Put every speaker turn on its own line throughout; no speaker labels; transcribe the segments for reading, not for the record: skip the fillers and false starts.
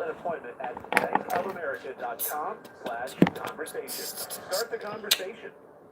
an appointment at bankofamerica.com/conversation. Start the conversation.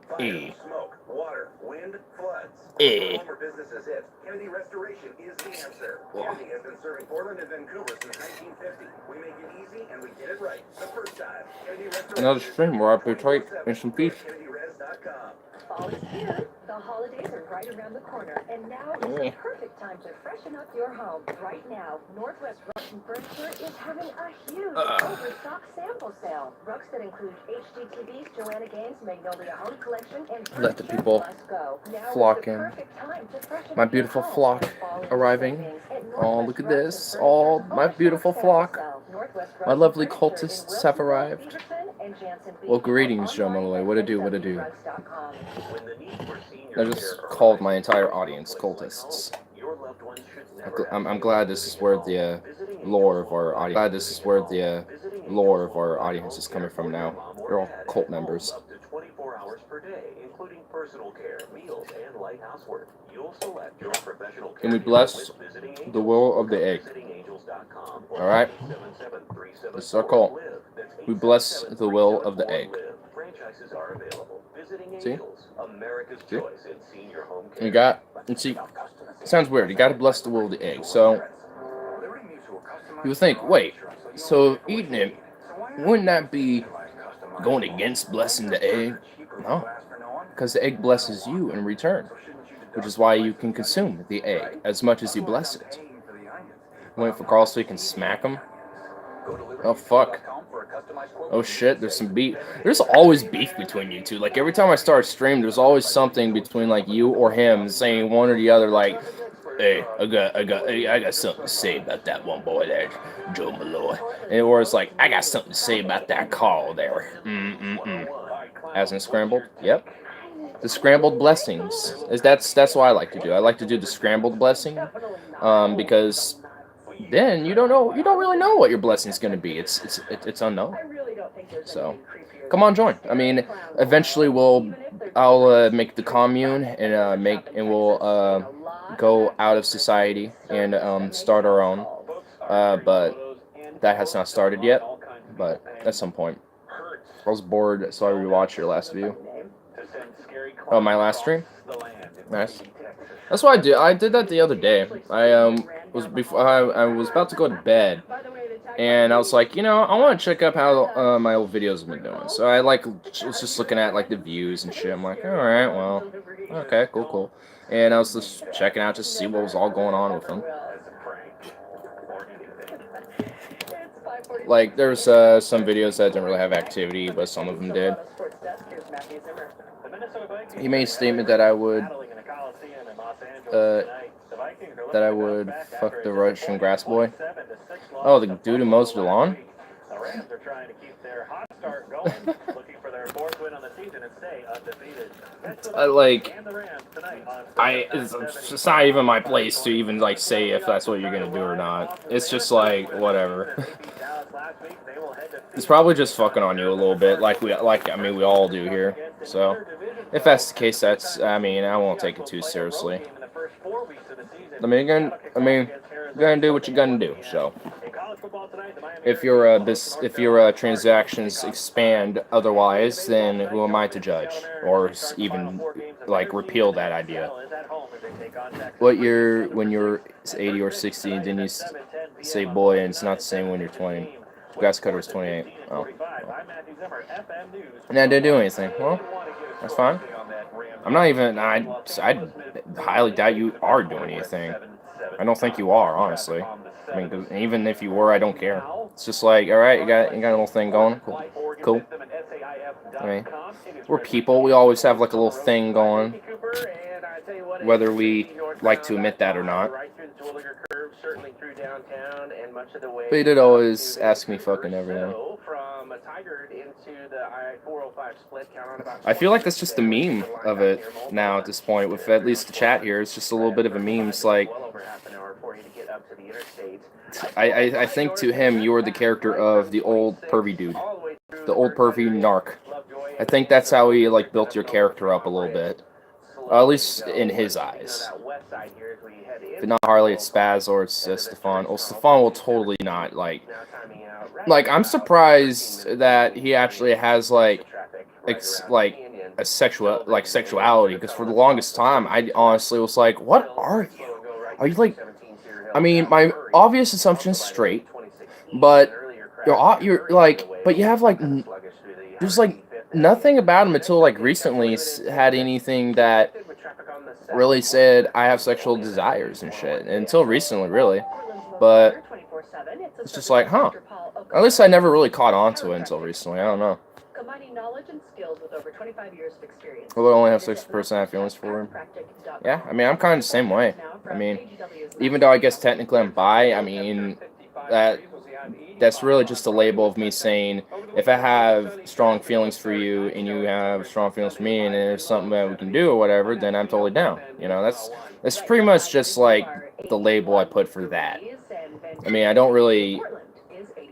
Fire, smoke, water, wind, floods. Home or business is it. Kennedy Restoration is the answer. Kennedy has been serving Portland and Vancouver since 1950. We make it easy and we get it right the first time. Kennedy Restoration.
Another stream where I portray in some peace.
KennedyRes.com.
Fall is here. The holidays are right around the corner, and now is the perfect time to freshen up your home. Right now, Northwest Russian Furniture is having a huge overstock sample sale. Rugs that include HGTV's Joanna Gaines Magnolia Home Collection and
Let the people
Must Go. Now
flock
is the
in.
perfect time to freshen
My
up your
beautiful
home.
flock
Fall is
arriving.
savings at
Oh,
Northwest
look at
Russian
this.
Furniture
All my
Overstock
beautiful
Sample
flock.
Sale. Northwest
My
Russian
lovely
Furniture in
cultists have
Wilsonville,
arrived.
Beaverton, and Jansen Beach.
Well, greetings, Joe
Online
Malloy.
at
What to do, what to do.
KennedyRes.com.
When the need for senior
I
care
just
arises
called my
in
entire
a
audience
place like
cultists.
home, your loved ones should never have
I'm
to
glad
go
this is
visiting
where
at
the
home. Visiting
lore
angels
of our
won't
audience.
arrive
Glad this is
visiting
where
at home.
the
Visiting
lore
angels
of our
will provide
audience is
home
coming
care
from
for your
now.
mom or
They're all
dad
cult
at home
members.
up to 24 hours per day, including personal care, meals, and light housework. You'll select your professional care
Can we
dealer
bless
with Visiting
the
Angels.
will of the
Call
egg?
visitingangels.com or
All right.
877-374-LIVE.
This is our call.
That's
We bless the will of the egg.
877-374-LIVE. Franchises are available. Visiting
See?
Angels, America's
See?
choice in senior home care.
You got, and see, sounds weird. You got to bless the will of the egg. So you would think, wait, so eating it, wouldn't that be going against blessing the egg? No, because the egg blesses you in return, which is why you can consume the egg as much as you bless it. Wait for Carl so you can smack him? Oh, fuck. Oh, shit, there's some beef. There's always beef between you two. Like, every time I start a stream, there's always something between, like, you or him saying one or the other, like, hey, I got something to say about that one boy there, Joe Malloy. And, or it's like, I got something to say about that Carl there. As in scrambled? Yep. The scrambled blessings. That's what I like to do. I like to do the scrambled blessing, because then you don't really know what your blessing's going to be. It's unknown. So, come on, join. I mean, eventually I'll make the commune and we'll go out of society and start our own. But that has not started yet. But at some point, I was bored, so I rewatched your last view. Oh, my last stream. Nice. That's what I did. I did that the other day. I was about to go to bed, and I was like, I want to check up how my old videos have been doing. So I was just looking at like the views and shit. I'm like, all right, well, okay, cool. And I was just checking out to see what was all going on with them. Like, there's some videos that didn't really have activity, but some of them did. He made a statement that I would fuck the Russian grass boy. Oh, the dude who mows the lawn? It's just not even my place to even like say if that's what you're gonna do or not. It's just like whatever. It's probably just fucking on you a little bit, we all do here. So if that's the case, I won't take it too seriously. You're gonna do what you're gonna do. So if your transactions expand otherwise, then who am I to judge or even like repeal that idea? When you're 80 or 60, and then you say boy, and it's not the same when you're 20. Grass cutter is 28. Oh. And I didn't do anything. Well, that's fine. I'm not even. I highly doubt you are doing anything. I don't think you are, honestly. Even if you were, I don't care. It's just like, all right, you got a little thing going. Cool. We're people. We always have like a little thing going, whether we like to admit that or not. But he did always ask me fucking everything. I feel like that's just the meme of it now at this point, with at least the chat here. It's just a little bit of a meme. It's like, I think to him, you were the character of the old pervy dude. The old pervy narc. I think that's how he, like, built your character up a little bit. at least in his eyes. If not Harley, it's Spaz or it's Stefan. Well, Stefan will totally not like. I'm surprised that he actually has like a sexuality, because for the longest time I honestly was like, what are you? Are you like? I mean, my obvious assumption is straight, but you're like, but you have like, there's like nothing about him until like recently had anything that really said I have sexual desires and shit. Until recently, really. But it's just like, huh. At least I never really caught on to it until recently. I don't know.
Combining knowledge and skills with over 25 years of experience.
I would only have 6% have feelings for him. Yeah, I mean, I'm kind of the same way. I mean, even though I guess technically I'm bi, I mean, that's really just a label of me saying, if I have strong feelings for you and you have strong feelings for me and there's something that we can do or whatever, then I'm totally down. You know, that's pretty much just like the label I put for that. I mean, I don't really,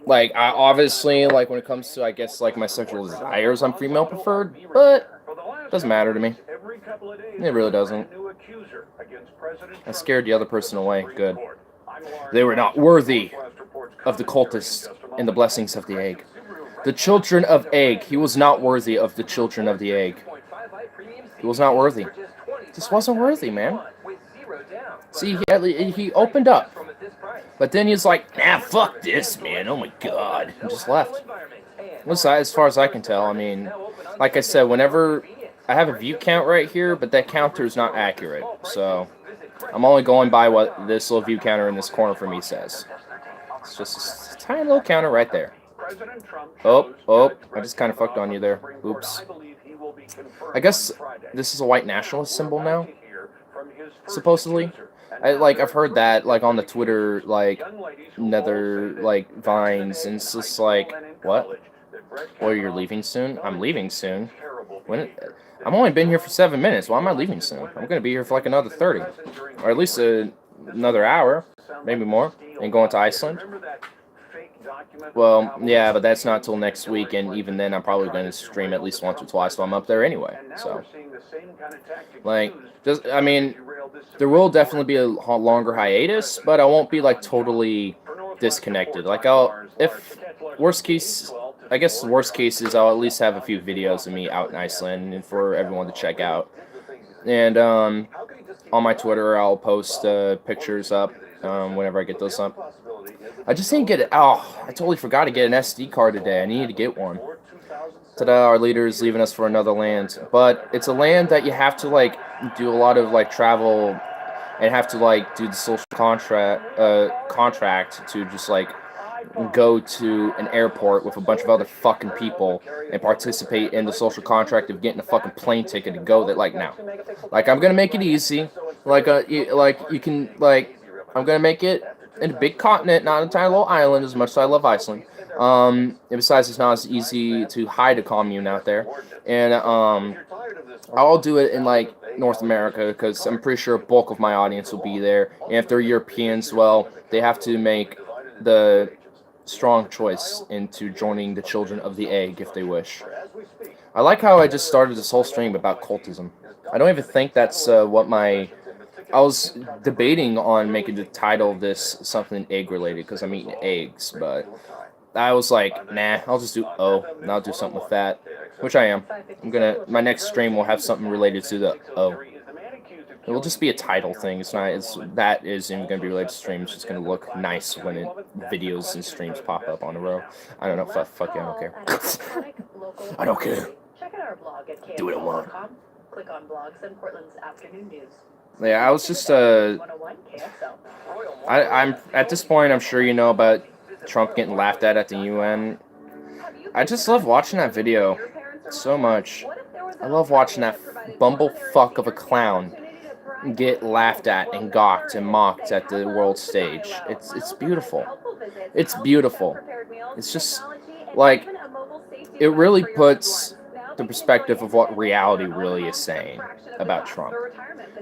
like, I obviously, like, when it comes to, I guess, like, my sexual desires, I'm female preferred, but it doesn't matter to me. It really doesn't. I scared the other person away. Good. They were not worthy of the cultists and the blessings of the egg. The children of egg. He was not worthy of the children of the egg. He was not worthy. Just wasn't worthy, man. See, he opened up. But then he's like, nah, fuck this, man. Oh my god. And just left. As far as I can tell, I mean, like I said, whenever I have a view count right here, but that counter is not accurate. So I'm only going by what this little view counter in this corner for me says. It's just a tiny little counter right there. Oh, I just kind of fucked on you there. Oops. I guess this is a white nationalist symbol now, supposedly. I've heard that, like, on the Twitter, like, nether, like, vines, and it's just like, what? Well, you're leaving soon? I'm leaving soon? When? I've only been here for 7 minutes. Why am I leaving soon? I'm going to be here for, like, another 30. Or at least another hour, maybe more, and going to Iceland. Well, yeah, but that's not till next week, and even then I'm probably going to stream at least once or twice while I'm up there anyway, so. Like, I mean, there will definitely be a longer hiatus, but I won't be, like, totally disconnected. Like, worst case, I guess the worst case is I'll at least have a few videos of me out in Iceland and for everyone to check out. And, on my Twitter, I'll post, pictures up, whenever I get those up. I just didn't get it. Oh, I totally forgot to get an SD card today. I needed to get one. Ta-da, our leader is leaving us for another land. But it's a land that you have to, like, do a lot of, like, travel and have to, like, do the social contract to just, like, go to an airport with a bunch of other fucking people and participate in the social contract of getting a fucking plane ticket to go there. Like, now. Like, I'm gonna make it easy. I'm gonna make it in a big continent, not a tiny little island, as much as I love Iceland. And besides, it's not as easy to hide a commune out there. And I'll do it in, like, North America, because I'm pretty sure a bulk of my audience will be there. And if they're Europeans, well, they have to make the strong choice into joining the Children of the Egg if they wish. I like how I just started this whole stream about cultism. I don't even think that's what my... I was debating on making the title of this something egg-related, because I'm eating eggs, but I was like, nah, I'll just do O, and I'll do something with that, which I am. My next stream will have something related to the O. It will just be a title thing. That isn't even going to be related to streams. It's just going to look nice when videos and streams pop up on a row. I don't know, fuck yeah, I don't care. I don't care. Do what I want.
Click on blogs and Portland's afternoon news.
Yeah, I was just, I'm, at this point, I'm sure you know about Trump getting laughed at the UN. I just love watching that video so much. I love watching that bumblefuck of a clown get laughed at and gawked and mocked at the world stage. It's beautiful. It's beautiful. It's just, like, it really puts the perspective of what reality really is saying about Trump.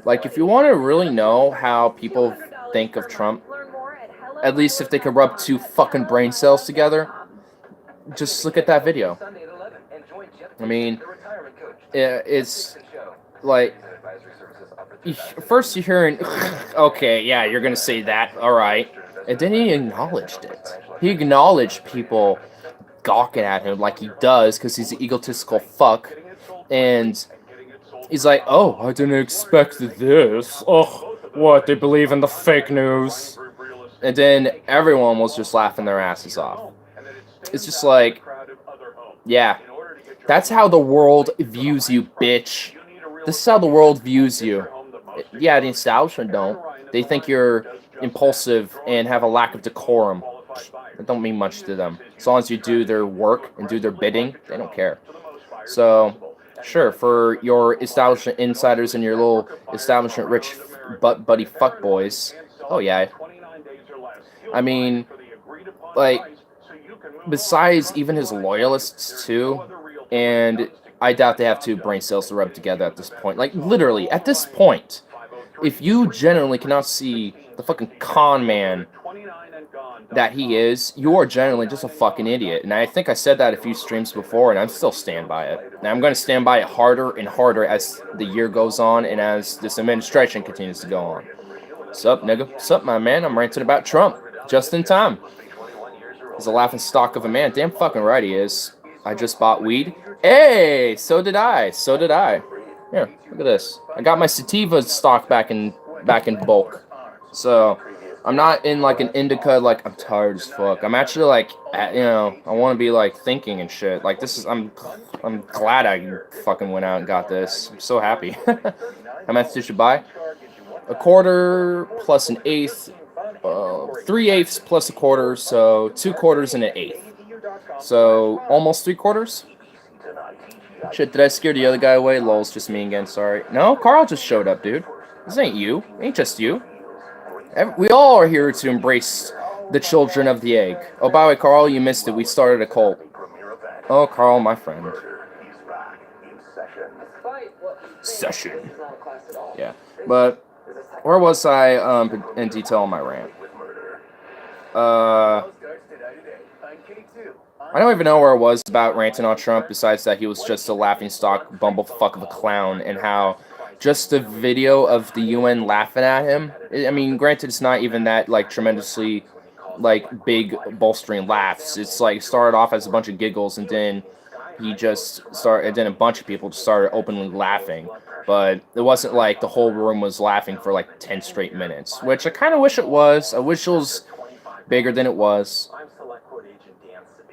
Like, if you want to really know how people think of Trump, at least if they can rub two fucking brain cells together, just look at that video. I mean, it's like, First you're hearing, okay, yeah, you're gonna say that, alright. And then he acknowledged it. He acknowledged people gawking at him like he does because he's an egotistical fuck. And he's like, oh, I didn't expect this. Oh, what, they believe in the fake news? And then everyone was just laughing their asses off. It's just like, yeah, that's how the world views you, bitch. This is how the world views you. Yeah, the establishment don't. They think you're impulsive and have a lack of decorum. It don't mean much to them. As long as you do their work and do their bidding, they don't care. So, sure, for your establishment insiders and your little establishment rich butt buddy fuckboys, oh yeah. I mean, like, besides even his loyalists too, and I doubt they have two brain cells to rub together at this point. Like, literally, at this point, if you genuinely cannot see the fucking con man that he is, you are generally just a fucking idiot. And I think I said that a few streams before, and I'm still stand by it. And I'm going to stand by it harder and harder as the year goes on and as this administration continues to go on. Sup, nigga? Sup, my man? I'm ranting about Trump. Just in time. He's a laughing stock of a man. Damn fucking right he is. I just bought weed. Hey, so did I. So did I. Here, look at this. I got my sativa stock back in bulk. So, I'm not in like an indica, like I'm tired as fuck. I'm actually like, I want to be like thinking and shit. Like this is, I'm glad I fucking went out and got this. I'm so happy. How much did you buy? A quarter plus an eighth. 3/8 plus a quarter, so 2 quarters and an eighth. So almost 3 quarters. Shit, did I scare the other guy away? Lol's just me again, sorry. No, Carl just showed up, dude. This ain't you. Ain't just you. We all are here to embrace the children of the egg. Oh, by the way, Carl, you missed it. We started a cult. Oh, Carl, my friend. Session. Yeah, but where was I in detail on my rant? I don't even know where I was about ranting on Trump, besides that he was just a laughingstock bumblefuck of a clown, and how just the video of the UN laughing at him, I mean, granted, it's not even that, like, tremendously, like, big, bolstering laughs. It's, like, started off as a bunch of giggles, and then and then a bunch of people just started openly laughing. But it wasn't like the whole room was laughing for, like, 10 straight minutes, which I kind of wish it was. I wish it was bigger than it was.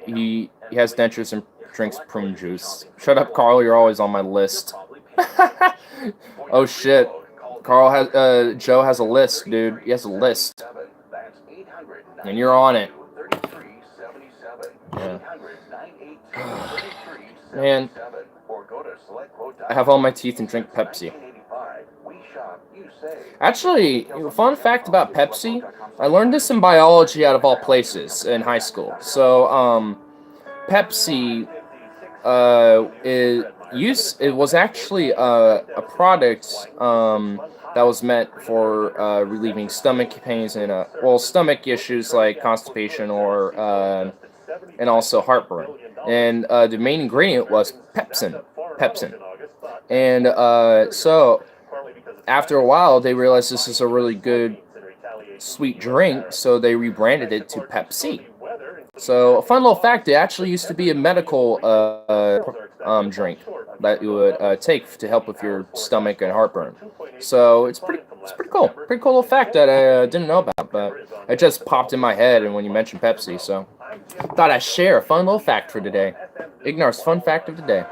He has dentures and drinks prune juice. Shut up, Carl, you're always on my list. Oh shit. Joe has a list, dude. He has a list. And you're on it. Yeah. Man, I have all my teeth and drink Pepsi. Actually, fun fact about Pepsi, I learned this in biology out of all places in high school. So, Pepsi, it was actually a product that was meant for relieving stomach pains and stomach issues like constipation or and also heartburn. And the main ingredient was pepsin. And so after a while, they realized this is a really good sweet drink, so they rebranded it to Pepsi. So, a fun little fact, it actually used to be a medical drink that you would take to help with your stomach and heartburn. So, it's pretty cool. Pretty cool little fact that I didn't know about, but it just popped in my head and when you mentioned Pepsi, so thought I'd share a fun little fact for today. Ignar's fun fact of the day.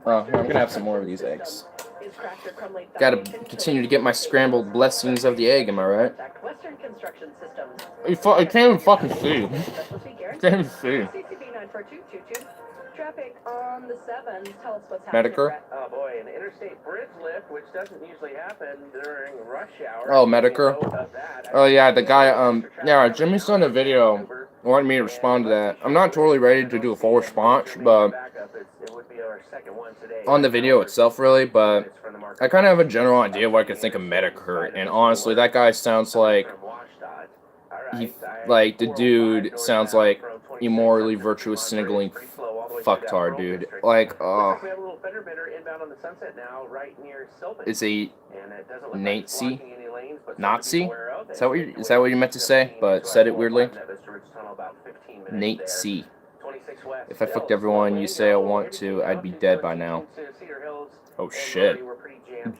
Oh, I'm gonna have some more of these eggs. Gotta continue to get my scrambled blessings of the egg, am I right? I can't even fucking see. I can't even see. Medicare?
Oh boy, an interstate bridge lift, which doesn't usually happen during rush hour.
Oh, Medicare? Oh yeah, the guy, yeah, Jimmy sent a video, wanted me to respond to that. I'm not totally ready to do a full response, but on the video itself, really, but I kind of have a general idea of what I could think of Medicare, and honestly, that guy sounds like, the dude sounds like immorally virtuous, sniggling fucktard, dude. Like,
on the Sunset now, right near Sylvan.
is a
And it doesn't look like it's
Nazi?
blocking any lanes, but
Nazi? Is that what you meant to say? But said it weirdly. Nazi. If I fucked everyone you say I want to, I'd be dead by now. Oh shit.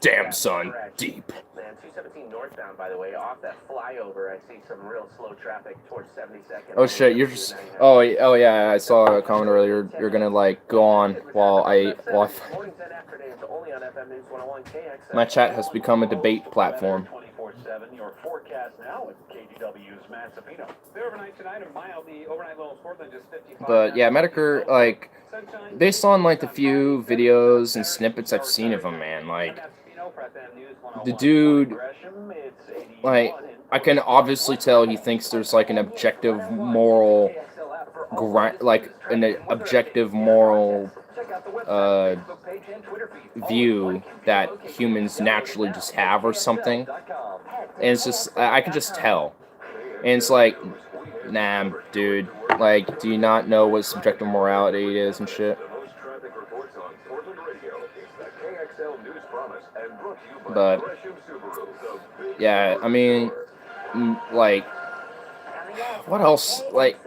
Damn, son. Deep.
And 217 northbound, by the way, off that flyover, I see some real slow traffic towards 72nd.
Oh shit, you're just... Oh yeah, I saw a comment earlier. You're gonna, like, go on while my chat has become a debate platform.
Your forecast now at KGW's Massapino. The overnight tonight, a mild, the overnight low of Portland is 55.
But yeah, Medicare, like, based on, like, the few videos and snippets I've seen of him, man, like, the dude, like, I can obviously tell he thinks there's, like, an objective moral, view that humans naturally just have or something. And it's just, I can just tell. And it's like, nah, dude, like, do you not know what subjective morality is and shit? But, yeah, I mean, like, what else, like,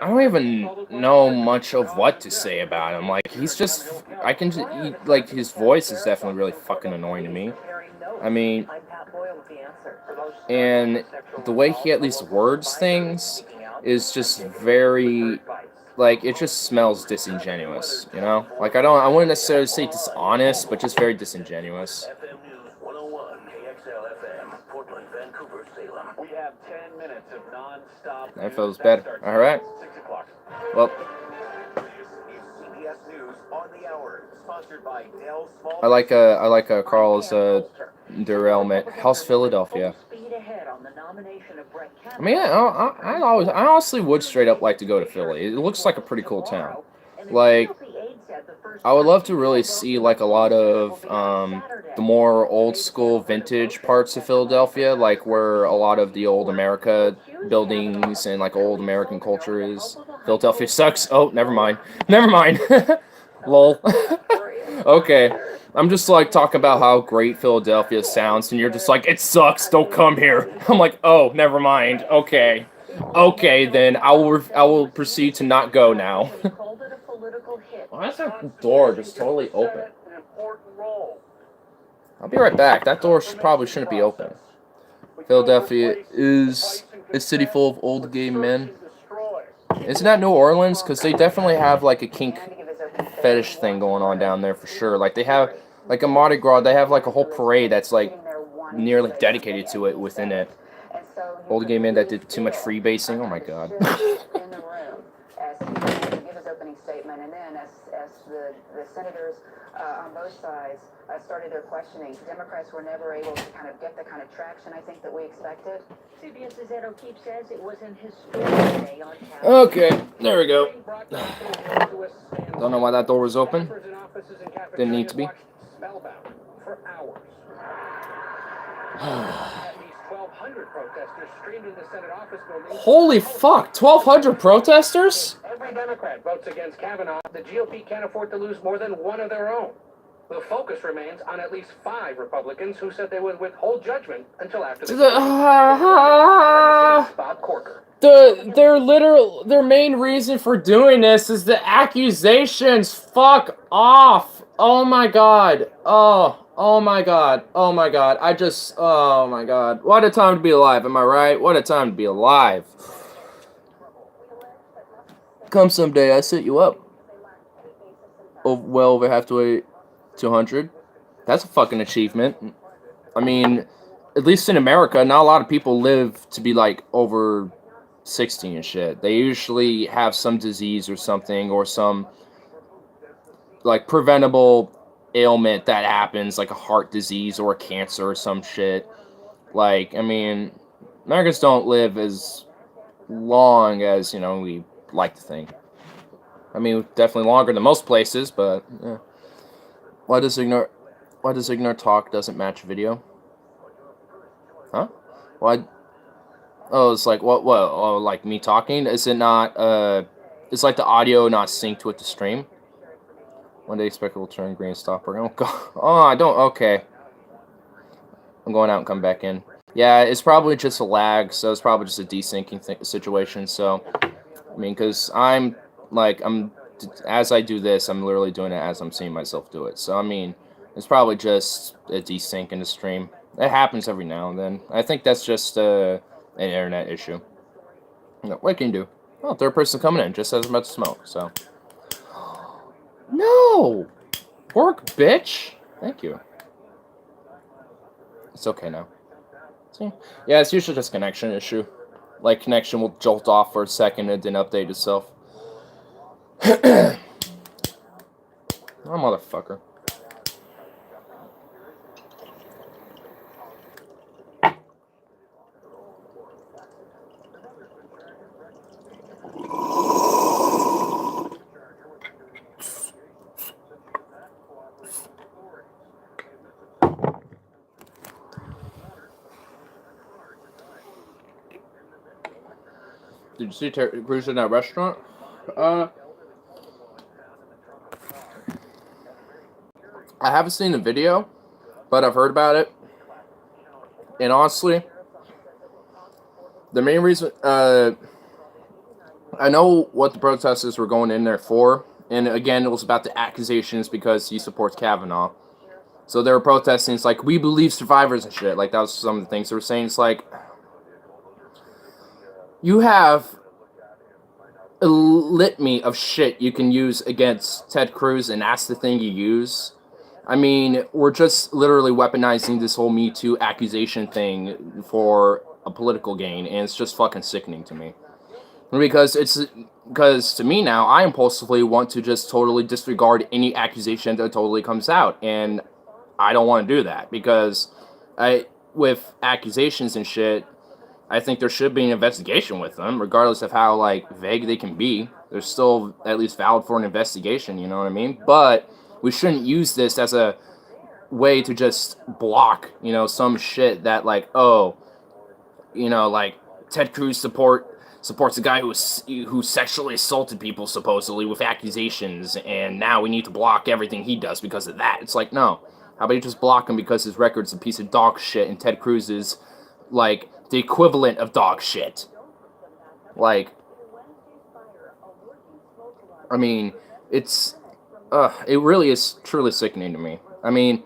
I don't even know much of what to say about him. Like, he's just, like, his voice is definitely really fucking annoying to me. I mean, and the way he at least words things is just very, like, it just smells disingenuous, you know? Like, I wouldn't necessarily say dishonest, but just very disingenuous. That feels better. Alright. Well, I like Carl's derailment. How's Philadelphia? I mean, I honestly would straight up like to go to Philly. It looks like a pretty cool town. Like, I would love to really see, like, a lot of the more old school vintage parts of Philadelphia, like where a lot of the old America buildings and, like, old American culture is. Philadelphia sucks. Oh, never mind. Never mind. Lol. Okay. I'm just, like, talking about how great Philadelphia sounds, and you're just like, it sucks, don't come here. I'm like, oh, never mind. Okay. Okay, then I will proceed to not go now. Why is that door just totally open? I'll be right back. That door probably shouldn't be open. Philadelphia is a city full of old gay men. Isn't that New Orleans? Because they definitely have, like, a kink fetish thing going on down there for sure. Like, they have, like, a Mardi Gras. They have, like, a whole parade that's, like, nearly dedicated to it within it. Old gay men that did too much freebasing. Oh my god.
And then as the senators on both sides started their questioning, Democrats were never able to kind of get the kind of traction I think that we expected.
CBS's Ed O'Keefe says it was an historic day on Capitol.
Okay, there we go. Don't know why that door was open. Didn't need to be. Holy fuck, 1,200 protesters?
Every Democrat votes against Kavanaugh. The GOP can't afford to lose more than one of their own. The focus remains on at least 5 Republicans who said they would withhold judgment until after the Bob Corker.
Their main reason for doing this is the accusations. Fuck off. Oh my god. Oh my god. Oh my god. Oh my god. What a time to be alive, am I right? What a time to be alive. Come someday, I set you up. Oh, well over halfway 200. That's a fucking achievement. I mean, at least in America, not a lot of people live to be, like, over 60 and shit. They usually have some disease or something, or some, like, preventable ailment that happens, like a heart disease or a cancer or some shit. Like, I mean, Americans don't live as long as, you know, we like to think. I mean, definitely longer than most places, but yeah. Why does ignore talk doesn't match video? Huh? Why? Oh, it's like what? Oh, like me talking? Is it not? It's like the audio not synced with the stream. One day expect it will turn green, stop working. Oh, God. Oh, I don't. Okay. I'm going out and come back in. Yeah, it's probably just a lag, so it's probably just a desyncing situation. So, I mean, because as I do this, I'm literally doing it as I'm seeing myself do it. So, I mean, it's probably just a desync in the stream. It happens every now and then. I think that's just an internet issue. What can you do? Oh, third person coming in, just as I'm about to smoke, so. No! Work, bitch! Thank you. It's okay now. See? Yeah, it's usually just a connection issue. Like, connection will jolt off for a second and then update itself. Oh, motherfucker. Did you see Terry Crews in that restaurant? I haven't seen the video, but I've heard about it. And honestly, the main reason, I know what the protesters were going in there for. And again, it was about the accusations because he supports Kavanaugh. So they were protesting. It's like, we believe survivors and shit. Like, that was some of the things they were saying. It's like, you have a litany of shit you can use against Ted Cruz, and that's the thing you use. I mean, we're just literally weaponizing this whole Me Too accusation thing for a political gain, and it's just fucking sickening to me. Because to me now, I impulsively want to just totally disregard any accusation that totally comes out, and I don't want to do that, because with accusations and shit, I think there should be an investigation with them, regardless of how, like, vague they can be. They're still at least valid for an investigation, you know what I mean? But we shouldn't use this as a way to just block, you know, some shit that, like, oh, you know, like, Ted Cruz supports a guy who sexually assaulted people, supposedly, with accusations, and now we need to block everything he does because of that. It's like, no. How about you just block him because his record's a piece of dog shit, and Ted Cruz is, like, the equivalent of dog shit. Like, I mean, it really is truly sickening to me. I mean,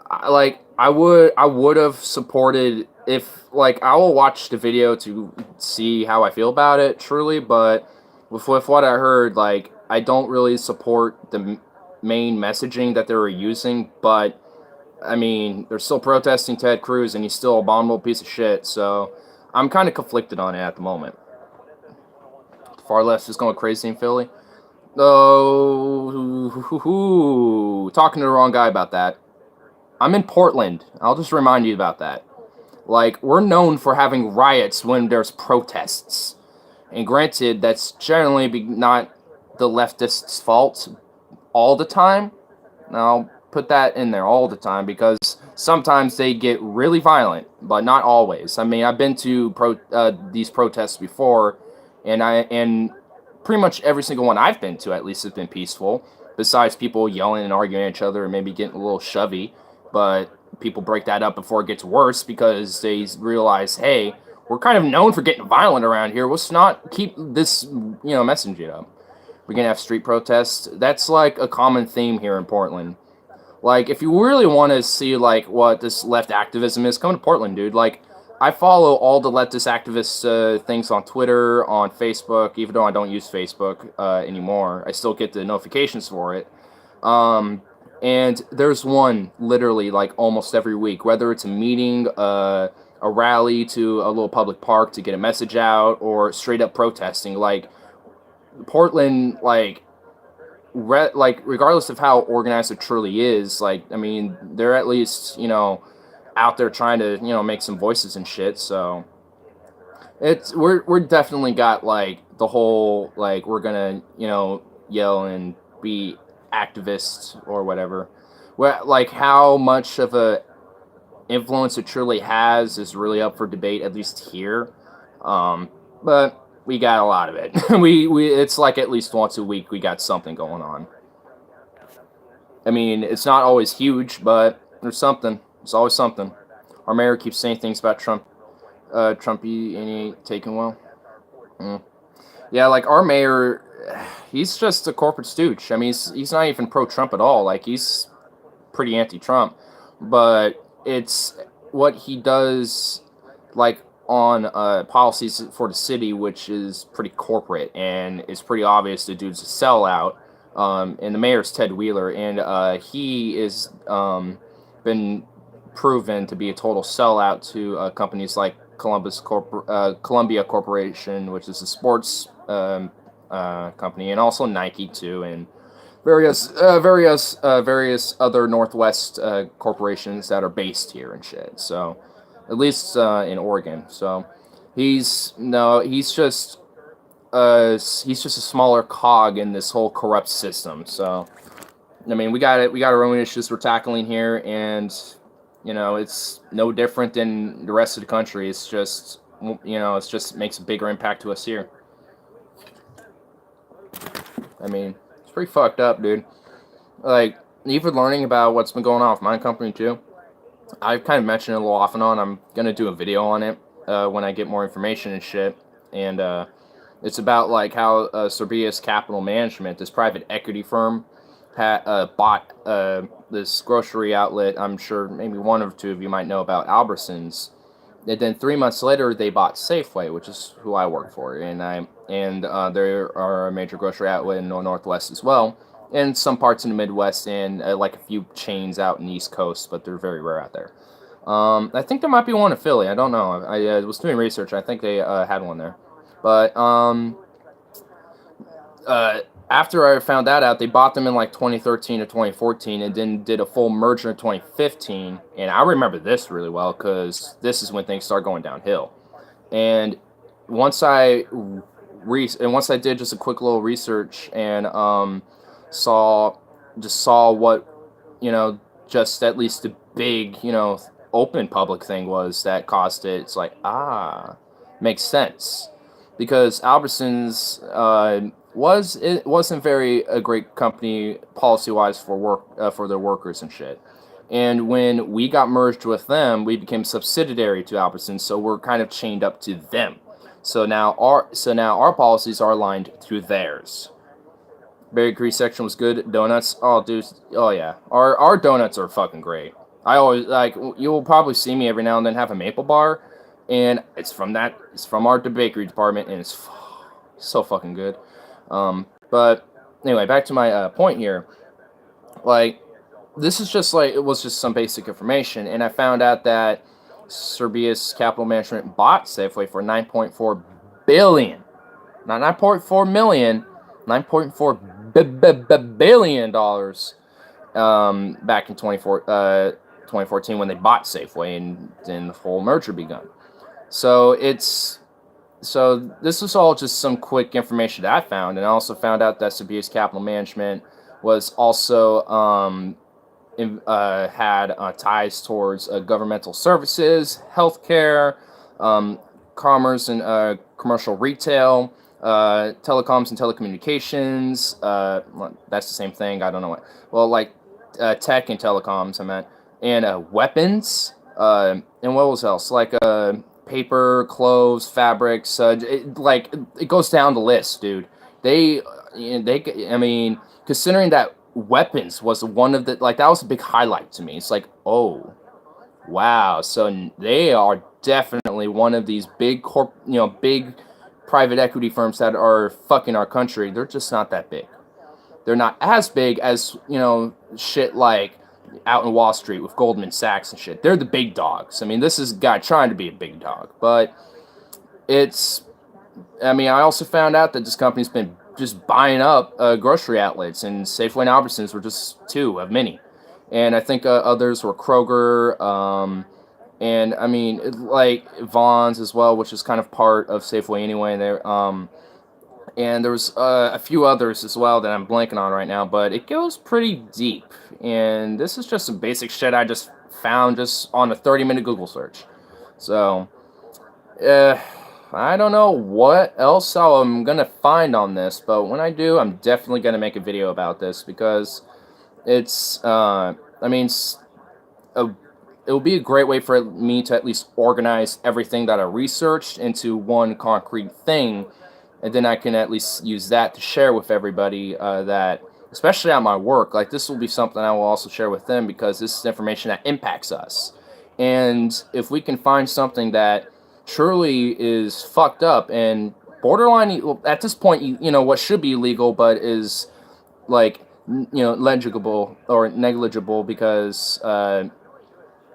I would have supported if, like, I will watch the video to see how I feel about it, truly, but with what I heard, like, I don't really support the main messaging that they were using, but I mean, they're still protesting Ted Cruz, and he's still an abominable piece of shit, so I'm kind of conflicted on it at the moment. The far left is going crazy in Philly. Oh, talking to the wrong guy about that. I'm in Portland. I'll just remind you about that. Like, we're known for having riots when there's protests. And granted, that's generally not the leftists' fault all the time. Now, put that in there all the time, because sometimes they get really violent, but not always. I mean, I've been to these protests before, and pretty much every single one I've been to, at least, has been peaceful, besides people yelling and arguing at each other and maybe getting a little shovey. But people break that up before it gets worse, because they realize, hey, we're kind of known for getting violent around here. Let's not keep this, messaging up. We're gonna have street protests. That's like a common theme here in Portland. Like, if you really want to see, like, what this left activism is, come to Portland, dude. Like, I follow all the leftist activist things on Twitter, on Facebook, even though I don't use Facebook anymore. I still get the notifications for it. And there's one, literally, like, almost every week. Whether it's a meeting, a rally to a little public park to get a message out, or straight up protesting. Like, Portland, regardless of how organized it truly is, like, I mean, they're at least, out there trying to, make some voices and shit, so we're definitely got, like, the whole, like, we're gonna, yell and be activists or whatever. Well, like, how much of a influence it truly has is really up for debate, at least here, but we got a lot of it. we it's like at least once a week we got something going on. I mean, it's not always huge, but there's something. There's always something. Our mayor keeps saying things about Trump, Trumpy, and he ain't taking well. Yeah, like our mayor, he's just a corporate stooge. I mean, he's not even pro-Trump at all. Like, he's pretty anti-Trump, but it's what he does, like on policies for the city, which is pretty corporate, and it's pretty obvious the dude's a sellout. And the mayor's Ted Wheeler, and he is been proven to be a total sellout to companies like Columbia Corporation, which is a sports company, and also Nike too, and various other Northwest corporations that are based here and shit. So, at least in Oregon. So, he's just a smaller cog in this whole corrupt system. So, I mean, we got our own issues we're tackling here, and it's no different than the rest of the country. It's just it's just makes a bigger impact to us here. I mean, it's pretty fucked up, dude. Like, even learning about what's been going on with my company too. I've kind of mentioned it a little off and on. I'm gonna do a video on it when I get more information and shit. And it's about like how Sorbius Capital Management, this private equity firm, bought this grocery outlet. I'm sure maybe one or two of you might know about, Albertsons. And then 3 months later, they bought Safeway, which is who I work for, and they are a major grocery outlet in the Northwest as well, and some parts in the Midwest, and like a few chains out in the East Coast, but they're very rare out there. I think there might be one in Philly. I don't know. I was doing research. I think they had one there, but after I found that out, they bought them in like 2013 or 2014, and then did a full merger in 2015. And I remember this really well because this is when things started going downhill. And once I did just a quick little research and saw what just at least the big open public thing was that caused it. It's like makes sense because Albertsons wasn't very a great company policy-wise for their workers and shit. And when we got merged with them, we became subsidiary to Albertsons, so we're kind of chained up to them. So now our policies are aligned to theirs. Berry Creek section was good. Donuts, oh dude, oh yeah, our donuts are fucking great. I always you'll probably see me every now and then have a maple bar, and it's from our bakery department, and it's so fucking good. But anyway, back to my point here. Like, this is just it was just some basic information, and I found out that Sorbius Capital Management bought Safeway for $9.4 billion, not 9.4 million, $9.4 billion back in 2014 when they bought Safeway, and then the whole merger begun. So this was all just some quick information that I found, and I also found out that Sorbius Capital Management was also had ties towards governmental services, healthcare, commerce and commercial retail, telecoms and telecommunications. That's the same thing. I don't know what. Well, like tech and telecoms, I meant, and weapons. And what was else? Like paper, clothes, fabrics. It goes down the list, dude. I mean, considering that weapons was one of that was a big highlight to me. It's like, oh, wow. So they are definitely one of these big big private equity firms that are fucking our country. They're just not that big. They're not as big as, shit like out in Wall Street with Goldman Sachs and shit. They're the big dogs. I mean, this is a guy trying to be a big dog, but I also found out that this company's been just buying up grocery outlets, and Safeway and Albertsons were just two of many. And I think others were Kroger, and I mean, Vons as well, which is kind of part of Safeway anyway. And there was a few others as well that I'm blanking on right now, but it goes pretty deep. And this is just some basic shit I just found just on a 30-minute Google search. So, I don't know what else I'm going to find on this, but when I do, I'm definitely going to make a video about this because it's I mean, it will be a great way for me to at least organize everything that I researched into one concrete thing, and then I can at least use that to share with everybody that, especially at my work, like this will be something I will also share with them because this is information that impacts us. And if we can find something that truly is fucked up and borderline, well, at this point, you know, what should be illegal, but is like, you know, legible or negligible because,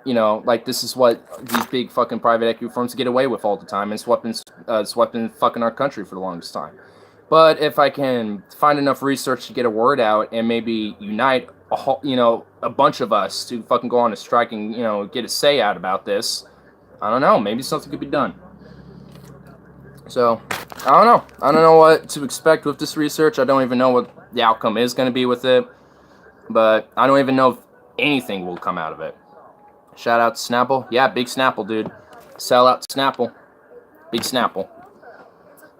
you know, like this is what these big fucking private equity firms get away with all the time, and it's what been fucking our country for the longest time. But if I can find enough research to get a word out and maybe unite you know, a bunch of us to fucking go on a strike and, you know, get a say out about this, I don't know, maybe something could be done. So, I don't know. I don't know what to expect with this research. I don't even know what the outcome is going to be with it. But I don't even know if anything will come out of it. Shout out to Snapple. Yeah, big Snapple, dude. Sell out Snapple. Big Snapple.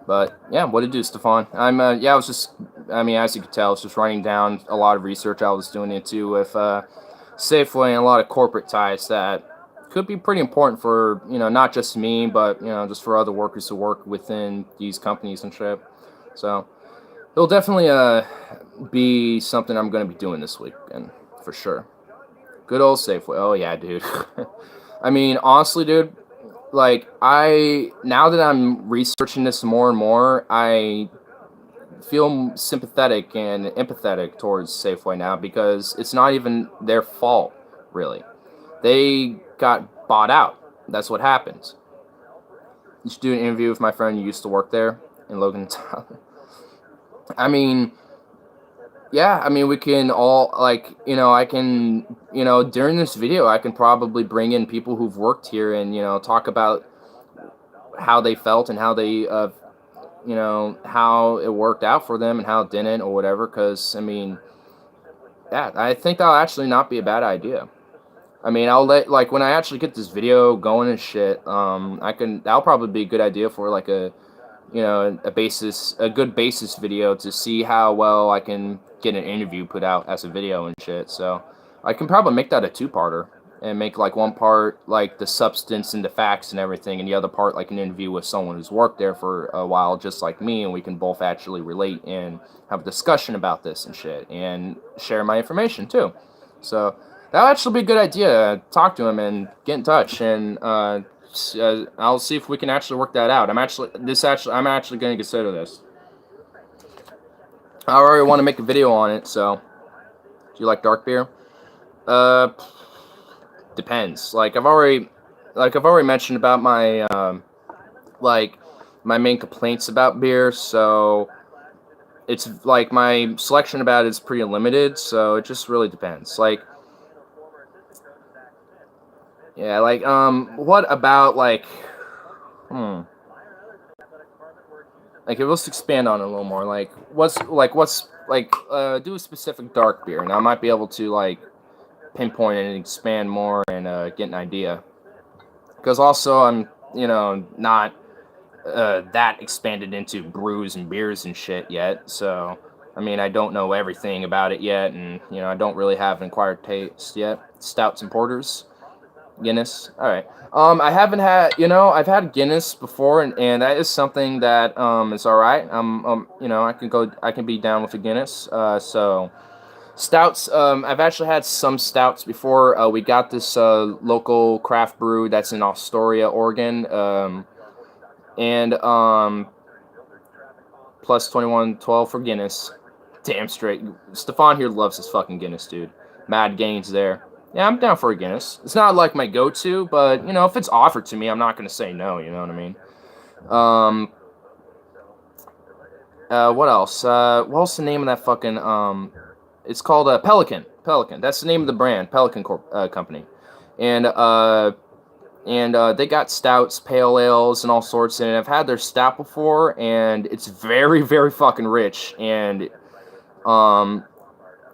But, yeah, what to do, Stefan? I was just, I mean, as you could tell, I was just writing down a lot of research I was doing into with Safeway and a lot of corporate ties that could be pretty important for, you know, not just me, but, you know, just for other workers who work within these companies and shit. So, it'll definitely be something I'm going to be doing this week, and for sure. Good old Safeway. Oh, yeah, dude. I mean, honestly, dude, like, now that I'm researching this more and more, I feel sympathetic and empathetic towards Safeway now because it's not even their fault, really. They got bought out. That's what happened. You should do an interview with my friend who used to work there in Logan. I mean, yeah, I mean, we can all, like, you know, I can, you know, during this video, I can probably bring in people who've worked here and, you know, talk about how they felt and how they, you know, how it worked out for them and how it didn't or whatever, because, I mean, yeah, I think that'll actually not be a bad idea. I mean, like, when I actually get this video going and shit, that'll probably be a good idea for, like, a good basis video to see how well I can get an interview put out as a video and shit. So I can probably make that a two-parter and make like one part like the substance and the facts and everything, and the other part like an interview with someone who's worked there for a while just like me, and we can both actually relate and have a discussion about this and shit and share my information too. So that'll actually be a good idea. Talk to him and get in touch, and I'll see if we can actually work that out. I'm actually going to consider this. I already want to make a video on it. So, do you like dark beer? Depends. Like I've already mentioned about my my main complaints about beer. So it's like my selection about it is pretty limited. So it just really depends. Like. Yeah, like, what about, like, like, let's expand on it a little more, like, do a specific dark beer, and I might be able to, like, pinpoint it and expand more and, get an idea, because also I'm, you know, not, that expanded into brews and beers and shit yet, so, I mean, I don't know everything about it yet, and, you know, I don't really have an acquired taste yet. Stouts and porters. Guinness. All right. I haven't had, you know, I've had Guinness before, and that is something that is all right. You know, I can be down with a Guinness. So stouts. I've actually had some stouts before. We got this local craft brew that's in Astoria, Oregon. And plus 21.12 for Guinness. Damn straight. Stefan here loves his fucking Guinness, dude. Mad Gains there. Yeah, I'm down for a Guinness. It's not like my go-to, but, you know, if it's offered to me, I'm not going to say no, you know what I mean? What else? What's the name of that fucking, it's called, Pelican. Pelican. That's the name of the brand, Pelican Company. And they got stouts, pale ales, and all sorts, and I've had their stout before, and it's very, very fucking rich, and,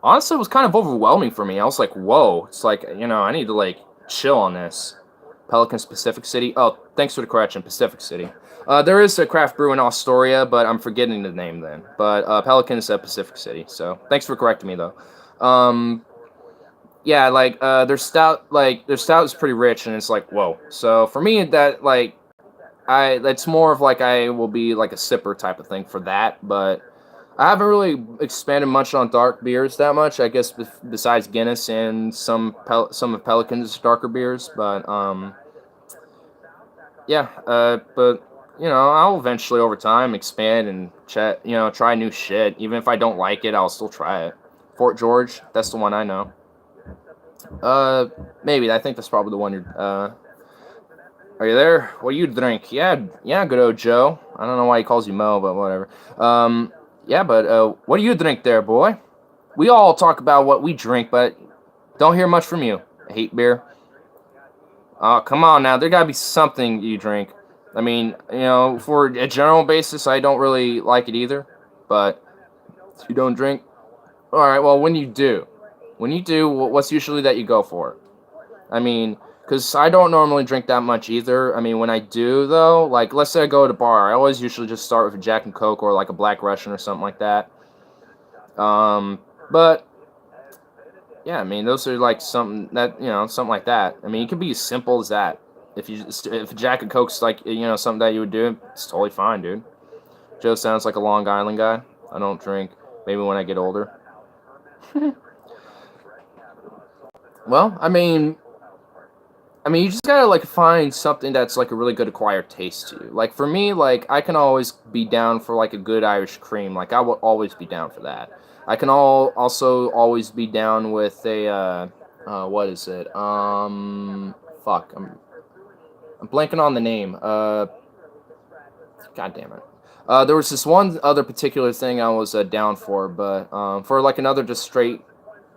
honestly, it was kind of overwhelming for me. I was like, whoa. It's like, you know, I need to, like, chill on this. Pelican's Pacific City. Oh, thanks for the correction, Pacific City. There is a craft brew in Astoria, but I'm forgetting the name then. But Pelican's at Pacific City, so thanks for correcting me, though. Yeah, like their stout is pretty rich, and it's like whoa. So for me, that like that's more of like I will be like a sipper type of thing for that, but I haven't really expanded much on dark beers that much. I guess besides Guinness and some of Pelican's darker beers, but yeah, but I'll eventually over time expand and try new shit. Even if I don't like it, I'll still try it. Fort George, that's the one I know. Maybe I think that's probably the one you're. Are you there? What do you drink? Yeah, good old Joe. I don't know why he calls you Mo, but whatever. Yeah, but what do you drink there, boy? We all talk about what we drink, but don't hear much from you. I hate beer. Oh, come on now. There gotta be something you drink. I mean, for a general basis, I don't really like it either. But if you don't drink, all right. Well, when you do, what's usually that you go for? I mean, because I don't normally drink that much either. I mean, when I do though, like let's say I go to a bar, I always usually just start with a Jack and Coke or like a Black Russian or something like that. But yeah, I mean, those are like something like that. I mean, it could be as simple as that. If Jack and Coke's like something that you would do, it's totally fine, dude. Joe sounds like a Long Island guy. I don't drink. Maybe when I get older. Well, I mean, you just gotta like find something that's like a really good acquired taste to you. Like for me, like I can always be down for like a good Irish cream. Like I will always be down for that. I can also always be down with a what is it? Fuck, I'm blanking on the name. God damn it. There was this one other particular thing I was down for, but for like another just straight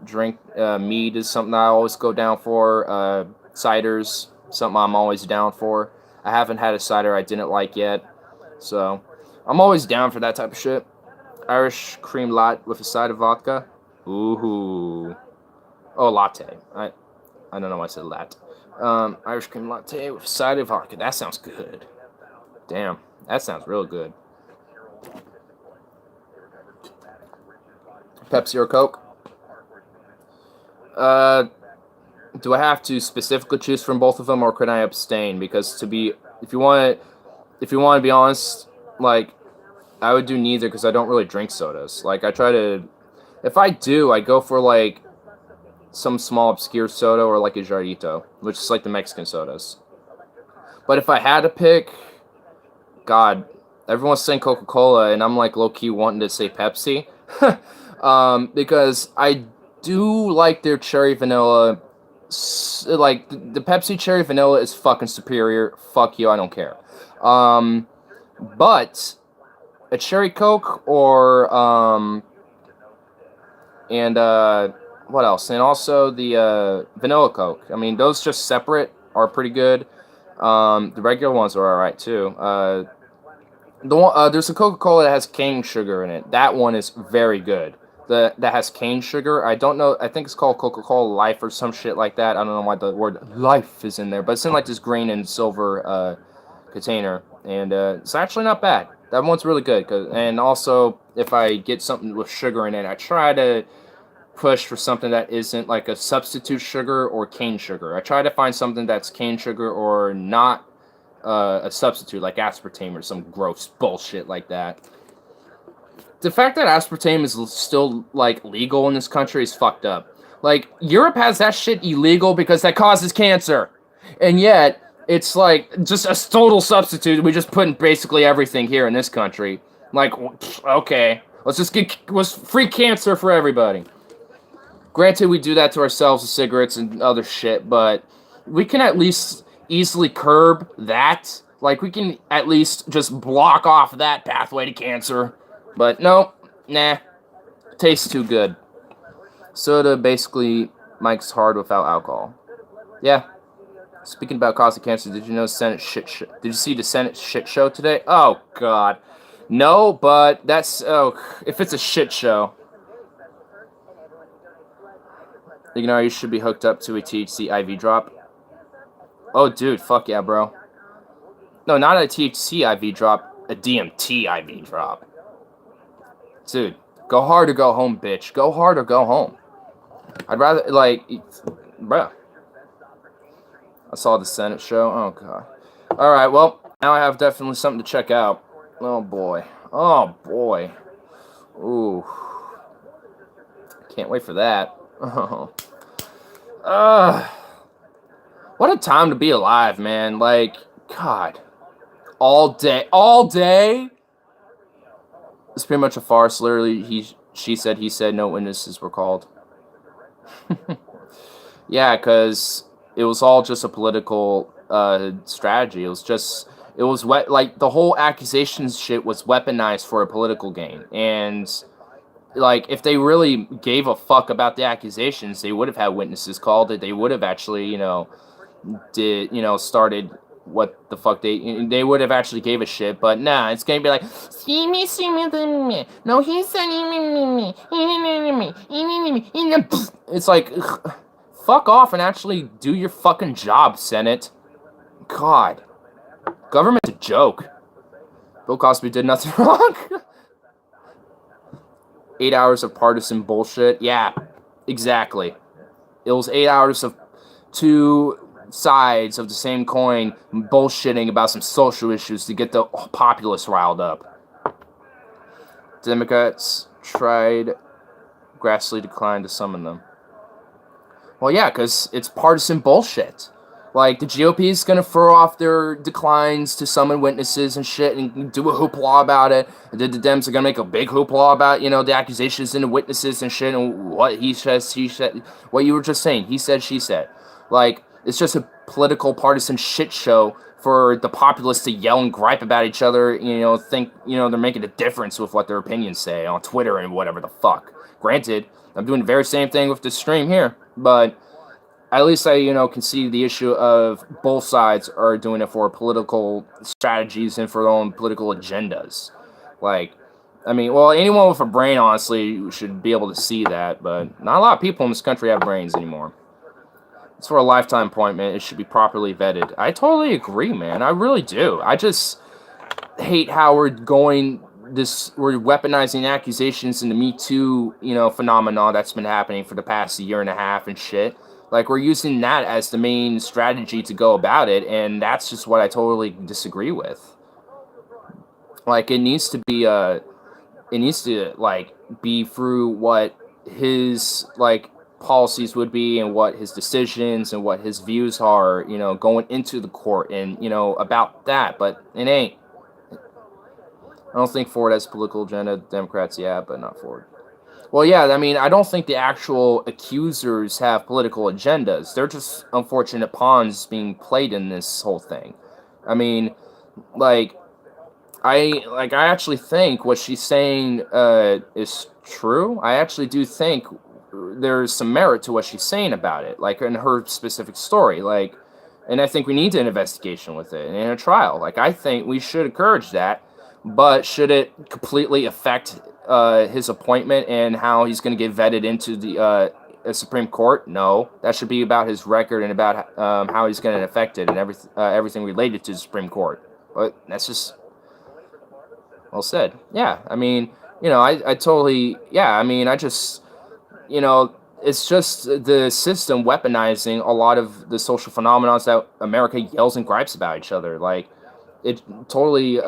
drink, mead is something I always go down for. Ciders, something I'm always down for. I haven't had a cider I didn't like yet, so I'm always down for that type of shit. Irish cream latte with a side of vodka. Ooh. Oh, latte. I don't know why I said latte. Irish cream latte with a side of vodka. That sounds good. Damn, that sounds real good. Pepsi or Coke? Do I have to specifically choose from both of them, or can I abstain? Because if you want to be honest, like I would do neither because I don't really drink sodas. Like if I do, I go for like some small obscure soda or like a Jarrito, which is like the Mexican sodas. But if I had to pick, God, everyone's saying Coca-Cola, and I'm like low-key wanting to say Pepsi, because I do like their cherry vanilla. Like the Pepsi cherry vanilla is fucking superior. Fuck you, I don't care. But a cherry Coke or and what else? And also the vanilla Coke. I mean, those just separate are pretty good. The regular ones are alright too. There's a Coca-Cola that has cane sugar in it. That one is very good. That has cane sugar. I don't know. I think it's called Coca-Cola Life or some shit like that. I don't know why the word life is in there, but it's in like this green and silver container, and it's actually not bad. That one's really good. And also, if I get something with sugar in it, I try to push for something that isn't like a substitute sugar or cane sugar. I try to find something that's cane sugar or not a substitute, like aspartame or some gross bullshit like that. The fact that aspartame is still like legal in this country is fucked up. Like Europe has that shit illegal because that causes cancer, and yet it's like just a total substitute. We just put in basically everything here in this country. Like, okay, let's free cancer for everybody. Granted, we do that to ourselves with cigarettes and other shit, but we can at least easily curb that. Like, we can at least just block off that pathway to cancer. But no, nah, tastes too good. Soda basically makes hard without alcohol. Yeah. Speaking about causing cancer, did you know Senate shit show? Did you see the Senate shit show today? Oh God, no. But if it's a shit show, you should be hooked up to a THC IV drop. Oh, dude, fuck yeah, bro. No, not a THC IV drop, a DMT IV drop. Dude, go hard or go home, bitch. Go hard or go home. I'd rather, like, bruh. I saw the Senate show. Oh, God. Alright, well, now I have definitely something to check out. Oh, boy. Oh, boy. Ooh. Can't wait for that. Oh. What a time to be alive, man. Like, God. All day. All day? It's pretty much a farce. Literally, she said, he said, no witnesses were called. Yeah, because it was all just a political strategy. It was like, the whole accusations shit was weaponized for a political gain. And, like, if they really gave a fuck about the accusations, they would have had witnesses called. They would have actually, started what the fuck they would have actually gave a shit, but nah, it's gonna be like, no, he said, it's like, ugh, fuck off and actually do your fucking job, Senate. God. Government's a joke. Bill Cosby did nothing wrong. 8 hours of partisan bullshit. Yeah, exactly. It was 8 hours of two sides of the same coin bullshitting about some social issues to get the populace riled up. Democrats tried, Grassley declined to summon them. Well, yeah, because it's partisan bullshit. Like, the GOP is going to throw off their declines to summon witnesses and shit and do a hoopla about it. And the Dems are going to make a big hoopla about, the accusations and the witnesses and shit and what he says, she said, what you were just saying. He said, she said. Like, it's just a political partisan shit show for the populace to yell and gripe about each other, think, they're making a difference with what their opinions say on Twitter and whatever the fuck. Granted, I'm doing the very same thing with this stream here, but at least I, can see the issue of both sides are doing it for political strategies and for their own political agendas. Like, I mean, well, anyone with a brain, honestly, should be able to see that, but not a lot of people in this country have brains anymore. It's for a lifetime appointment. It should be properly vetted. I totally agree, man. I really do. I just hate how we're weaponizing accusations in the Me Too, phenomenon that's been happening for the past year and a half and shit. Like, we're using that as the main strategy to go about it, and that's just what I totally disagree with. Like, it needs to be, be through what his, policies would be and what his decisions and what his views are, going into the court and, about that, but it ain't. I don't think Ford has a political agenda. Democrats, yeah, but not Ford. Well, yeah, I mean, I don't think the actual accusers have political agendas. They're just unfortunate pawns being played in this whole thing. I mean, I actually think what she's saying is true. I actually do think there's some merit to what she's saying about it, like in her specific story, and I think we need an investigation with it and a trial. I think we should encourage that, but should it completely affect his appointment and how he's going to get vetted into the Supreme Court? No, that should be about his record and about how he's going to affect it and everything related to the Supreme Court. But that's just well said. Yeah, I mean, I totally, yeah, I mean, I just, it's just the system weaponizing a lot of the social phenomena that America yells and gripes about each other. It totally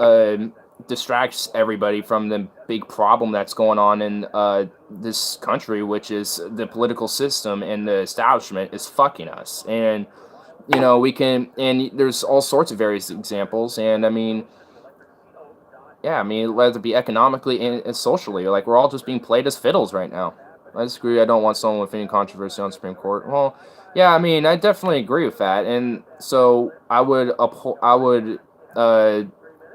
distracts everybody from the big problem that's going on in this country, which is the political system and the establishment is fucking us. And, we can, and there's all sorts of various examples. And, I mean, yeah, I mean, whether it be economically and socially, we're all just being played as fiddles right now. I disagree. I don't want someone with any controversy on the Supreme Court. Well, yeah, I mean, I definitely agree with that. And so I would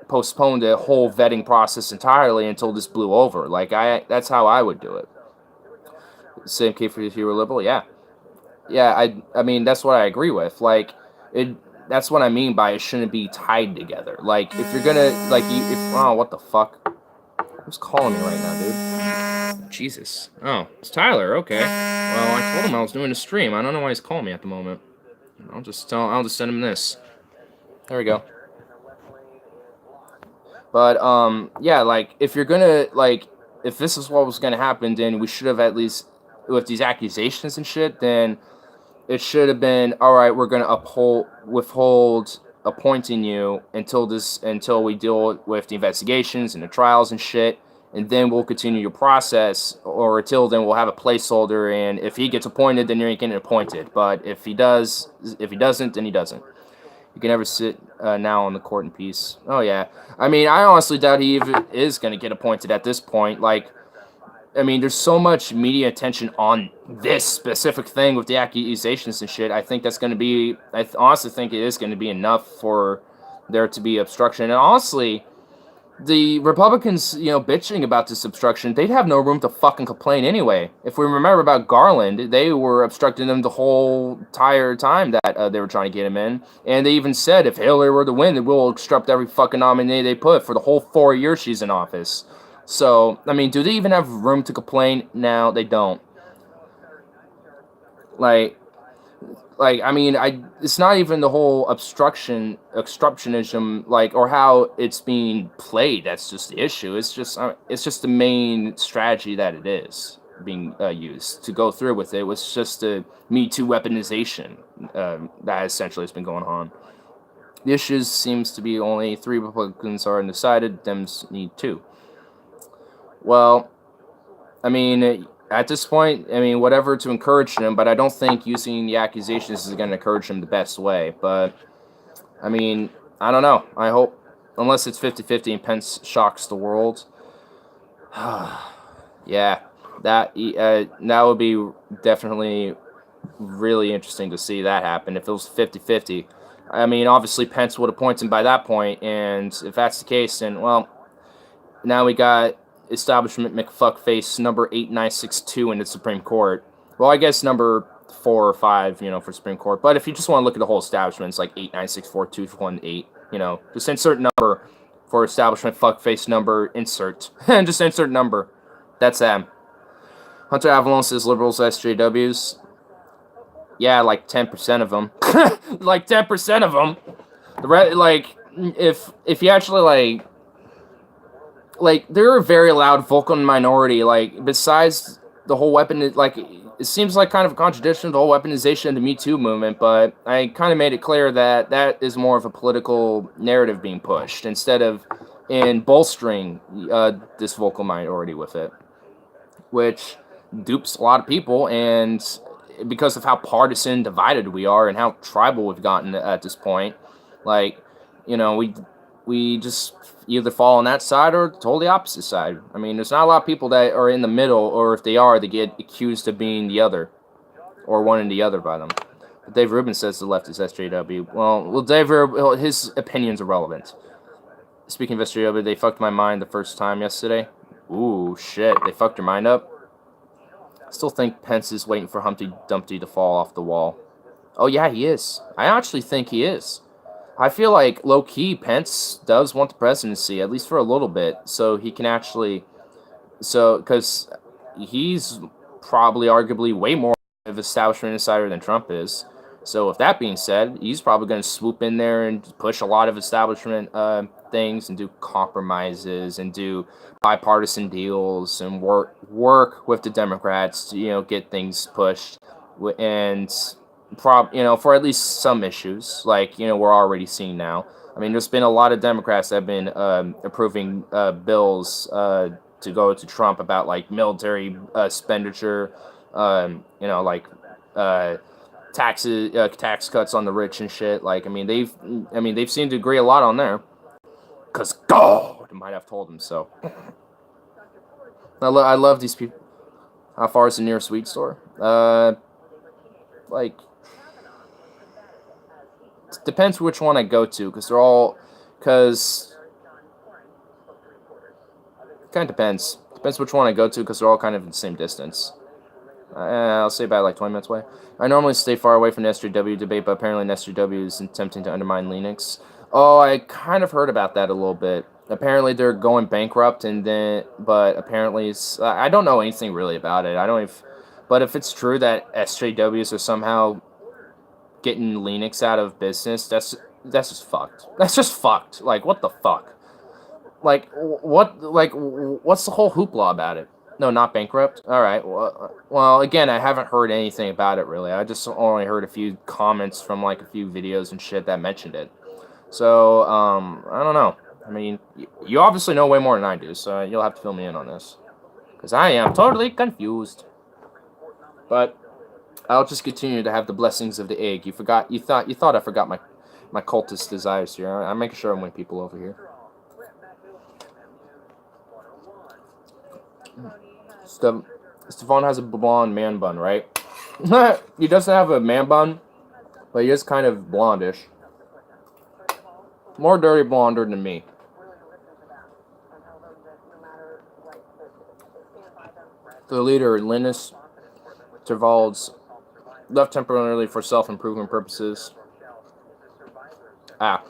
postpone the whole vetting process entirely until this blew over. That's how I would do it. Same case for if you were liberal, yeah. Yeah, I mean, that's what I agree with. That's what I mean by it shouldn't be tied together. If you're gonna, oh, what the fuck? Who's calling me right now, dude? Jesus. Oh, it's Tyler, okay. Well, I told him I was doing a stream. I don't know why he's calling me at the moment. I'll just send him this. There we go. But, yeah, if you're gonna, if this is what was gonna happen, then we should have at least with these accusations and shit, then it should have been, all right, we're going to withhold appointing you until we deal with the investigations and the trials and shit, and then we'll continue your process, or until then we'll have a placeholder, and if he gets appointed, then you're getting appointed. But if he doesn't, then he doesn't. You can never sit now on the court in peace. Oh yeah, I mean, I honestly doubt he even is going to get appointed at this point. Like, I mean, there's so much media attention on this specific thing with the accusations and shit. I think that's going to be, honestly think it is going to be enough for there to be obstruction. And honestly, the Republicans, bitching about this obstruction, they'd have no room to fucking complain anyway. If we remember about Garland, they were obstructing them the whole entire time that they were trying to get him in. And they even said, if Hillary were to win, then we'll obstruct every fucking nominee they put for the whole 4 years she's in office. So, I mean, do they even have room to complain? No, they don't. Like, I mean, it's not even the whole obstructionism, or how it's being played. That's just the issue. It's just the main strategy that it is being used to go through with it. It was just the Me Too weaponization that essentially has been going on. The issues seems to be only 3 Republicans are undecided. Dems need 2. Well, I mean, at this point, I mean, whatever to encourage them, but I don't think using the accusations is going to encourage them the best way. But, I mean, I don't know. I hope, unless it's 50-50 and Pence shocks the world. Yeah, that would be definitely really interesting to see that happen. If it was 50-50, I mean, obviously Pence would appoint him by that point, and if that's the case, then, well, now we got establishment McFuckface number 8962 in the Supreme Court. Well, I guess number 4 or 5, for Supreme Court. But if you just want to look at the whole establishment, it's like 8964218. Just insert number for establishment fuckface number, insert. And just insert number. That's them. Hunter Avalon says liberals SJWs. Yeah, like 10% of them. Like 10% of them. If you actually they're a very loud vocal minority. Besides the whole weapon, it seems like kind of a contradiction to the whole weaponization of the Me Too movement, but I kind of made it clear that that is more of a political narrative being pushed instead of in bolstering this vocal minority with it, which dupes a lot of people, and because of how partisan divided we are and how tribal we've gotten at this point, we just either fall on that side or totally opposite side. I mean, there's not a lot of people that are in the middle, or if they are, they get accused of being the other, or one and the other by them. But Dave Rubin says the left is SJW. Well, Dave Rubin, his opinion's irrelevant. Speaking of SJW, they fucked my mind the first time yesterday. Ooh, shit, they fucked your mind up? I still think Pence is waiting for Humpty Dumpty to fall off the wall. Oh yeah, he is. I actually think he is. I feel like, low-key, Pence does want the presidency, at least for a little bit, so he can actually... because he's probably arguably way more of an establishment insider than Trump is. So with that being said, he's probably going to swoop in there and push a lot of establishment things and do compromises and do bipartisan deals and work with the Democrats to, get things pushed. And... for at least some issues, we're already seeing now. I mean, there's been a lot of Democrats that have been approving bills to go to Trump about, military expenditure, taxes, tax cuts on the rich and shit. They've seemed to agree a lot on there. Because God might have told them so. I love these people. How far is the nearest weed store? Depends which one I go to, because kind of depends. Depends which one I go to, because they're all kind of in the same distance. I'll say about 20 minutes away. I normally stay far away from the SJW debate, but apparently the SJW is attempting to undermine Linux. Oh, I kind of heard about that a little bit. Apparently they're going bankrupt, but apparently I don't know anything really about it. But if it's true that SJWs are somehow getting Linux out of business, that's just fucked. That's just fucked. What the fuck? What's the whole hoopla about it? No, not bankrupt. All right. Well, again, I haven't heard anything about it really. I just only heard a few comments from like a few videos and shit that mentioned it. So, I don't know. I mean, you obviously know way more than I do, so you'll have to fill me in on this, because I am totally confused. But I'll just continue to have the blessings of the egg. You thought I forgot my cultist desires here. I'm making sure I win people over here. Stefan has a blonde man bun, right? He doesn't have a man bun, but he is kind of blondish. More dirty blonder than me. The leader, Linus Torvalds, left temporarily for self-improvement purposes. Ah.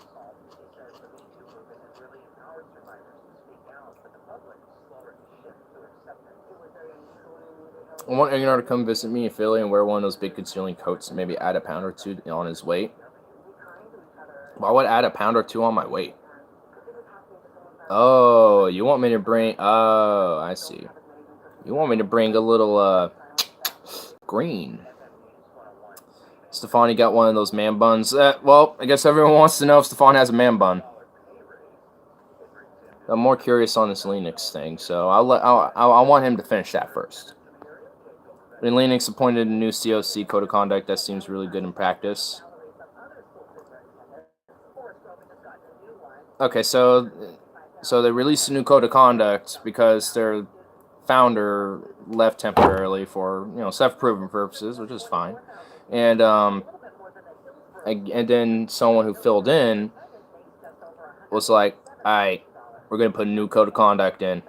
I want Agnar to come visit me in Philly and wear one of those big concealing coats and maybe add a pound or two on his weight. Why would I add a pound or two on my weight? Oh, you want me to bring... Oh, I see. You want me to bring a little, green. Stefani got one of those man buns. Well, I guess everyone wants to know if Stefan has a man bun. I'm more curious on this Linux thing, so I want him to finish that first. When Linux appointed a new COC code of conduct that seems really good in practice. Okay, so they released a new code of conduct because their founder left temporarily for, you know, self-improvement purposes, which is fine. And then someone who filled in was like, "Alright, we're gonna put a new code of conduct in.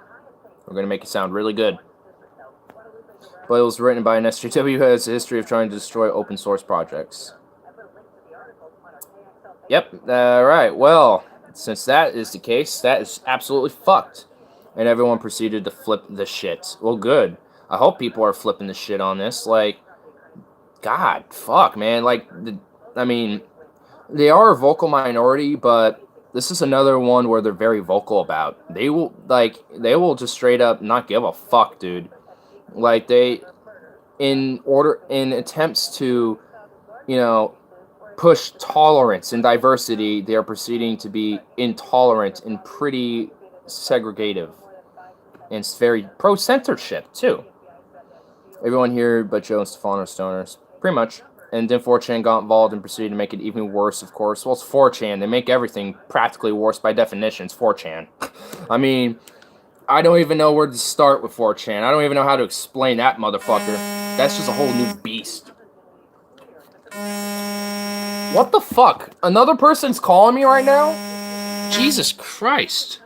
We're gonna make it sound really good." But it was written by an SJW who has a history of trying to destroy open source projects. Yep, right. Well, since that is the case, that is absolutely fucked. And everyone proceeded to flip the shit. Well, good. I hope people are flipping the shit on this. Like, God, fuck, man. Like, I mean, they are a vocal minority, but this is another one where they're very vocal about. They will just straight up not give a fuck, dude. Like, in attempts to, you know, push tolerance and diversity, they are proceeding to be intolerant and pretty segregative. And it's very pro-censorship, too. Everyone here but Joe and Stefan are stoners. Pretty much. And then 4chan got involved and proceeded to make it even worse, of course. Well, it's 4chan. They make everything practically worse by definition. It's 4chan. I mean, I don't even know where to start with 4chan. I don't even know how to explain that motherfucker. That's just a whole new beast. What the fuck? Another person's calling me right now? Jesus Christ.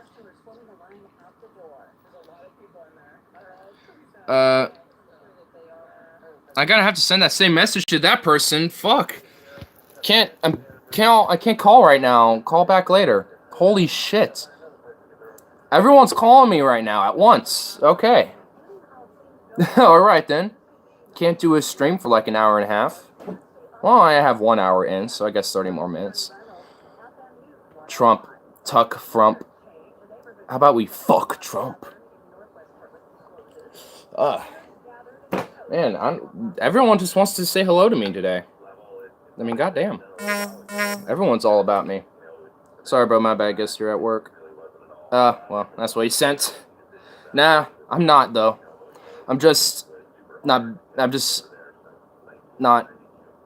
I gotta have to send that same message to that person. Fuck. I can't call right now. Call back later. Holy shit. Everyone's calling me right now at once. Okay. Alright then. Can't do a stream for like an hour and a half. Well, I have 1 hour in, so I guess 30 more minutes. Trump. Tuck Frump. How about we fuck Trump? Man, everyone just wants to say hello to me today. I mean, goddamn. Everyone's all about me. Sorry, bro, my bad. I guess you're at work. Well, that's what he sent. Nah, I'm not, though. I'm just not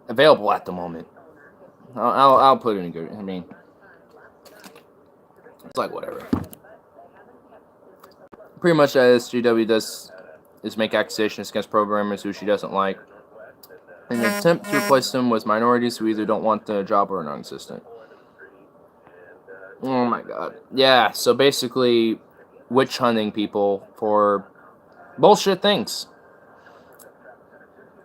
available at the moment. I'll put it in good. I mean, it's like whatever. Pretty much as GW does is make accusations against programmers who she doesn't like, in an attempt to replace them with minorities who either don't want the job or are non-existent. Oh my god. Yeah, so basically witch hunting people for bullshit things.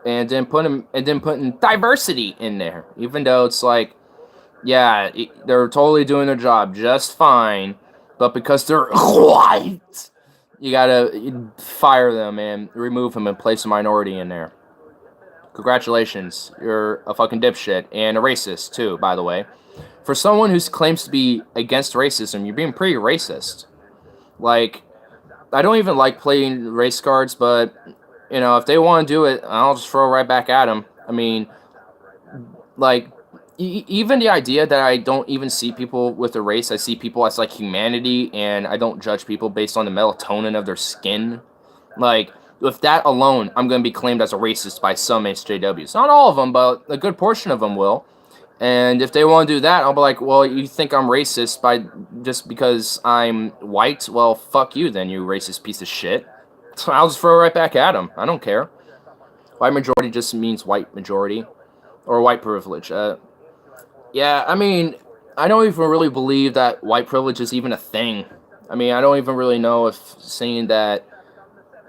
And then putting diversity in there, even though it's like, yeah, they're totally doing their job just fine, but because they're white, you gotta fire them and remove them and place a minority in there. Congratulations, you're a fucking dipshit and a racist too, by the way. For someone who claims to be against racism, you're being pretty racist. Like, I don't even like playing race cards, but you know, if they want to do it, I'll just throw right back at them. I mean, like even the idea that I don't even see people with a race, I see people as like humanity, and I don't judge people based on the melatonin of their skin. Like with that alone, I'm going to be claimed as a racist by some SJWs. Not all of them, but a good portion of them will. And if they want to do that, I'll be like, well, you think I'm racist by just because I'm white? Well, fuck you then, you racist piece of shit. So I'll just throw it right back at them. I don't care. White majority just means white majority. Or white privilege. Yeah, I mean, I don't even really believe that white privilege is even a thing. I mean, I don't even really know if saying that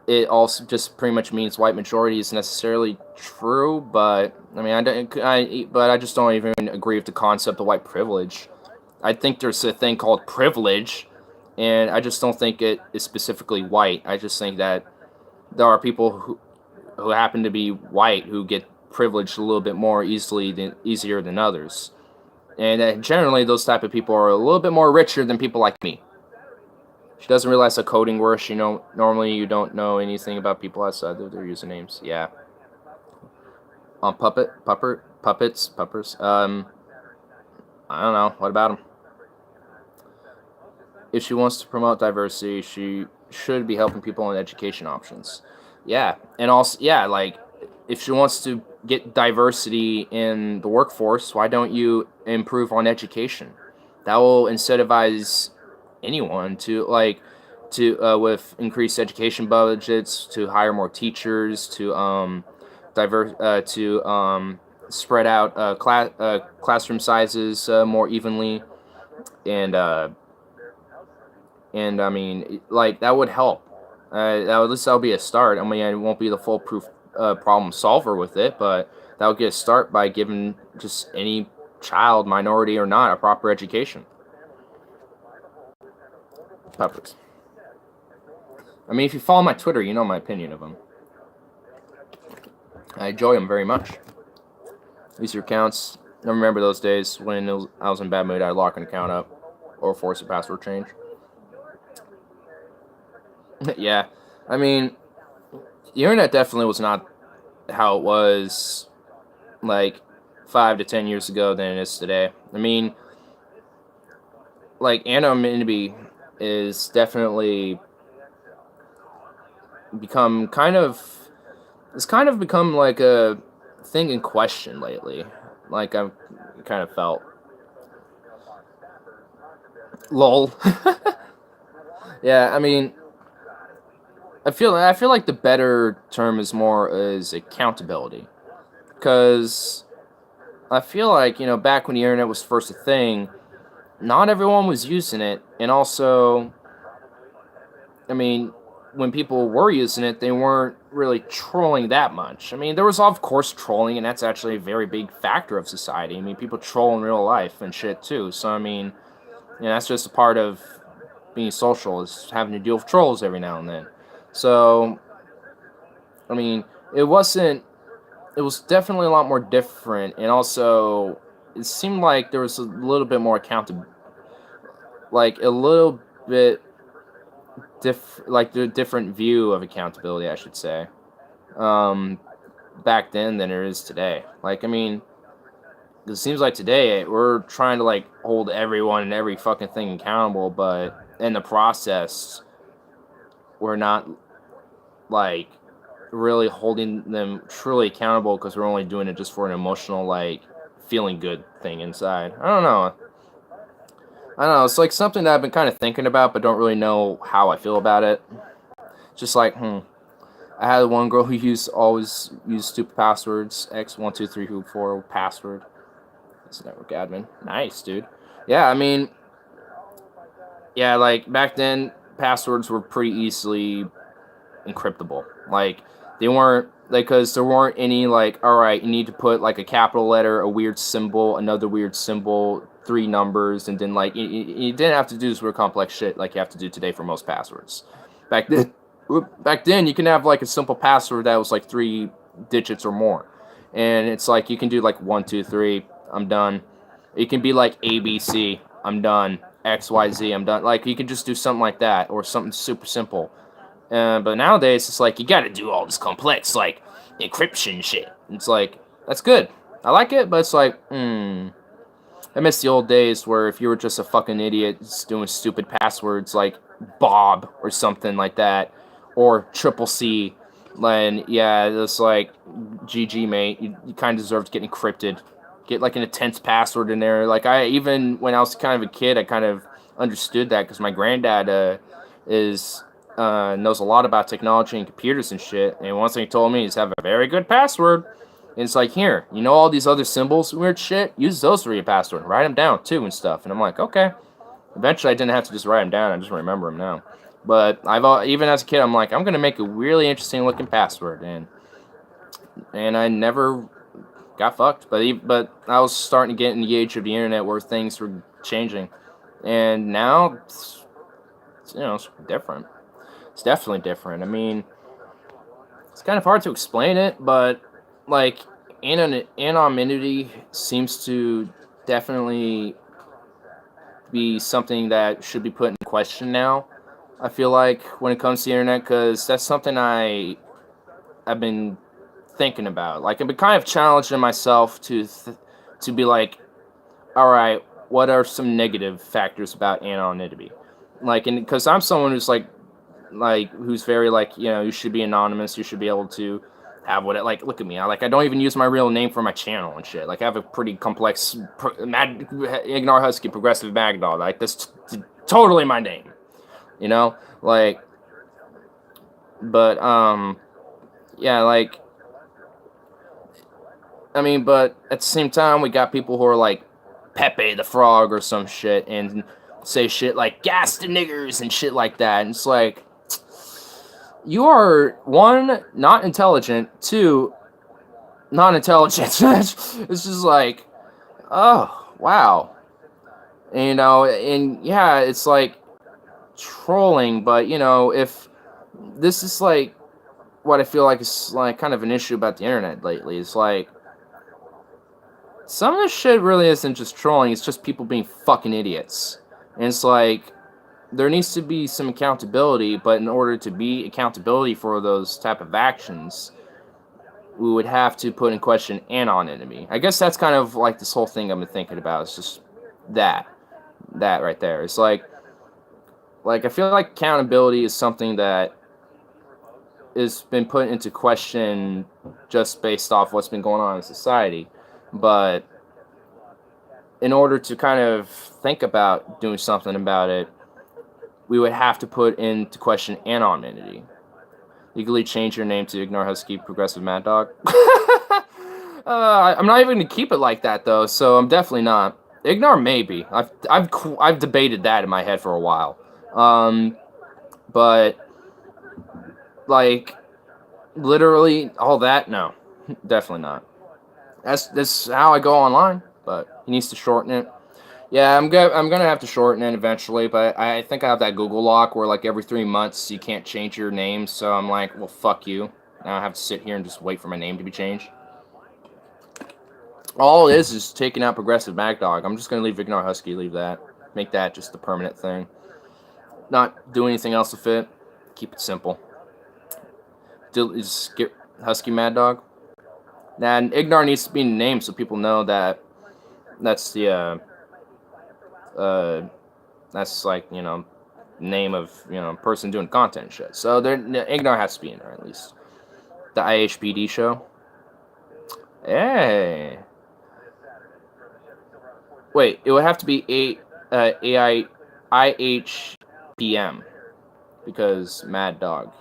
it also just pretty much means white majority is necessarily true, but I mean, but I just don't even agree with the concept of white privilege. I think there's a thing called privilege, and I just don't think it is specifically white. I just think that there are people who happen to be white who get privileged a little bit more easier than others, and generally those type of people are a little bit more richer than people like me. She doesn't realize how coding works. You know, normally you don't know anything about people outside of their usernames. Yeah. Puppets. I don't know. What about them? If she wants to promote diversity, she should be helping people in education options. Yeah, and also, yeah, like, if she wants to get diversity in the workforce, why don't you improve on education? That will incentivize anyone to with increased education budgets, to hire more teachers, to spread out classroom sizes more evenly, and I mean, like, that would help. At least that'll be a start. I mean, it won't be the foolproof problem solver with it, but that'll get a start by giving just any child, minority or not, a proper education. Peppers. I mean, if you follow my Twitter, you know my opinion of him. I enjoy him very much. These are accounts. I remember those days when I was in bad mood. I'd lock an account up or force a password change. Yeah, I mean, the internet definitely was not how it was like 5 to 10 years ago than it is today. I mean, like, anonymity is definitely become it's kind of become like a thing in question lately. Like, I've kind of felt. Lol. Yeah, I mean, I feel like the better term is accountability, because I feel like, you know, back when the internet was first a thing, not everyone was using it, and also, I mean, when people were using it, they weren't really trolling that much. I mean, there was, of course, trolling, and that's actually a very big factor of society. I mean, people troll in real life and shit too, so I mean, you know, that's just a part of being social, is having to deal with trolls every now and then. So, I mean, it was definitely a lot more different, and also, it seemed like there was a little bit more like a little bit the different view of accountability, I should say, back then than there is today. Like, I mean, it seems like today we're trying to, like, hold everyone and every fucking thing accountable, but in the process, we're not, like, really holding them truly accountable, because we're only doing it just for an emotional, like, feeling good thing inside. I don't know. It's like something that I've been kind of thinking about, but don't really know how I feel about it. Just like, I had one girl who always used stupid passwords, X12334 password. It's a network admin. Nice, dude. Yeah, I mean, yeah, like, back then, passwords were pretty easily encryptable. Like, they weren't, like, because there weren't any, like, alright, you need to put, like, a capital letter, a weird symbol, another weird symbol, 3 numbers, and then, like, you didn't have to do this weird complex shit like you have to do today for most passwords. Back then, you can have, like, a simple password that was, like, 3 digits or more. And it's like, you can do, like, 1, 2, 3, I'm done. It can be, like, ABC, I'm done. XYZ, I'm done. Like, you can just do something like that, or something super simple. But nowadays, it's like, you gotta do all this complex, like, encryption shit. It's like, that's good. I like it, but it's like, I miss the old days where if you were just a fucking idiot doing stupid passwords like Bob or something like that, or Triple C, then yeah, it's like, GG, mate. You kind of deserve to get encrypted. Get like an intense password in there. Like, even when I was kind of a kid, I kind of understood that because my granddad knows a lot about technology and computers and shit. And one thing he told me is have a very good password. And it's like, here, you know all these other symbols, weird shit? Use those for your password. Write them down, too, and stuff. And I'm like, okay. Eventually, I didn't have to just write them down. I just remember them now. But even as a kid, I'm like, I'm going to make a really interesting-looking password. And I never got fucked. But I was starting to get in the age of the internet where things were changing. And now, it's different. It's definitely different. I mean, it's kind of hard to explain it, but like, anonymity seems to definitely be something that should be put in question now. I feel like when it comes to the internet, because that's something I've been thinking about. Like, I've been kind of challenging myself to be like, all right, what are some negative factors about anonymity? Like, and because I'm someone who's who's very like, you should be anonymous. You should be able to have like, look at me. I don't even use my real name for my channel and shit. Like, I have a pretty complex Ignore Husky Progressive Mad Dog. Like, that's totally my name, like, but yeah, like, I mean, but at the same time, we got people who are like Pepe the Frog or some shit and say shit like gas the niggers and shit like that. And it's like, you are, one, not intelligent, two, non-intelligent. It's just like, oh, wow. And yeah, it's like trolling, but if this is like what I feel like is like kind of an issue about the internet lately, it's like, some of this shit really isn't just trolling, it's just people being fucking idiots. And it's like, there needs to be some accountability, but in order to be accountability for those type of actions, we would have to put in question anonymity. I guess that's kind of like this whole thing I've been thinking about. It's just that right there. It's like I feel like accountability is something that has been put into question just based off what's been going on in society. But in order to kind of think about doing something about it, we would have to put into question anonymity. Legally change your name to Ignore Husky Progressive Mad Dog. I'm not even going to keep it like that, though, so I'm definitely not. Ignore maybe. I've debated that in my head for a while. But, like, literally all that, no. Definitely not. That's how I go online, but he needs to shorten it. Yeah, I'm gonna have to shorten it eventually, but I think I have that Google lock where like every 3 months you can't change your name, so I'm like, well, fuck you. Now I have to sit here and just wait for my name to be changed. All it is taking out Progressive Mad Dog. I'm just gonna leave Ignore Husky, leave that. Make that just the permanent thing. Not do anything else with it. Keep it simple. Just get Husky Mad Dog. And Ignore needs to be in the name so people know that that's the that's like, name of, person doing content and shit. So Ignore has to be in there at least. The IHPD show. Hey. Wait, it would have to be IHPM because Mad Dog.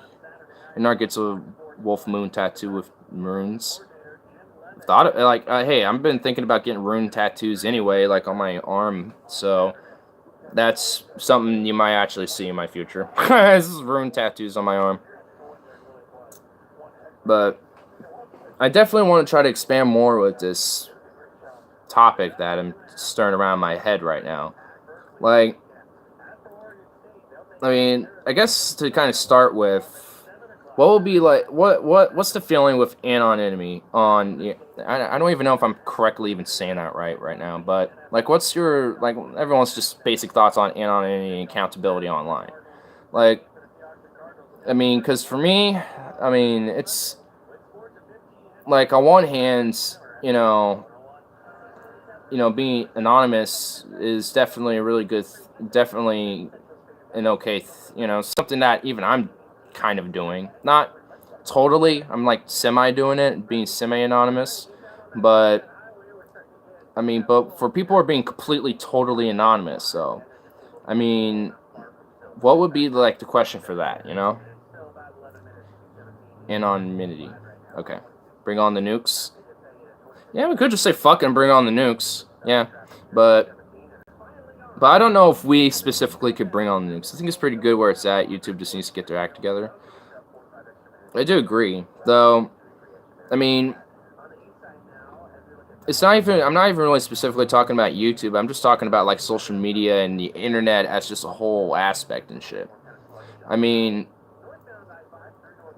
Ignore gets a wolf moon tattoo with runes. Hey, I've been thinking about getting rune tattoos anyway, like on my arm, so that's something you might actually see in my future. This is rune tattoos on my arm. But I definitely want to try to expand more with this topic that I'm stirring around my head right now. Like, I mean, I guess to kind of start with, what will be like, what's the feeling with anonymity on, I don't even know if I'm correctly even saying that right now, but, like, what's your, like, everyone's just basic thoughts on anonymity and accountability online? Like, I mean, because for me, I mean, it's like on one hand, being anonymous is definitely a really good, definitely an okay, something that even I'm kind of doing. Not totally, I'm like semi doing it, being semi anonymous, but I mean, but for people who are being completely, totally anonymous, so I mean, what would be like the question for that, Anonymity. Okay. Bring on the nukes. Yeah, we could just say fucking bring on the nukes. Yeah. But I don't know if we specifically could bring on the nukes. I think it's pretty good where it's at. YouTube just needs to get their act together. I do agree. Though, I mean, I'm not even really specifically talking about YouTube. I'm just talking about like social media and the internet as just a whole aspect and shit. I mean,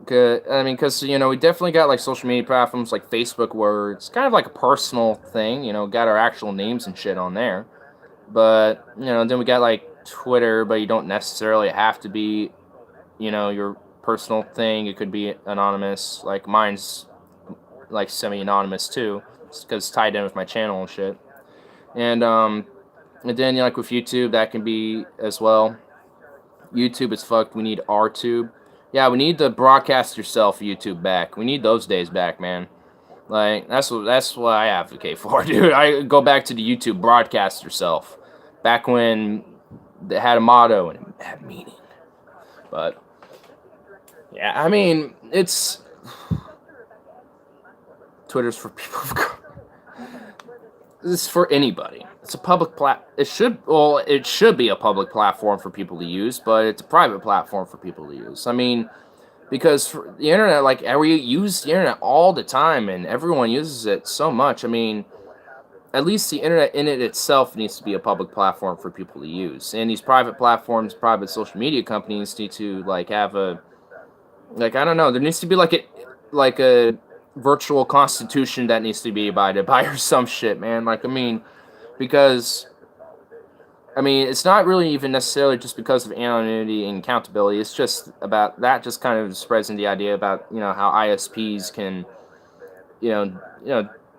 because we definitely got like social media platforms like Facebook, where it's kind of like a personal thing. Got our actual names and shit on there. But then we got like Twitter, but you don't necessarily have to be, your personal thing. It could be anonymous. Like mine's like semi-anonymous too, because it's tied in with my channel and shit. And then like with YouTube, that can be as well. YouTube is fucked. We need RTube. Yeah, we need the broadcast yourself YouTube back. We need those days back, man. Like that's what I advocate for, dude. I go back to the YouTube broadcast yourself. Back when they had a motto and it had meaning. But yeah, I mean, it's Twitter's for people. This is for anybody. It's a public it should be a public platform for people to use, but it's a private platform for people to use. I mean, because for the internet, like we use the internet all the time, and everyone uses it so much. I mean, at least the internet in it itself needs to be a public platform for people to use. And these private platforms, private social media companies need to like have a, like, I don't know, there needs to be like a virtual constitution that needs to be abided by or some shit, man. Like, I mean, because it's not really even necessarily just because of anonymity and accountability. It's just about that just kind of spreads in the idea about, how ISPs can,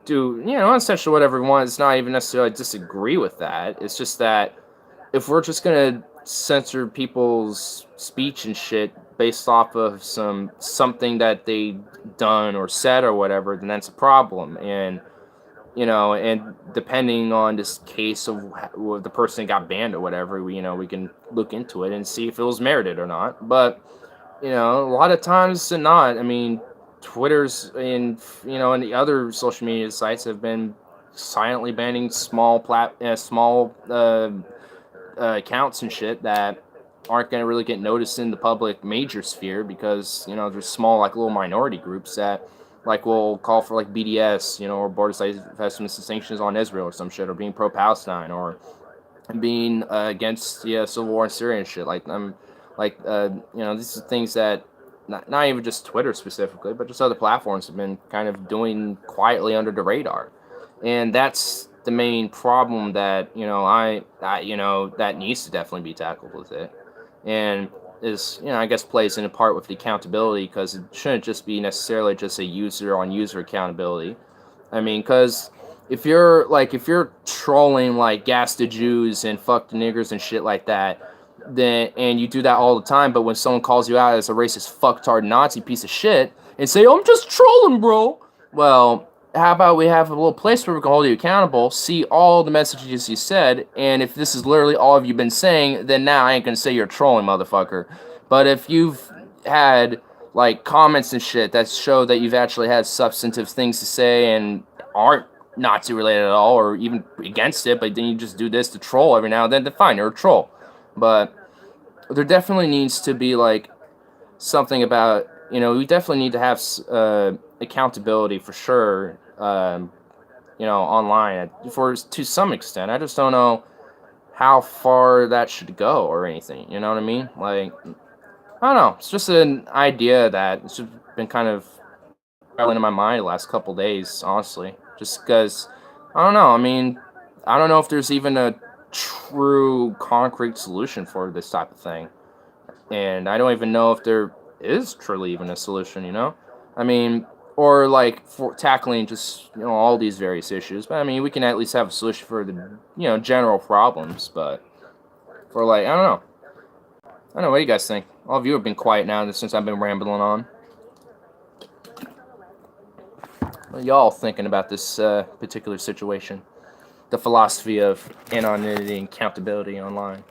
do, essentially whatever we want. It's not even necessarily disagree with that. It's just that if we're just going to censor people's speech and shit based off of something that they done or said or whatever, then that's a problem. And and depending on this case of the person got banned or whatever, we can look into it and see if it was merited or not. But a lot of times and not. I mean, Twitter's and and the other social media sites have been silently banning small accounts and shit that aren't going to really get noticed in the public major sphere, because there's small like little minority groups that like will call for like BDS, or border state investments and sanctions on Israel or some shit, or being pro-Palestine, or being against civil war in Syria and shit. Like these are things that not even just Twitter specifically, but just other platforms have been kind of doing quietly under the radar. And that's the main problem that that needs to definitely be tackled with it, and is I guess plays in part with the accountability, because it shouldn't just be necessarily just a user on user accountability. I mean, because if you're trolling like gas the Jews and fuck the niggers and shit like that, then and you do that all the time, but when someone calls you out as a racist fucktard Nazi piece of shit and say, "Oh, I'm just trolling, bro," well, how about we have a little place where we can hold you accountable, see all the messages you said, and if this is literally all of you been saying, then now I ain't gonna say you're trolling, motherfucker. But if you've had like comments and shit that show that you've actually had substantive things to say and aren't Nazi related at all, or even against it, but then you just do this to troll every now and then fine, you're a troll. But there definitely needs to be like something about, we definitely need to have accountability for sure, online to some extent. I just don't know how far that should go or anything. You know what I mean? Like, I don't know. It's just an idea that it's just been kind of rattling in my mind the last couple days, honestly. Just because, I don't know. I mean, I don't know if there's even a true concrete solution for this type of thing. And I don't even know if there is truly even a solution, you know? I mean, or like for tackling just, you know, all these various issues. But I mean, we can at least have a solution for the, you know, general problems. But for like, I don't know. I don't know, what do you guys think? All of you have been quiet now since I've been rambling on. What are y'all thinking about this particular situation? The philosophy of anonymity and accountability online.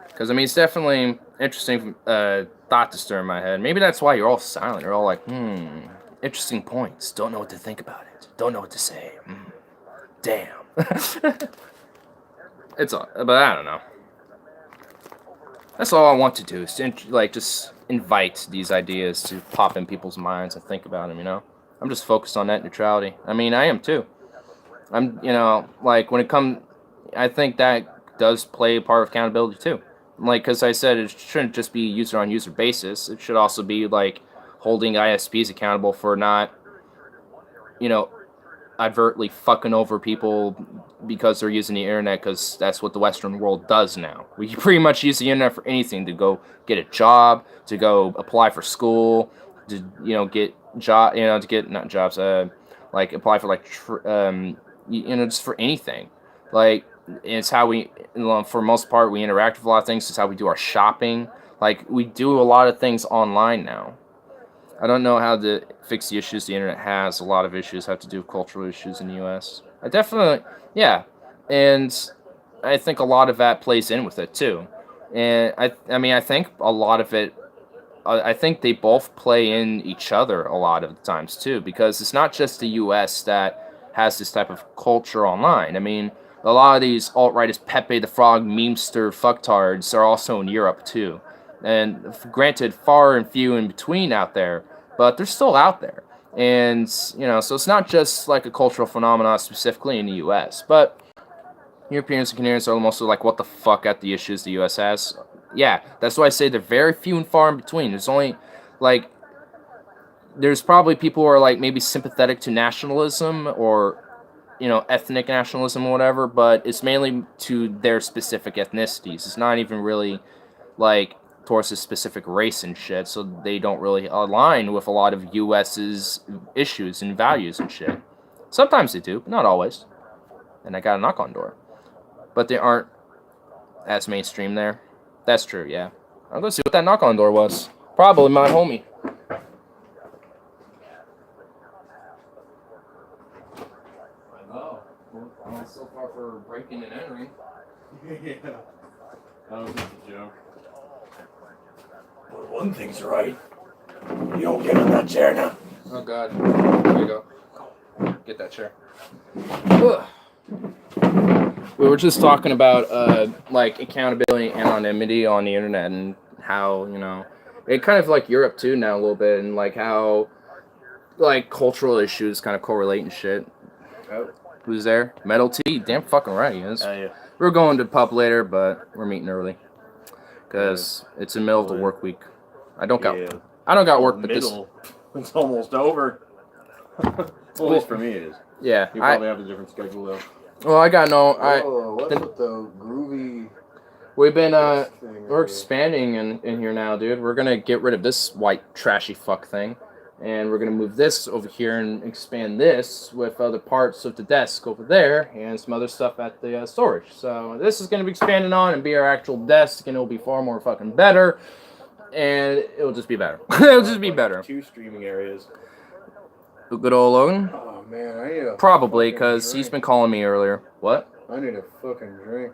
Because, I mean, it's definitely interesting thought to stir in my head. Maybe that's why you're all silent. You're all like, interesting points. Don't know what to think about it. Don't know what to say. Damn. It's all, but I don't know. That's all I want to do is to, like, just invite these ideas to pop in people's minds and think about them, you know? I'm just focused on net neutrality. I mean, I am too. I'm, you know, like, when it comes, I think that does play a part of accountability too. Like, because I said, it shouldn't just be user-on-user basis. It should also be, like, holding ISPs accountable for not, you know, advertly fucking over people because they're using the internet, because that's what the Western world does now. We pretty much use the internet for anything, to go get a job, to go apply for school, to, you know, get job, you know, to get, not jobs, like, apply for, like, you know, just for anything. Like, it's how we, for most part, we interact with a lot of things. It's how we do our shopping. Like, we do a lot of things online now. I don't know how to fix the issues the internet has. A lot of issues have to do with cultural issues in the U.S. I definitely, yeah. And I think a lot of that plays in with it, too. And, I mean, I think a lot of it, I think they both play in each other a lot of the times, too. Because it's not just the U.S. that has this type of culture online. I mean, a lot of these alt-right as Pepe the Frog memester fucktards are also in Europe, too. And granted, far and few in between out there, but they're still out there. And, you know, so it's not just like a cultural phenomenon specifically in the U.S., but Europeans and Canadians are mostly like, what the fuck at the issues the U.S. has? Yeah, that's why I say they're very few and far in between. There's only, like, there's probably people who are, like, maybe sympathetic to nationalism or, you know, ethnic nationalism or whatever, but it's mainly to their specific ethnicities. It's not even really, like, towards a specific race and shit, so they don't really align with a lot of U.S.'s issues and values and shit. Sometimes they do, but not always. And I got a knock on door. But they aren't as mainstream there. That's true, yeah. I'm gonna see what that knock on door was. Probably my homie. So far for breaking and entering.
Yeah. That was just a joke. But one thing's right. You don't get on that chair now.
Oh god. There you go. Get that chair. Ugh. We were just talking about like accountability and anonymity on the internet, and how, you know, it kind of like Europe too now a little bit, and like how like cultural issues kind of correlate and shit.
Oh.
Who's there? Metal T. Damn fucking right he is.
Yeah.
We're going to pub later, but we're meeting early because it's the middle of the work week. I don't got work, but this.
It's almost over. Well, at least for me it is.
Yeah,
You probably have a different schedule though.
Well, I got no.
What's with the groovy?
We've been
thing
we're expanding in here now, dude. We're gonna get rid of this white trashy fuck thing, and we're gonna move this over here and expand this with other parts of the desk over there and some other stuff at the storage. So this is gonna be expanded on and be our actual desk, and it'll be far more fucking better, and it'll just be better. It'll just be better.
2 streaming areas.
Good old Logan.
Oh man, I need a
Probably,
fucking
because he's
drink.
been calling me earlier. What?
I need a fucking drink.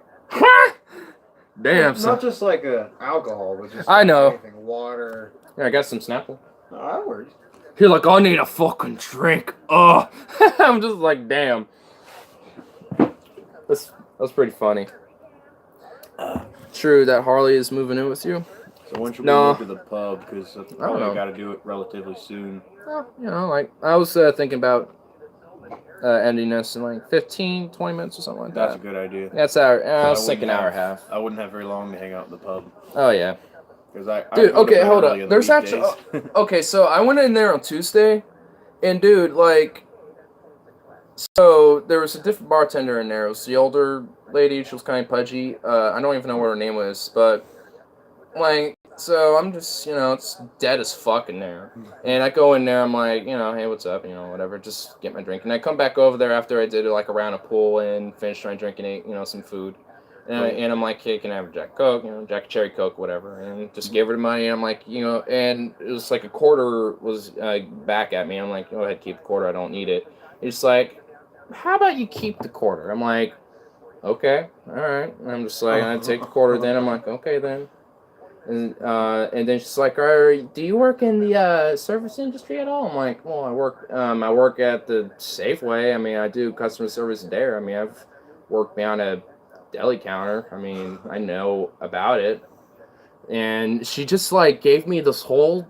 Damn,
Not
son.
just like alcohol, but just
I know.
anything, water.
Yeah, I got some Snapple.
No, that works.
You're like, I need a fucking drink. Oh, I'm just like, damn. That's pretty funny. True that Harley is moving in with you.
So when should
No.
we move to the pub? Because I
don't know.
got to do it relatively soon.
Well, you know, like I was thinking about ending this in like 15, 20 minutes or something like
That's a
that.
good idea.
That's our. I was
wouldn't
thinking hour and a
have-
half.
I wouldn't have very long to hang out in the pub.
Oh yeah.
Because I
Dude,
go to
okay,
bed
hold
early
up.
on
There's
the
actually
weekdays.
okay. So I went in there on Tuesday, and dude, like, so there was a different bartender in there. It was the older lady. She was kind of pudgy. I don't even know what her name was, but like, So I'm just, it's dead as fuck in there. And I go in there, I'm like, hey, what's up? Whatever, just get my drink. And I come back over there after I did like a round of pool and finished my drink and ate, some food. And I'm like, hey, can I have a Jack Coke? Jack Cherry Coke, whatever. And just gave her the money. And I'm like, and it was like a quarter was back at me. I'm like, go ahead, keep the quarter. I don't need it. It's like, how about you keep the quarter? I'm like, okay, all right. And I'm just like, I take the quarter. Then I'm like, okay, then. And then she's like, do you work in the service industry at all? I'm like, well, I work at the Safeway. I mean, I do customer service there. I mean, I've worked behind a deli counter. I mean, I know about it. And she just like gave me this whole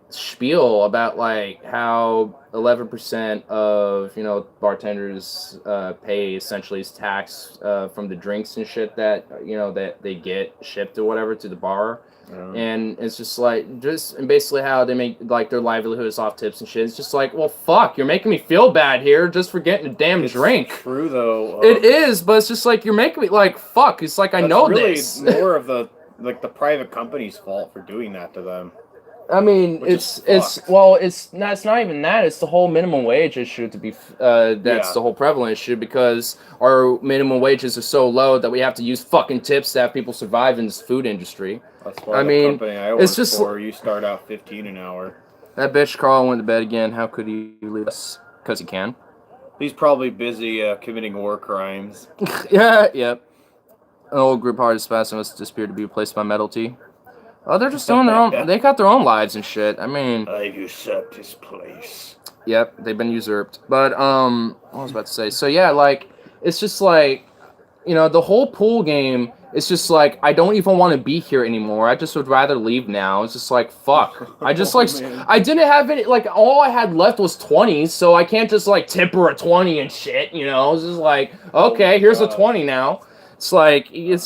spiel about like how 11% of bartenders pay essentially is tax from the drinks and shit that that they get shipped or whatever to the bar. And it's just like, and basically how they make like their livelihood is off tips and shit. It's just like, well, fuck, you're making me feel bad here just for getting a damn drink.
True though.
It is, but it's just like you're making me like, fuck. It's like I know
really
this.
More of the private company's fault for doing that to them.
I mean, it's not even that. It's the whole minimum wage issue to be. That's the whole prevalent issue because our minimum wages are so low that we have to use fucking tips to have people survive in this food industry.
That's why the company I work for, you start out $15 an hour. That
bitch Carl went to bed again. How could he leave us? Because he can.
He's probably busy committing war crimes.
Yep. An old group hearted spasm has disappeared to be replaced by Metal T. Oh, they're just doing their own. They got their own lives and shit. I mean,
I've usurped his place.
Yep, they've been usurped. But what I was about to say. So yeah, like it's just like, the whole pool game. It's just like I don't even want to be here anymore. I just would rather leave now. It's just like fuck. I just like I didn't have any like all I had left was 20s, so I can't just like tip her a 20 and shit. It's just like okay, here's a 20 now. It's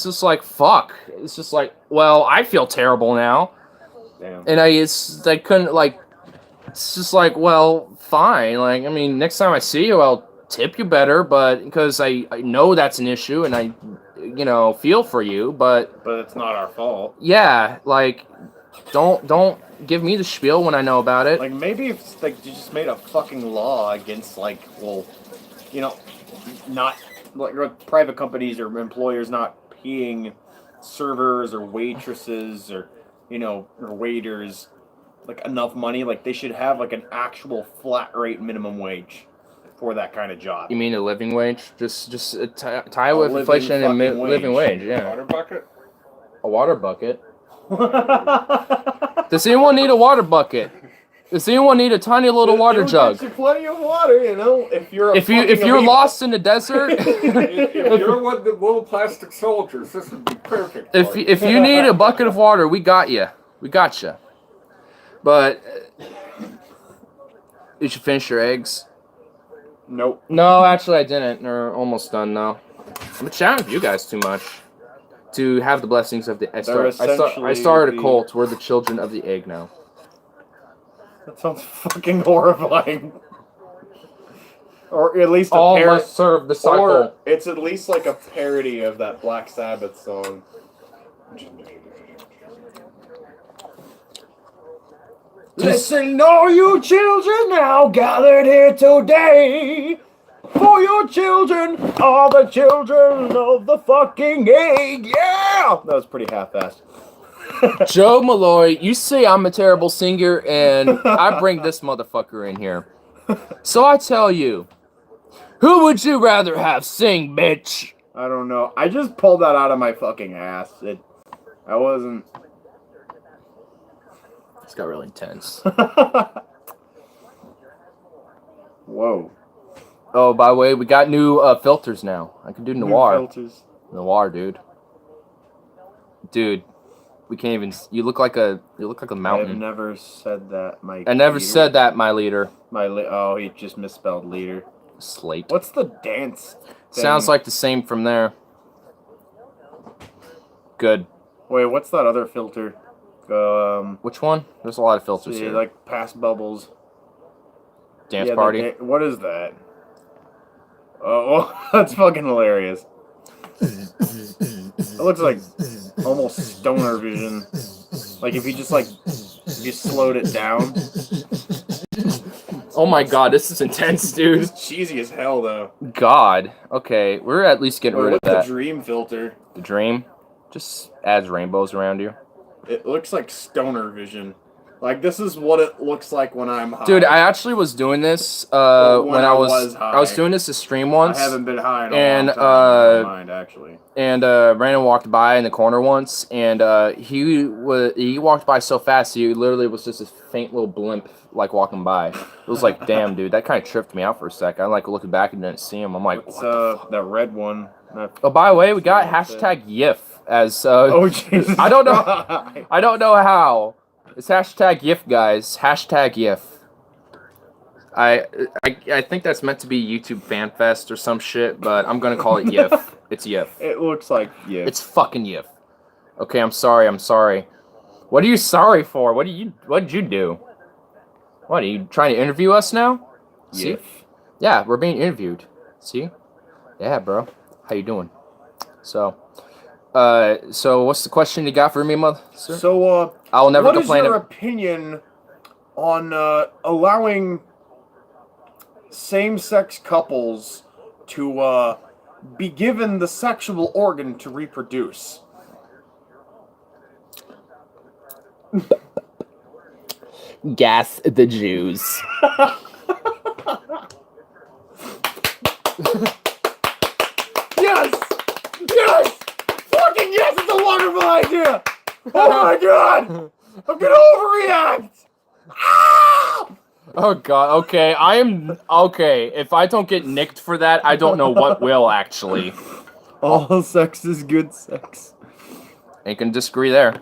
just like fuck. It's just like, well, I feel terrible now.
Damn.
And I couldn't like. It's just like, well, fine. Like, I mean, next time I see you, I'll tip you better, but because I know that's an issue and I, feel for you, but
it's not our fault.
Yeah, like, don't give me the spiel when I know about it.
Like maybe if like you just made a fucking law against like, well, not like private companies or employers not paying servers or waitresses or or waiters like enough money. Like they should have like an actual flat rate minimum wage for that kind of job.
You mean a living wage? Just tie it with inflation and living wage. Yeah.
Water bucket.
A water bucket. Does anyone need a water bucket? Does anyone need a tiny little water jug?
There's plenty of water, If
you're lost in the desert,
if you're one of the little plastic soldiers, this would be perfect.
If you need a bucket of water, we got you. We got you. But you should finish your eggs.
Nope.
No, actually, I didn't. They're almost done now. I'm chatting with you guys too much to have the blessings of the. I started a cult. We're the children of the egg now.
That sounds fucking horrifying. Or at least
all must serve the cycle.
Or it's at least like a parody of that Black Sabbath song.
Listen, all you children now gathered here today. For your children are the children of the fucking egg. Yeah!
That was pretty half-assed.
Joe Malloy, you say I'm a terrible singer, and I bring this motherfucker in here. So I tell you, who would you rather have sing, bitch?
I don't know. I just pulled that out of my fucking ass. I wasn't...
This got really intense.
Whoa.
Oh, by the way, we got new filters now. I can do noir.
New filters.
Noir, dude. Dude, we can't even. You look like a mountain.
I've never said that, my.
I never said that, my leader.
Oh, he just misspelled leader.
Slate.
What's the dance thing?
Sounds like the same from there. Good.
Wait, what's that other filter?
Which one? There's a lot of filters here.
Like past bubbles.
Dance party.
What is that? Oh, that's fucking hilarious. It looks like almost stoner vision. Like if you just slowed it down.
Oh my god, this is intense, dude.
It's cheesy as hell though.
God. Okay, we're at least getting rid of
What's
that.
the dream filter?
The dream just adds rainbows around you.
It looks like stoner vision. Like this is what it looks like when I'm high.
Dude, I actually was doing this when I was doing this to stream once.
I haven't been high in a
and
long time. In my mind, actually.
And Brandon walked by in the corner once, and he walked by so fast he literally was just a faint little blimp like walking by. It was like, damn, dude, that kind of tripped me out for a sec. I like looking back and didn't see him. I'm like,
What's
what the fuck?
the red one?
Oh, by the way, we got hashtag YIF as
Oh Jesus!
I don't know. I don't know how. It's hashtag YIF, guys. Hashtag YIF. I think that's meant to be YouTube Fan Fest or some shit, but I'm gonna call it YIF. It's YIF.
It looks like
It's fucking YIF. Okay, I'm sorry. What are you sorry for? What did you do? What, are you trying to interview us now? See?
YIF.
Yeah, we're being interviewed. See? Yeah, bro. How you doing? So what's the question you got for me, mother? Sir?
So,
I'll never
what is
complain.
your opinion on allowing same-sex couples to be given the sexual organ to reproduce?
Gas the Jews.
Yes! Yes! Fucking yes! It's a wonderful idea! Oh my god! I'm gonna overreact! Ah!
Oh god, okay, okay, if I don't get nicked for that, I don't know what will, actually.
All sex is good sex.
Ain't gonna disagree there.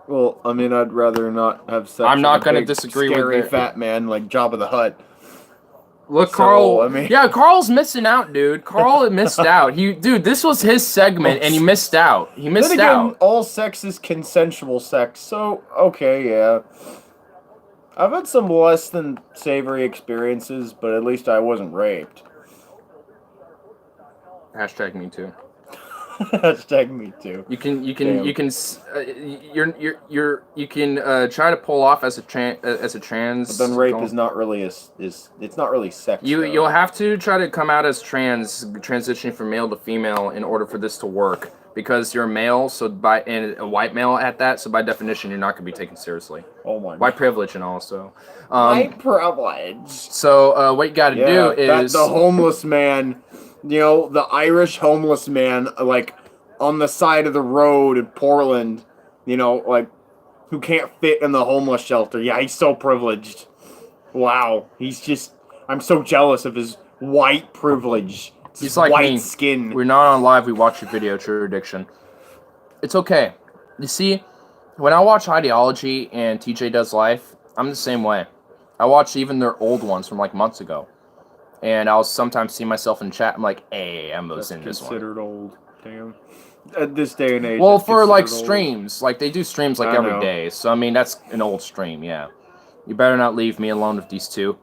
Well, I mean, I'd rather not have sex
I'm not
with a
gonna
big,
disagree with
scary
it.
fat man like Jabba the Hutt.
Look,
So,
Carl,
I mean-
yeah, Carl's missing out, dude. Carl missed out. Dude, this was his segment, and he missed out. He missed
Then again,
out.
all sex is consensual sex, so, okay, yeah. I've had some less than savory experiences, but at least I wasn't raped.
Hashtag me too.
Hashtag me too.
You can
Damn.
you can try to pull off as a trans.
But then rape is not really it's not really sex. though.
You'll have to try to come out as trans, transitioning from male to female in order for this to work. Because you're a male, and a white male at that, so by definition you're not gonna be taken seriously.
Oh my.
White privilege and also.
White privilege.
So what you got to do is
the homeless man, the Irish homeless man, like on the side of the road in Portland, like who can't fit in the homeless shelter. Yeah, he's so privileged. Wow, I'm so jealous of his white privilege.
He's like
white
me.
skin.
We're not on live. We watch your video. True addiction. It's okay. You see, when I watch Ideology and TJ Does Life, I'm the same way. I watch even their old ones from like months ago, and I'll sometimes see myself in chat. I'm like, hey, Embo's in this one.
Considered old. Damn. At this day and age.
Well,
it's
for like
considered old.
streams, like they do streams like
I
every
know.
day. So I mean, that's an old stream. Yeah. You better not leave me alone with these two.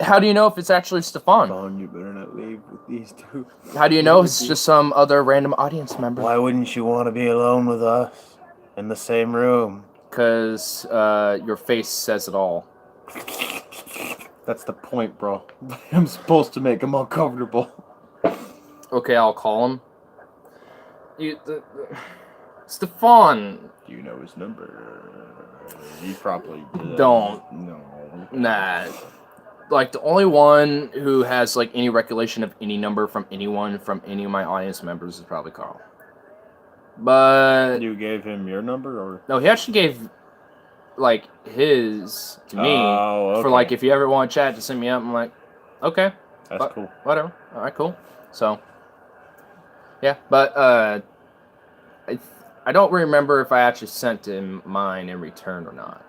How do you know if it's actually Stefan?
Vaughn, you better not leave with these two.
How do you know it's just some other random audience member?
Why wouldn't you want to be alone with us in the same room?
Because your face says it all.
That's the point, bro. I'm supposed to make him uncomfortable.
Okay, I'll call him. Stefan.
Do you know his number? You probably
Don't.
No.
Nah. Like, the only one who has, like, any recollection of any number from anyone from any of my audience members is probably Carl. But...
You gave him your number, or?
No, he actually gave, like, his to me.
Oh, okay.
For, like, if you ever want to chat, just send me up. I'm like, okay.
That's cool.
Whatever. Alright, cool. So, yeah. But, I don't remember if I actually sent him mine in return or not.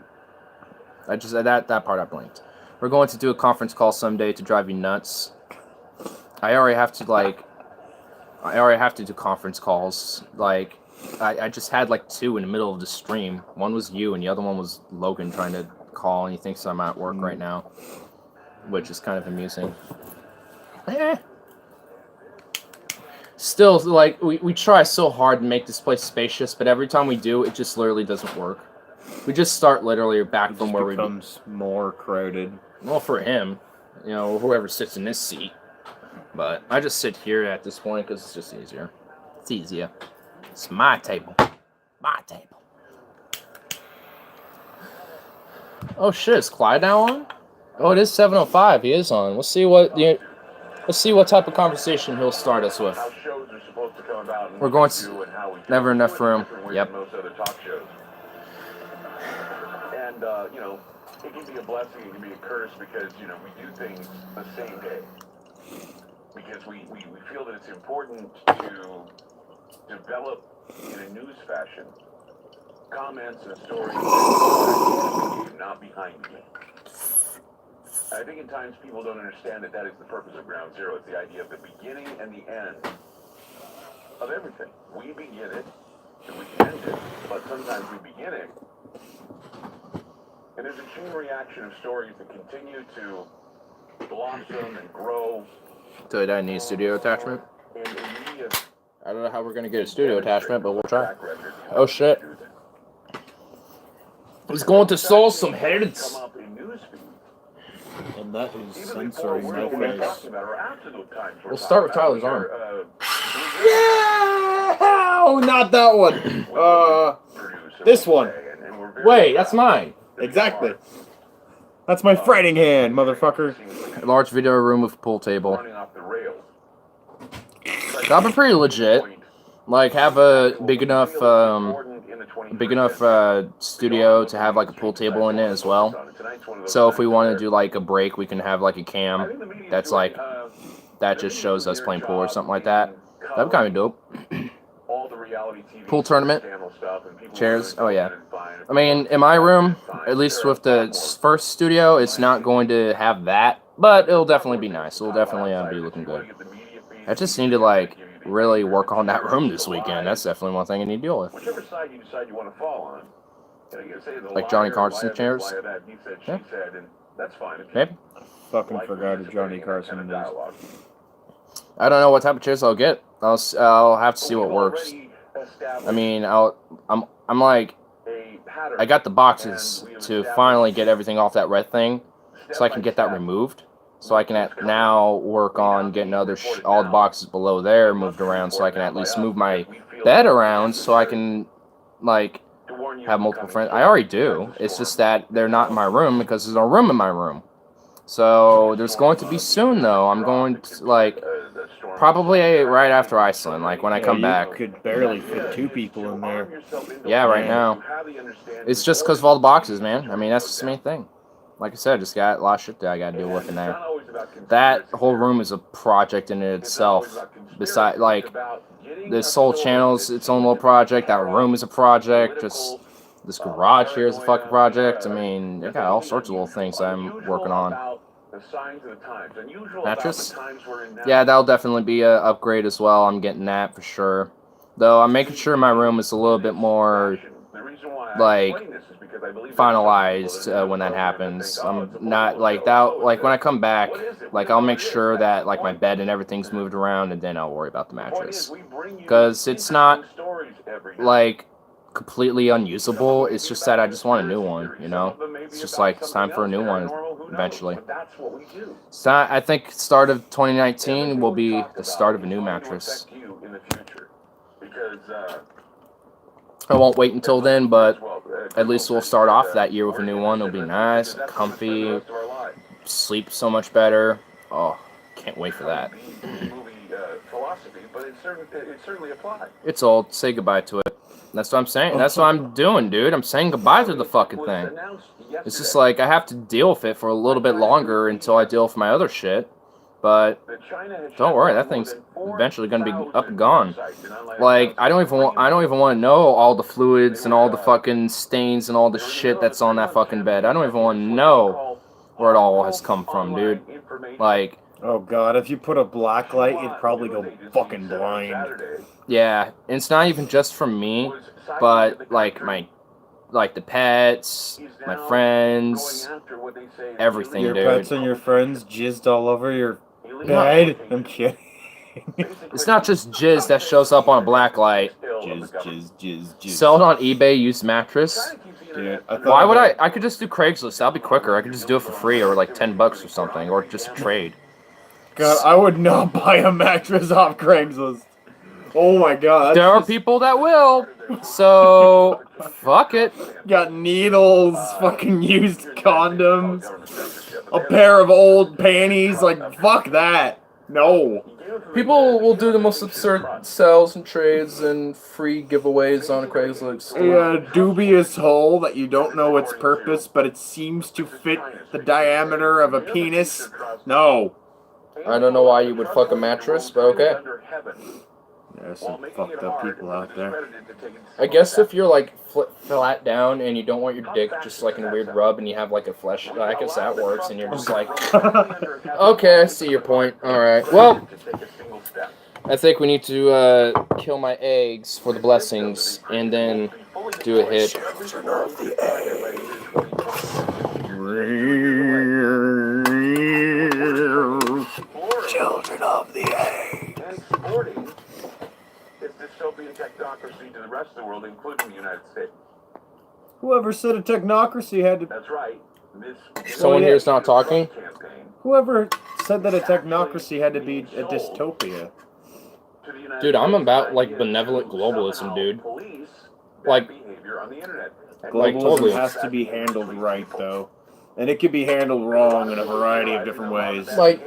That part I blinked. We're going to do a conference call someday to drive you nuts. I already have to do conference calls. Like, I just had like 2 in the middle of the stream. One was you, and the other one was Logan trying to call, and he thinks I'm at work right now, which is kind of amusing. still, like, we try so hard to make this place spacious, but every time we do, it just literally doesn't work. We just start literally back
It
from
just
where we
becomes more crowded.
Well, for him, you know, whoever sits in this seat. But I just sit here at this point because it's just easier. It's easier. It's my table. My table. Oh shit, is Clyde now on? Oh, it is 7:05. He is on. Let's see what type of conversation he'll start us with.
How shows are supposed to come about and
We're
what
going
we
to-
do and how we do
never
it.
enough room.
Different ways
Yep.
than most other talk shows. And, you know, it can be a blessing, it can be a curse because, you know, we do things the same day. Because we feel that it's important to develop in a news fashion comments and stories that not behind me. I think at times people don't understand that that is the purpose of Ground Zero. It's the idea of the beginning and the end of everything. We begin it and we end it, but sometimes we begin it. And there's a chain reaction of stories that continue to blossom and grow.
Do I need a studio attachment?
And media
I don't know how we're gonna get a studio attachment, but we'll try.
track record.
Oh shit. He's going to soul some heads.
Come up in newsfeed.
And that is
Even
censoring
before
my
we're even
face.
talking about or after those times we're
We'll start with
talking
Tyler's
about,
arm.
Yeah! Oh, not that one.
producer,
This one.
and we're very
Wait, that's mine.
Exactly. That's my fighting hand, motherfucker.
Large video room with pool table.
running off the rails.
That'll be pretty legit. Like, have a big enough studio to have like a pool table in it as well. So if we want to do like a break, we can have like a cam that's like that just shows us playing pool or something like that. That'd be kind of dope. Pool tournament, chairs. Oh yeah. I mean, in my room, at least with the first studio, it's not going to have that, but it'll definitely be nice. It'll definitely be looking good. I just need to like really work on that room this weekend. That's definitely one thing I need to deal with.
Whichever side you decide you want to fall on.
Like Johnny Carson chairs? Yeah.
That's fine.
Maybe.
Fucking forgot who Johnny Carson is.
I don't know what type of chairs I'll get. I'll have to see what works. I mean, I'm like, I got the boxes to finally get everything off that red thing, so I can get that removed. So I can now work on getting all the boxes below there moved around, so I can at least move my bed around, so I can like have multiple friends. I already do. It's just that they're not in my room because there's no room in my room. So there's going to be soon though. I'm going to like probably right after Iceland, like when I come back.
You could barely fit 2 people in there.
Yeah, right now. It's just because of all the boxes, man. I mean, that's just the main thing. Like I said, I just got a lot of shit that I gotta deal with in there. That whole room is a project in itself. Besides, like, this whole channel's its own little project. That room is a project. Just this garage here is a fucking project. I mean, I got all sorts of little things I'm working on. Mattress? Yeah, that'll definitely be an upgrade as well. I'm getting that for sure. Though I'm making sure my room is a little bit more like finalized when that happens. I'm not like that. Like when I come back, like I'll make sure that like my bed and everything's moved around, and then I'll worry about the mattress. Because it's not like completely unusable. It's just that I just want a new one. You know, it's just like it's time for a new one eventually. So I think start of 2019 will be the start of a new mattress. I won't wait until then, but at least we'll start off that year with a new one. It'll be nice, comfy, sleep so much better. Oh, can't wait for that. It's old. Say goodbye to it. That's what I'm saying. That's what I'm doing, dude. I'm saying goodbye to the fucking thing. It's just like I have to deal with it for a little bit longer until I deal with my other shit. But don't worry, that thing's eventually gonna be up and gone. Like I don't even want to know all the fluids and all the fucking stains and all the shit that's on that fucking bed. I don't even want to know where it all has come from, dude. Like,
oh god, if you put a black light, you'd probably go fucking blind.
yeah, and it's not even just from me, but like the pets, my friends, everything,
Your
dude.
pets and your friends jizzed all over your bed. I'm kidding.
It's not just jizz that shows up on a black light.
Jizz.
Sell it on eBay, used mattress.
Dude,
Why would I? I could just do Craigslist. That'll be quicker. I could just do it for free or like $10 or something, or just trade.
God, I would not buy a mattress off Craigslist. Oh my god.
There are people that will. So fuck it.
Got needles, fucking used condoms, a pair of old panties. Like, fuck that. No.
People will do the most absurd sales and trades and free giveaways on Craigslist.
A dubious hole that you don't know its purpose, but it seems to fit the diameter of a penis. No.
I don't know why you would fuck a mattress, but okay.
There's some fucked up people out there.
I guess if you're like flat down and you don't want your dick just like in a weird rub and you have like a flesh, I guess that works and you're just like, okay, I see your point. Alright, well, I think we need to kill my eggs for the blessings and then do a hit.
Children of the egg.
And supporting its dystopian technocracy to the rest of the world, including the United States.
Whoever said a technocracy had to...
That's right.
Someone here is not talking?
Whoever said that a technocracy had to be a dystopia?
Dude, I'm about like benevolent globalism, dude. Like,
Globalism
totally.
has to be handled right, though. And it can be handled wrong in a variety of different ways.
Like,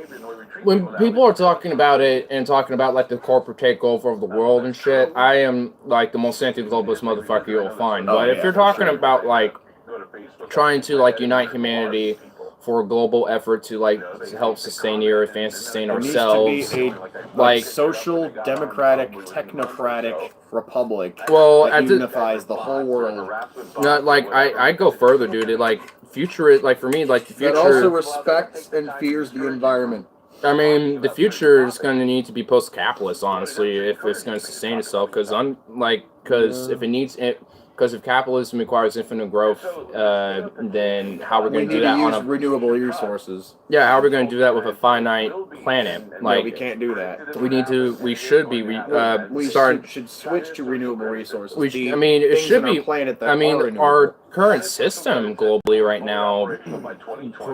when people are talking about it and talking about like the corporate takeover of the world and shit, I am like the most anti-globalist motherfucker you'll find. But if you're talking about like trying to like unite humanity for a global effort to like to help sustain the earth and sustain
There needs
ourselves,
to be a
like
social, democratic, technocratic republic
well,
that
at the
unifies the whole world.
not like I go further, dude. It like future, like for me, like the
That also
future.
respects and fears the environment.
I mean, the future is going to need to be post-capitalist, honestly, if it's going to sustain itself. Because if it needs it, because if capitalism requires infinite growth, then how we're
We
going to
need
do that
to
on
use
a
renewable resources.
how are we going to do that with a finite planet?
No,
Like
we can't do that.
we should be
We
start.
should switch to renewable resources.
We
The
I mean, it
things
should
on our
be.
planet that
I mean,
are renewable.
our current system globally right now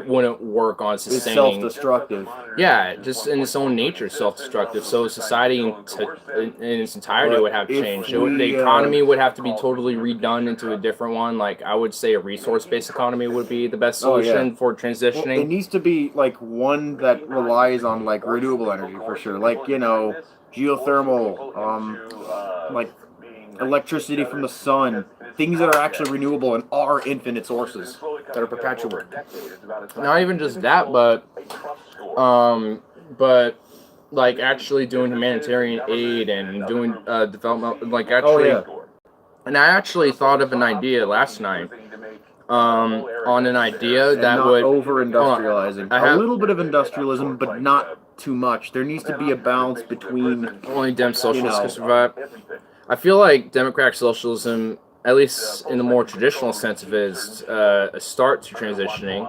wouldn't work on
It's
sustaining.
self-destructive.
Yeah, just in its own nature, self-destructive. So society in its entirety would have to
If
change.
we,
The economy would have to be totally redone into a different one. Like I would say, a resource-based economy would be the best
Oh, yeah.
solution for
Well, it
transitioning.
needs to be like one that relies on like renewable energy for sure. Like, you know, geothermal, like electricity from the sun, things that are actually renewable and are infinite sources that are perpetual.
Not even just that, but like actually doing humanitarian aid and doing development, like actually.
yeah.
And I actually thought of an idea last night. On an idea
And
that
not
would
over-industrializing.
I have-
A little bit of industrialism, but not too much. There needs to be a balance between...
only Dem socialists
know.
can survive. I feel like democratic socialism, at least in the more traditional sense of it, is a start to transitioning.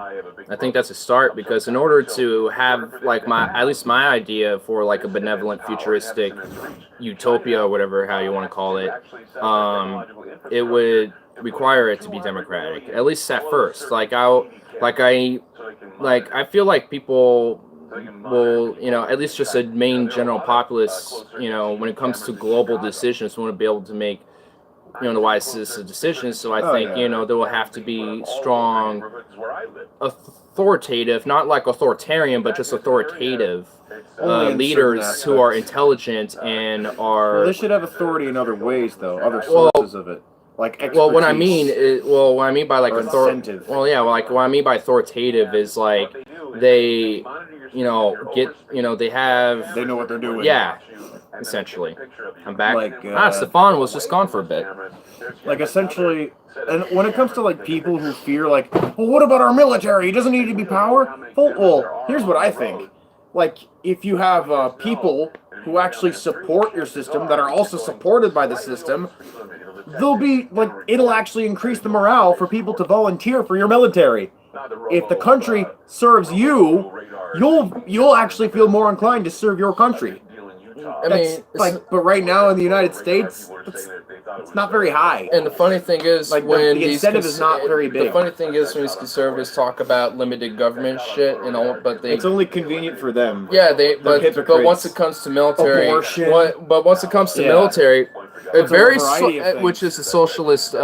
I think that's a start because in order to have like at least my idea for like a benevolent, futuristic utopia or whatever how you want to call it, it would require it to be democratic, at least at first. I feel like people will, at least just a main general populace, when it comes to global decisions, want to be able to make, the wisest of decisions. So I think, there will have to be strong, authoritative, not like authoritarian, but just authoritative
Only in
leaders
certain
who are
aspects.
intelligent and are.
Well, they should have authority in other ways, though. Other
Well-
sources of it. Like expertise.
Well, what I mean by like
Or incentive.
well, yeah, like what I mean by authoritative is like they, get, they have,
They know what they're doing.
yeah, essentially. I'm back.
Like,
Stefan was just gone for a bit.
Like, essentially... And when it comes to, like, people who fear, like, well, what about our military? It doesn't need to be power. Well, here's what I think. Like, if you have people who actually support your system that are also supported by the system, they'll be, like, it'll actually increase the morale for people to volunteer for your military. If the country serves you, you'll actually feel more inclined to serve your country.
I mean,
but right now in the United States, it's not very high.
and the funny thing is,
Like,
when
the incentive is not very
The
big.
funny thing is, when these conservatives talk about limited government shit and all, but they
It's only convenient for them.
yeah, but
hypocrites.
once it comes to military,
Abortion.
but once it comes to
Yeah.
military,
It's a variety of
which
things.
is a socialist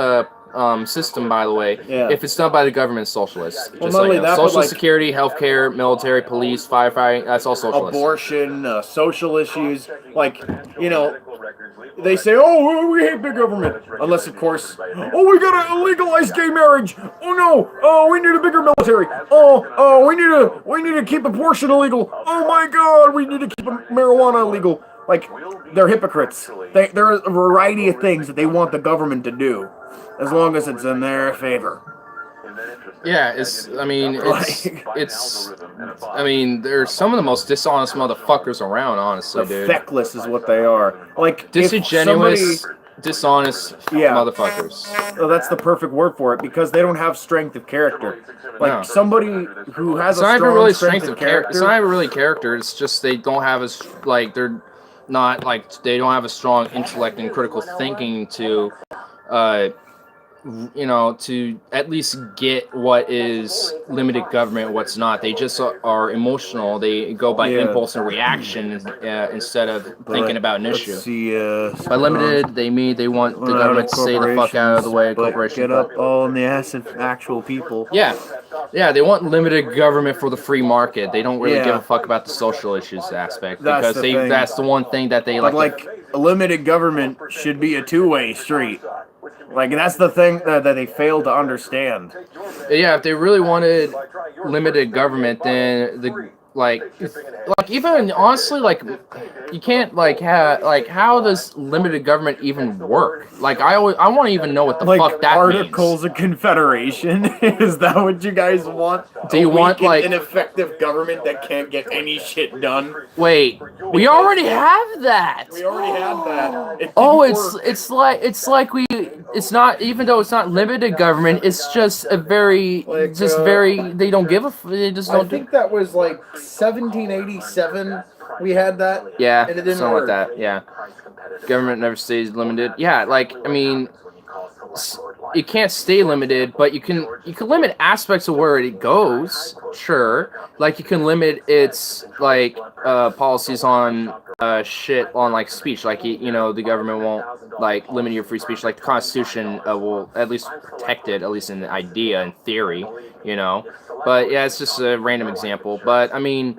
system, by the way.
Yeah.
If it's done by the government, it's socialist.
Well,
Just
not
like
only
that.
that, but,
Social
like,
security, healthcare, military, police, firefighting, that's all socialist.
Abortion, social issues, like, you know, they say, oh, we hate big government. Unless, of course, oh, we gotta legalize gay marriage. Oh no, oh, we need a bigger military. Oh, we need to keep abortion illegal. Oh my God, we need to keep marijuana illegal. Like, they're hypocrites. There are a variety of things that they want the government to do, as long as it's in their favor.
Yeah, I mean, they're some of the most dishonest motherfuckers around, honestly, dude.
Feckless is what they are. Like, if
Disingenuous, dishonest
Yeah.
motherfuckers.
well, that's the perfect word for it, because they don't have strength of character. Like,
No.
somebody who has
It's
a
not even
strong
really
strength of character.
It's not even really character. It's just they don't have they're not like they don't have a strong intellect and critical thinking to, to at least get what is limited government, what's not. They just are emotional. They go by
Yeah.
impulse and reaction instead of thinking about an issue.
Let's see,
By limited, they mean they want the government to stay the fuck out of the way of
but
corporations.
get up all in the ass of actual people.
Yeah, they want limited government for the free market. They don't really
Yeah.
give a fuck about the social issues aspect
That's
because
the thing.
that's the one thing that they
But,
like.
like, a limited government should be a two-way street. Like, that's the thing that they fail to understand.
Yeah, if they really wanted limited government, then like even honestly, like you can't how does limited government even work? Like I want to even know what the
Like,
fuck that
Articles of Confederation? Is that what you guys want?
Do you want,
weak and
like-
ineffective government that can't get any shit done?
means. Wait, we already have that.
We already had that. It
Oh,
didn't work.
it's like it's not, even though it's not limited government, it's just a very
Like,
they don't give a they just
I
don't
think that was like 1787 we had that.
yeah,
and it didn't
something
work.
like that. Yeah, government never stays limited. Yeah, like I mean, it can't stay limited, but you can limit aspects of where it goes. Sure, like you can limit its like policies on shit on like speech. Like the government won't like limit your free speech. Like the Constitution will at least protect it, at least in the idea and theory. But yeah, it's just a random example. But I mean,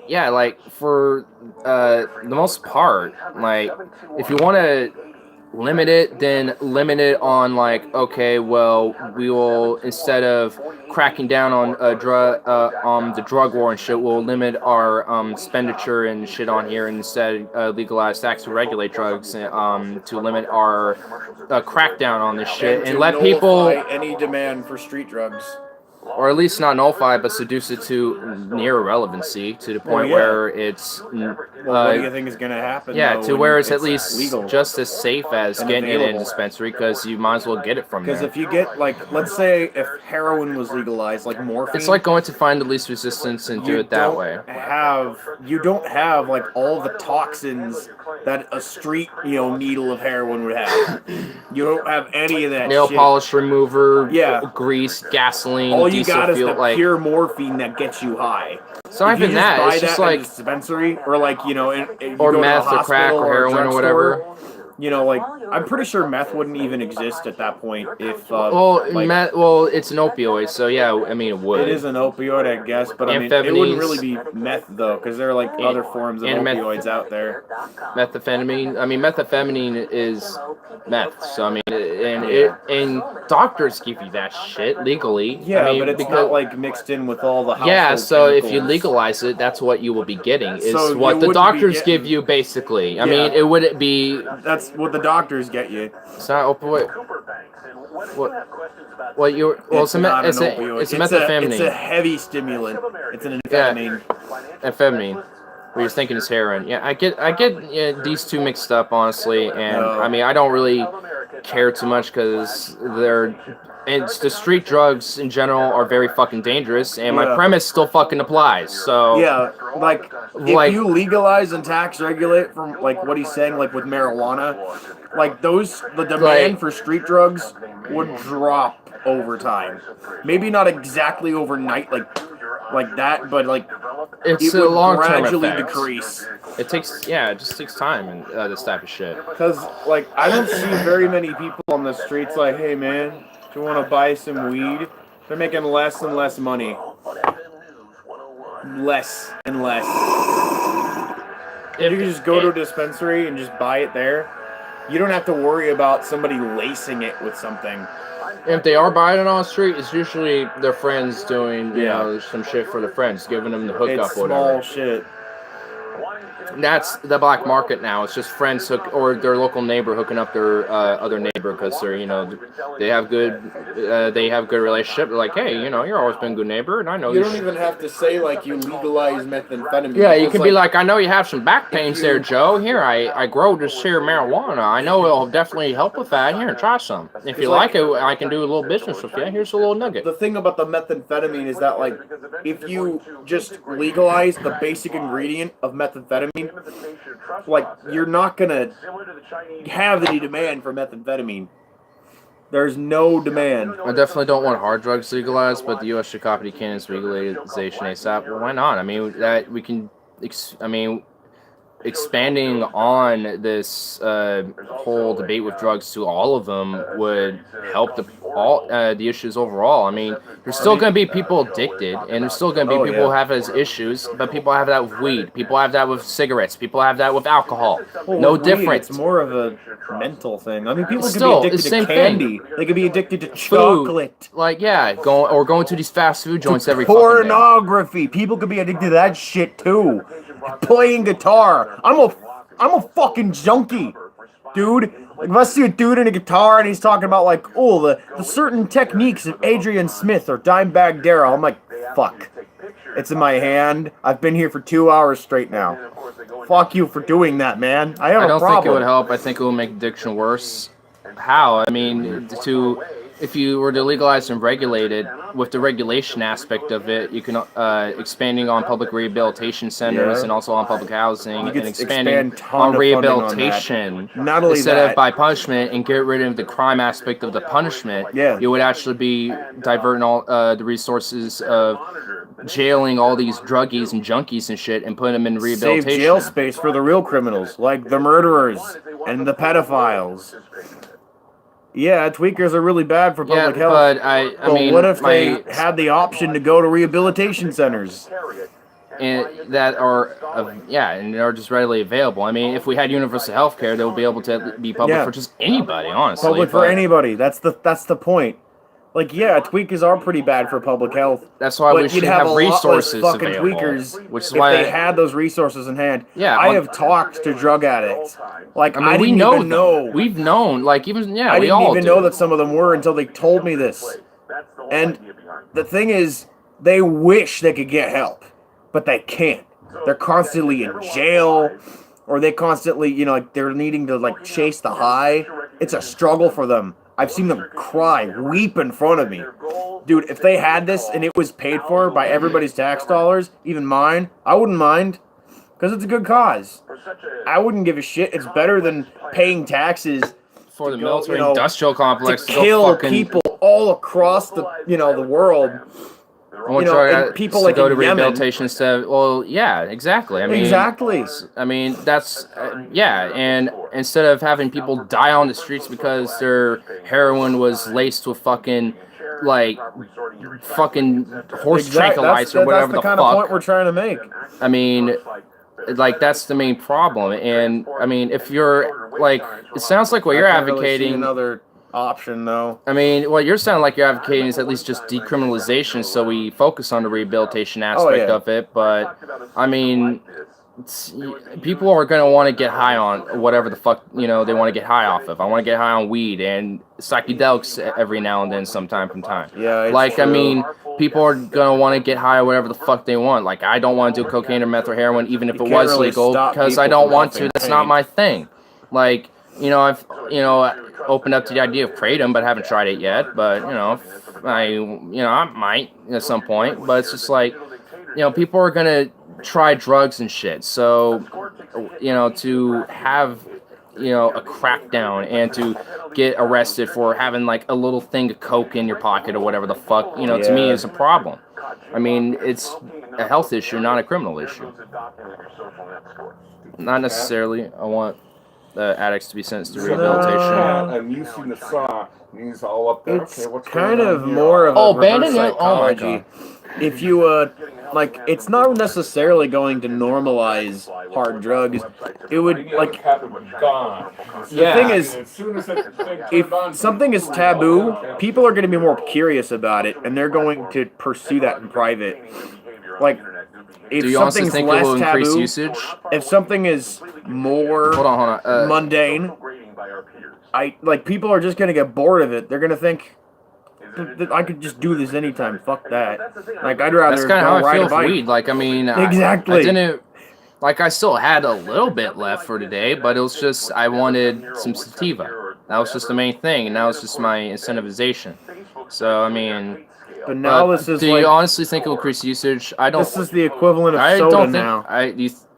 yeah, like for the most part, like if you want to limit it, then limit it on like, okay, well, we will, instead of cracking down on the drug war and shit, we'll limit our expenditure and shit on here, and instead legalize tax to regulate drugs to limit our crackdown on this shit and
to
let people,
nullify any demand for street drugs.
or at least not nullify, but seduce it to near irrelevancy, to the point
yeah.
where it's
Well, what do you think is going to happen?
yeah,
though,
to
when
where it's at least
legal?
just as safe as
And
getting it in a
available.
dispensary, because you might as well get it from
Because
there.
if you get, like, let's say if heroin was legalized, like morphine.
It's like going to find the least resistance and do
you
it that
don't
way.
You don't have like all the toxins that a street needle of heroin would have. You don't have any of that
Nail
shit.
polish remover,
Yeah.
grease, gasoline,
All you
diesel
got is
fuel,
the
like
pure morphine that gets you high.
it's not
If you
even
just
that.
buy
It's just
that in
like
a dispensary, or like you
or
go to a
meth or crack
hospital
or
a
heroin or
drugstore,
whatever.
Like I'm pretty sure meth wouldn't even exist at that point if.
Well,
like,
it's an opioid, so yeah, I mean it would.
it is an opioid, I guess, but I mean, it wouldn't really be meth though, because there are like other forms of opioids out there.
Methamphetamine. I mean, methamphetamine is meth. So I mean, and doctors give you that shit legally.
Yeah,
I mean,
but it's
because,
not like mixed in with all the household
yeah. So if you
chemicals.
legalize it, that's what you will be getting. Is
So you
what the
wouldn't be
doctors
getting-
give you basically. I
Yeah.
mean, it wouldn't be.
That's what the doctors get you.
It's not opioid. What you? Well, it's a
not an
it's a
opioid.
it's a methamphetamine.
It's a heavy stimulant. It's an
Yeah.
amphetamine.
Amphetamine. What you're thinking is heroin. Yeah, I get these two mixed up, honestly, and
No.
I mean I don't really care too much because they're it's the street drugs in general are very fucking dangerous, and my
Yeah.
premise still fucking applies. So
Yeah, like
Like-
if you legalize and tax regulate from like what he's saying, like with marijuana, like the demand
Like-
for street drugs would drop over time. Maybe not exactly overnight, like that, but like
it's
it
a
would
long-term
gradually
effect.
decrease.
It takes it just takes time and this type of shit.
Because like I don't see very many people on the streets like, hey man, do you want to buy some weed? They're making less and less money. Less and less. If you can just go to a dispensary and just buy it there, you don't have to worry about somebody lacing it with something.
If they are buying it on the street, it's usually their friends doing, you
Yeah.
know, some shit for their friends, giving them the hookup,
It's
whatever.
small shit.
That's the black market now. It's just friends or their local neighbor hooking up their other neighbor because they're, you know, they have good relationship. They're like, hey, you know, you're always been a good neighbor, and I know
You
you.
don't even have to say like you legalize methamphetamine.
Yeah, you
It's
could be like, I know you have some back pains there, Joe. Here, I grow this here marijuana. I know it'll definitely help with that. Here, try some. If you
It's
like
like-
it, I can do a little business with you. Here's a little nugget.
the thing about the methamphetamine is that like if you just legalize the basic ingredient of methamphetamine, like you're not gonna have any demand for methamphetamine. There's no demand.
I definitely don't want hard drugs legalized, but the U.S. should copy Canada's legalization ASAP. Well, why not? I mean, that we can. Expanding on this whole debate with drugs to all of them would help the issues overall. I mean, there's still going to be people addicted, and there's still going to be
Oh,
people who
yeah.
have those issues, but people have that with weed. People have that with cigarettes. People have that with alcohol.
Well,
No
with weed,
different.
It's more of a mental thing. I mean, people could
Still,
be
it's
addicted
the
to
same
candy. They could be addicted to chocolate.
Like, yeah, going to these fast food joints every fucking day.
Pornography. People could be addicted to that shit too. Playing guitar. I'm a fucking junkie, dude. Like if I see a dude in a guitar and he's talking about like, oh, the certain techniques of Adrian Smith or Dimebag Darrell, I'm like, fuck. It's in my hand. I've been here for 2 hours straight now. Fuck you for doing that, man. I have
I
a
don't
problem.
think it would help. I think it will make addiction worse. How? I mean, if you were to legalize and regulate it, with the regulation aspect of it, you can expanding on public rehabilitation centers
Yeah.
and also on public housing,
You could
and expanding
expand ton
on
of funding on that.
rehabilitation
Not only
instead
that-
of by punishment and get rid of the crime aspect of the punishment.
Yeah.
You would actually be diverting all the resources of jailing all these druggies and junkies and shit and putting them in
Save
rehabilitation.
jail space for the real criminals, like the murderers and the pedophiles. Yeah, tweakers are really bad for
Yeah,
public health.
but I
But
mean,
what if
my-
they had the option to go to rehabilitation centers?
and that are and they're just readily available. I mean, if we had universal health care, they would be able to be public
Yeah.
for just anybody, honestly.
Public for
but
anybody. That's the point. Like, yeah, tweakers are pretty bad for public health.
That's why
But
we should
you'd have
have
a lot less
resources
fucking
available,
tweakers
which is
if
why
they had those resources in hand.
Yeah,
I
on-
have talked to drug addicts. Like,
I mean,
didn't
we know
even know.
We've known, like even
I
we
didn't
all
even
do.
know that some of them were until they told me this. And the thing is, they wish they could get help, but they can't. They're constantly in jail, or they constantly, you know, like they're needing to like chase the high. It's a struggle for them. I've seen them cry, weep in front of me. Dude, if they had this and it was paid for by everybody's tax dollars, even mine, I wouldn't mind. Because it's a good cause. I wouldn't give a shit. It's better than paying taxes
for the
go,
military
you know,
industrial complex
to
go
kill
fucking,
people all across the, you know, the world.
Well,
you know,
try
and people like
go
in
to
Yemen.
rehabilitation instead. Well, yeah, exactly. I mean,
Exactly.
I mean, that's and instead of having people die on the streets because their heroin was laced with fucking horse tranquilizer or whatever
that's the
the
kind of point
fuck.
we're trying to make.
I mean, like that's the main problem. And I mean, if you're like, it sounds like what you're
I can't really see
advocating.
another option though.
I mean, what you're sounding like you're advocating is at least just decriminalization, so we focus on the rehabilitation aspect
yeah.
of it. But I mean, people are gonna want to get high on whatever the fuck they want to get high off of. I want to get high on weed and psychedelics every now and then, sometime from time.
Yeah, it's
Like I
true.
mean, people are gonna want to get high on whatever the fuck they want. Like I don't want to do cocaine or meth or heroin, even if
You
it
can't
was
really
legal,
stop
because I
people
don't
from
want
having
to. That's not
pain.
my thing. Like opened up to the idea of kratom, but haven't tried it yet. But I might at some point. But it's just like, people are gonna try drugs and shit. So, to have a crackdown and to get arrested for having like a little thing of coke in your pocket or whatever the fuck, to me is a problem. I mean, it's a health issue, not a criminal issue. Not necessarily. I want addicts to be sentenced to rehabilitation.
I'm using the saw. He's all up there.
It's
Okay, what's
kind
going on
of
here?
more of a
banning
reverse
it? Oh my
psychology. If you it's not necessarily going to normalize hard drugs. It would like
Gone.
the thing is,
As soon as that thing
if
turned on,
something is taboo, people are going to be more curious about it, and they're going to pursue that in private. Like, if
Do you honestly
something's
think it
less
will increase
taboo,
usage?
if something is more
Hold on.
mundane, people are just going to get bored of it. They're going to think, I could just do this anytime. Fuck that. Like, I'd rather
That's kind of how
go
I
ride
feel
a
with
bike.
weed. Like, I mean,
Exactly.
I didn't. Like, I still had a little bit left for today, but it was just I wanted some sativa. That was just the main thing, and that was just my incentivization. So, I mean,
But now
but
this is
do
like,
you honestly think it will increase usage? I don't.
this is the equivalent of
I
soda
don't think.
now.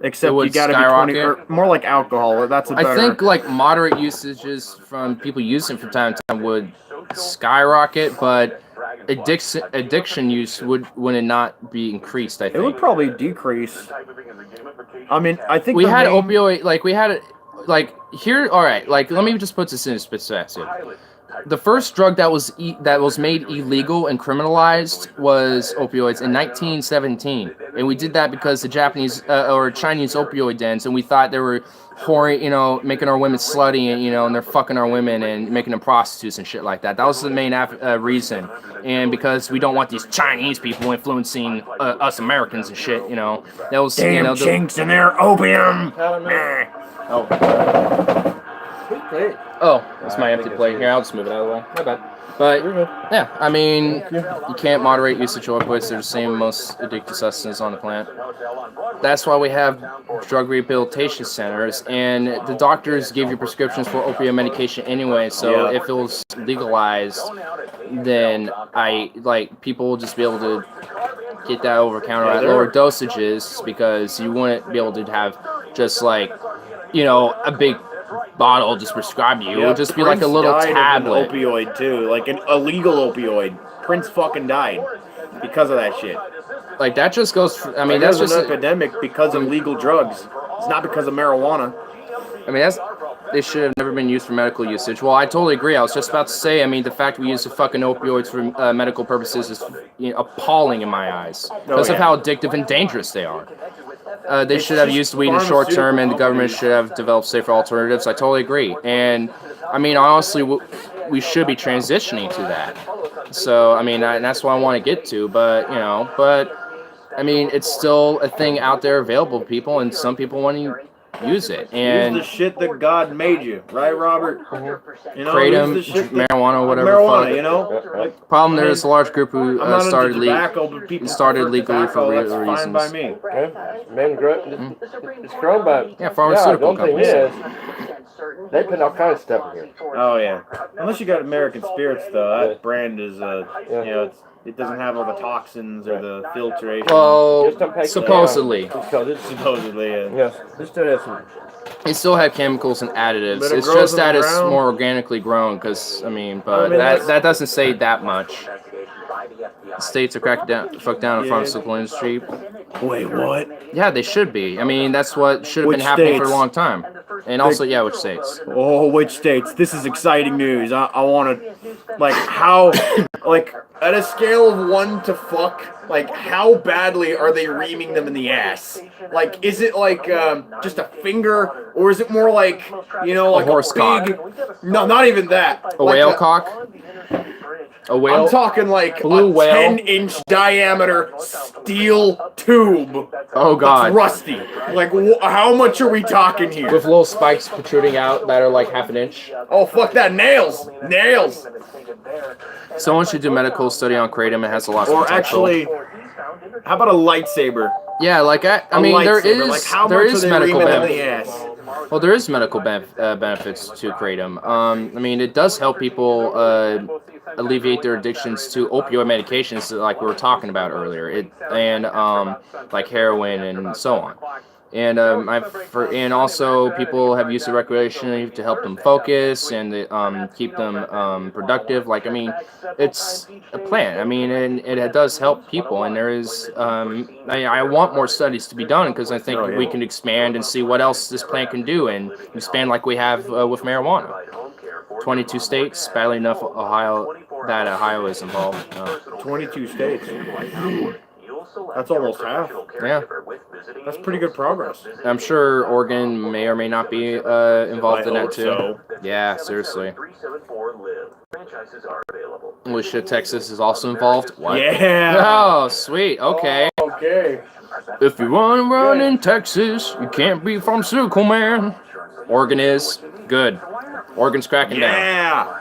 Except
it would
you gotta
skyrocket.
be 20, or more like alcohol. That's a
I
better.
think like moderate usages from people using from time to time would skyrocket, but addiction use would it not be increased? I
it would
think
probably decrease. I mean, I think
we
the
had
main-
opioid here. All right, like let me just put this in perspective. The first drug that was made illegal and criminalized was opioids in 1917, and we did that because the Japanese or Chinese opioid dens, and we thought they were making our women slutty, and they're fucking our women and making them prostitutes and shit like that. That was the main reason, and because we don't want these Chinese people influencing us Americans and shit, that was
damn chinks in their opium.
Oh, that's my empty plate. Here, I'll just move it out of the way. My bad. But, yeah, I mean, you can't moderate usage of opioids. They're the same most addictive substance on the planet. That's why we have drug rehabilitation centers, and the doctors give you prescriptions for opioid medication anyway, so if it was legalized, then people will just be able to get that over counter at lower dosages, because you wouldn't be able to have just a big bottle just prescribed to you. It would just be like a little
Prince died
tablet.
of an opioid too, like an illegal opioid. Prince fucking died because of that shit.
Like that just goes. I mean,
There's
that's
an
just.
epidemic because of legal drugs. It's not because of marijuana.
I mean, they should have never been used for medical usage. Well, I totally agree. I was just about to say. I mean, the fact we use the fucking opioids for medical purposes is appalling in my eyes because of how addictive and dangerous they are. They should have used weed in the short term, and the government should have developed safer alternatives. I totally agree. And I mean, honestly, we should be transitioning to that. So I mean, and that's what I want to get to. But I mean, it's still a thing out there available to people, and some people want to use it. And
use the shit that God made you, right, Robert?
kratom,
use the shit that,
marijuana, whatever.
marijuana, Like,
Problem there is a large group who
I'm not
started
into tobacco, but people
started
prefer
legally for
tobacco,
reasons.
that's fine by me.
Men grow. It's grown by.
Yeah, pharmaceutical
the only
companies.
thing is, they put all kinds of stuff in here.
Oh yeah, unless you got American Spirits though, that brand is it doesn't have all the toxins or the filtration.
Well,
Just don't take it
supposedly.
Because it's
Supposedly,
yes, it still has some.
It still have chemicals and additives.
But it
It's
grows
just
in
that
the
it's
ground.
more organically grown. Because but
that's-
that doesn't say that much. States are cracking down, fuck down on the
Yeah.
pharmaceutical industry.
Wait, what?
Yeah, they should be. I mean, that's what should have
Which
been happening for a
states?
long time. And also, yeah, which states?
Oh, which states? This is exciting news. I want to, how, at a scale of 1 to fuck, how badly are they reaming them in the ass? Is it just a finger, or is it more like
horse
a big?
cock.
No, not even that.
A whale cock? A whale?
I'm talking like
Blue
a
whale?
10-inch diameter steel tube.
Oh
That's
god.
rusty. How much are we talking here?
With little spikes protruding out that are like half an inch.
Oh, fuck that. Nails. Nails.
Someone should do medical study on kratom. It has a lot of
Or
potential.
actually, how about a lightsaber?
Yeah, I
A
mean, there
lightsaber.
is
How
there
much
is
are they
medical
reaming in the
benefit.
ass?
Well, there is medical benefits to kratom. I mean, it does help people alleviate their addictions to opioid medications, like we were talking about earlier, and like heroin and so on. And and also people have used it recreationally to help them focus and keep them productive. Like, I mean, it's a plant. I mean, and it does help people. And there is, I want more studies to be done because I think we can expand and see what else this plant can do and expand like we have with marijuana. 22 states, badly enough, Ohio is involved.
22 states. That's almost half.
Yeah.
That's pretty good progress.
I'm sure Oregon may or may not be involved in that too.
So.
Yeah, seriously. Holy shit, Texas is also involved? What?
Yeah.
Oh, sweet. Okay.
Okay.
If you want to run in Texas, you can't be pharmaceutical, man. Oregon is. Good. Oregon's cracking down.
Yeah.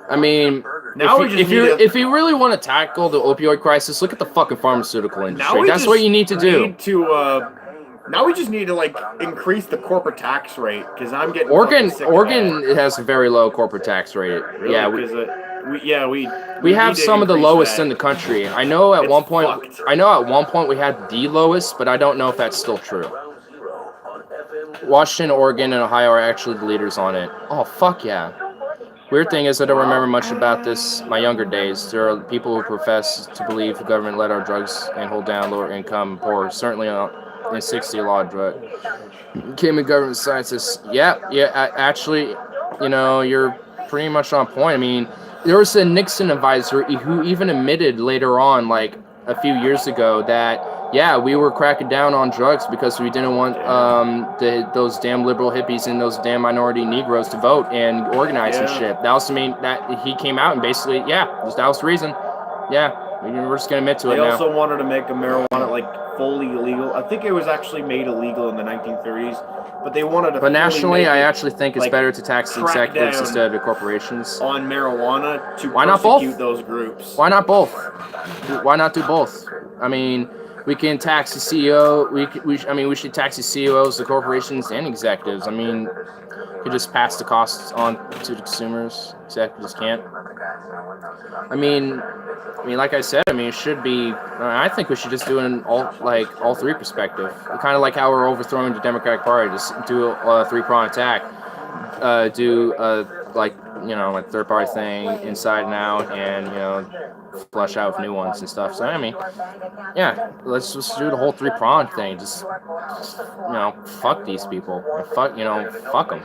I mean,
Now
if you really want to tackle the opioid crisis, look at the fucking pharmaceutical industry. That's what you need to do.
Now we just need to like increase the corporate tax rate because I'm getting
Oregon
sick
has a very low corporate tax rate.
Really?
Yeah, we have some of the lowest in the country. I know at one point we had the lowest, but I don't know if that's still true. Washington, Oregon, and Ohio are actually the leaders on it. Oh, fuck yeah. Weird thing is I don't remember much about this my younger days. There are people who profess to believe the government led our drugs and hold down lower income poor. Certainly in 60 law drug. Came in government scientists. Yeah, actually, you know, you're pretty much on point. I mean, there was a Nixon advisor who even admitted later on, like a few years ago, that yeah, we were cracking down on drugs because we didn't want those damn liberal hippies and those damn minority Negroes to vote and organize and shit. That was that he came out and basically, that was the reason. Yeah, we're just gonna admit to it now.
They also wanted to make a marijuana like fully illegal. I think it was actually made illegal in the 1930s, but they wanted to.
But nationally, I actually think it's better to tax the executives instead of the corporations.
On marijuana to
Why not both?
Those groups.
Why not both? Why not do both? I mean, we can tax the CEO. We should tax the CEOs, the corporations, and executives. I mean, we could just pass the costs on to the consumers. Executives can't. I mean, like I said, it should be. I think we should just do it in all three perspective. Kind of like how we're overthrowing the Democratic Party. Just do a three-pronged attack. Like third party thing inside and out, and flush out with new ones and stuff. So let's just do the whole three-pronged thing. Just fuck these people. Fuck them.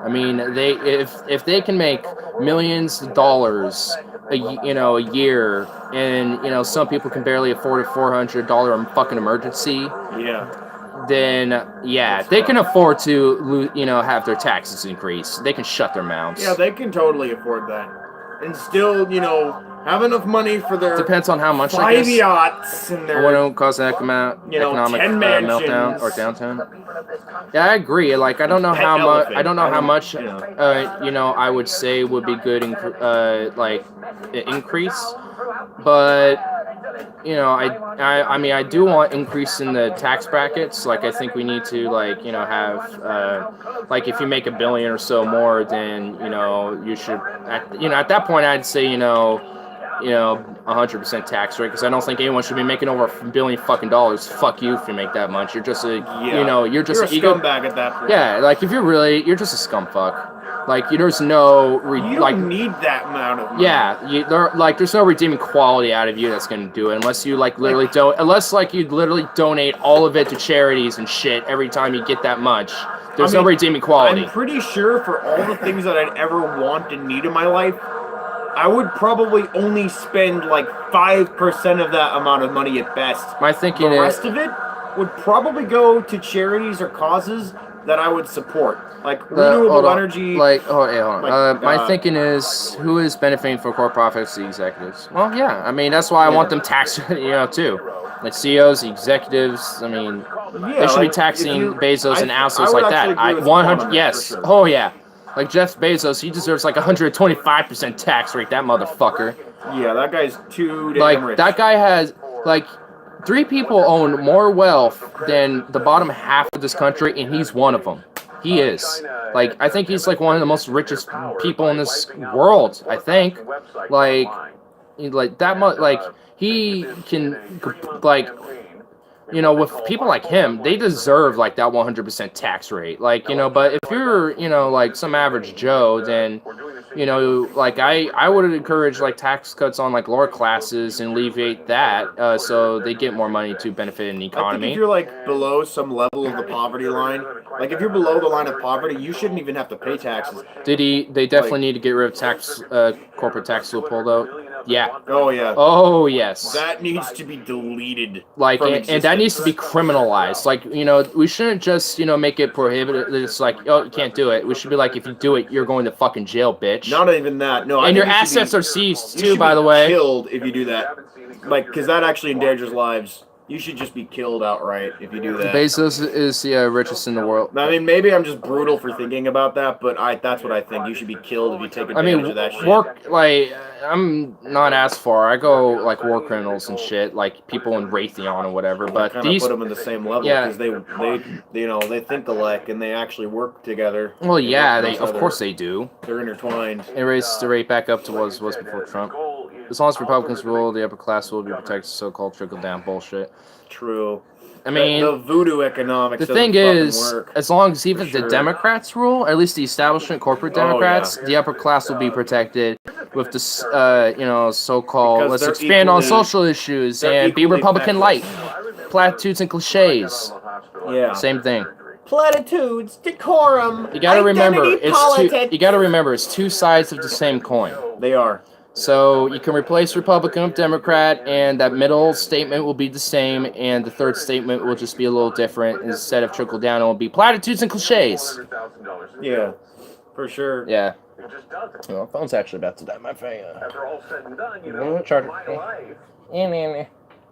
I mean, if they can make millions of dollars a year, and some people can barely afford a $400 fucking emergency.
Yeah.
Then they can afford to have their taxes increase. They can shut their mouths.
Yeah, they can totally afford that, and still have enough money for their.
Depends on how much.
5 yachts and their.
I want to cause an economic
10
meltdown or downtown. Yeah, I agree. Like I don't know how much. I don't know how much. I would say would be good. Increase, but. I do want increase in the tax brackets. Like, I think we need to, have, if you make $1 billion or so more, then, you should, at that point, I'd say, 100% tax rate, because I don't think anyone should be making over $1 billion fucking dollars. Fuck you if you make that much. You're just a, you're just
a scumbag at that point.
Yeah, like, if you're just a scumfuck. Like, there's no...
you don't need that amount of money.
Yeah, there's no redeeming quality out of you that's going to do it, unless you, literally don't... Unless, you literally donate all of it to charities and shit every time you get that much. There's no redeeming quality.
I'm pretty sure for all the things that I'd ever want and need in my life, I would probably only spend, 5% of that amount of money at best.
My thinking
the rest of it would probably go to charities or causes that I would support. Renewable energy.
Hold on. My thinking is, who is benefiting from corporate profits? The executives. Well, yeah. That's why I want them taxed, too. Like CEOs, executives. They should be taxing Bezos and assholes like that. 100. Yes.
Sure.
Oh yeah. Like Jeff Bezos, he deserves 125% tax rate. That motherfucker.
Yeah, that guy's too damn rich.
That guy has 3 people own more wealth than the bottom half of this country, and he's one of them. He is. Like, I think he's like one of the most richest people in this world. I think, like that much. Like, he can, like, you know, with people like him, they deserve like that 100% tax rate. Like, you know, but if you're, you know, like some average Joe, then, you know, like I would encourage like tax cuts on like lower classes and alleviate that, so they get more money to benefit in the
I think
economy.
if you're like below some level of the poverty line, like if you're below the line of poverty, you shouldn't even have to pay taxes.
They definitely need to get rid of tax, corporate tax loophole though. Yeah.
Oh yeah.
Oh yes.
That needs to be deleted.
Like,
from
and that needs to be criminalized. Like, you know, we shouldn't just, you know, make it prohibited. It's like, oh, you can't do it. We should be like, if you do it, you're going to fucking jail, bitch.
Not even that. No. I
And
think
your
you should
assets
be-
are seized
you
too,
should
by
be
the way.
Killed if you do that. Like, because that actually endangers lives. You should just be killed outright if you do that.
Bezos is the richest in the world.
I mean, maybe I'm just brutal for thinking about that, but that's what I think. You should be killed if you take
I
advantage
mean,
of that shit.
like, I'm not as far. I go like war criminals and shit, like people in Raytheon or whatever. But
Kind of
these,
put them in the same level
yeah.
because they you know, they think alike and they actually work together.
well, yeah,
work
they
with
of
each
course
other.
they do.
They're intertwined.
It raised the rate back up to what it was before Trump. As long as Republicans rule, the upper class will be protected. So-called trickle-down bullshit.
True.
I mean,
the voodoo economics.
the
doesn't
thing
fucking
is,
work.
as long as even
sure.
the Democrats rule, at least the establishment corporate
Oh, yeah.
Democrats, the upper class will be protected with this, you know, so-called,
Because
let's
they're
expand on
equally-
social issues
they're
and be
equally
Republican light.
feckless.
Platitudes and cliches.
Yeah.
Same thing.
Platitudes, decorum.
You gotta remember, it's two sides of the same coin.
They are.
So you can replace Republican with Democrat, and that middle statement will be the same, and the third statement will just be a little different. Instead of trickle down, it will be platitudes and cliches.
Yeah. For sure.
Yeah.
It just doesn't.
Well, phone's actually about to die. My phone.
After all said and done, you
No,
know,
charger.
my life,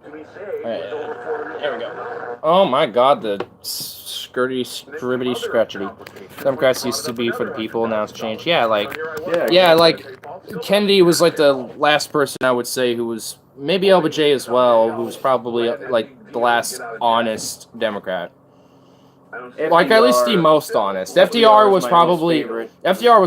to be saved,
Alright,
was over 4
there we go. Oh my god, the skirty, scribbity, scratchity. Democrats used to be for the people, now it's changed. Yeah, like, yeah, like, Kennedy was like the last person I would say who was, maybe LBJ as well, who was probably like the last honest Democrat. Like, at least the most honest. FDR was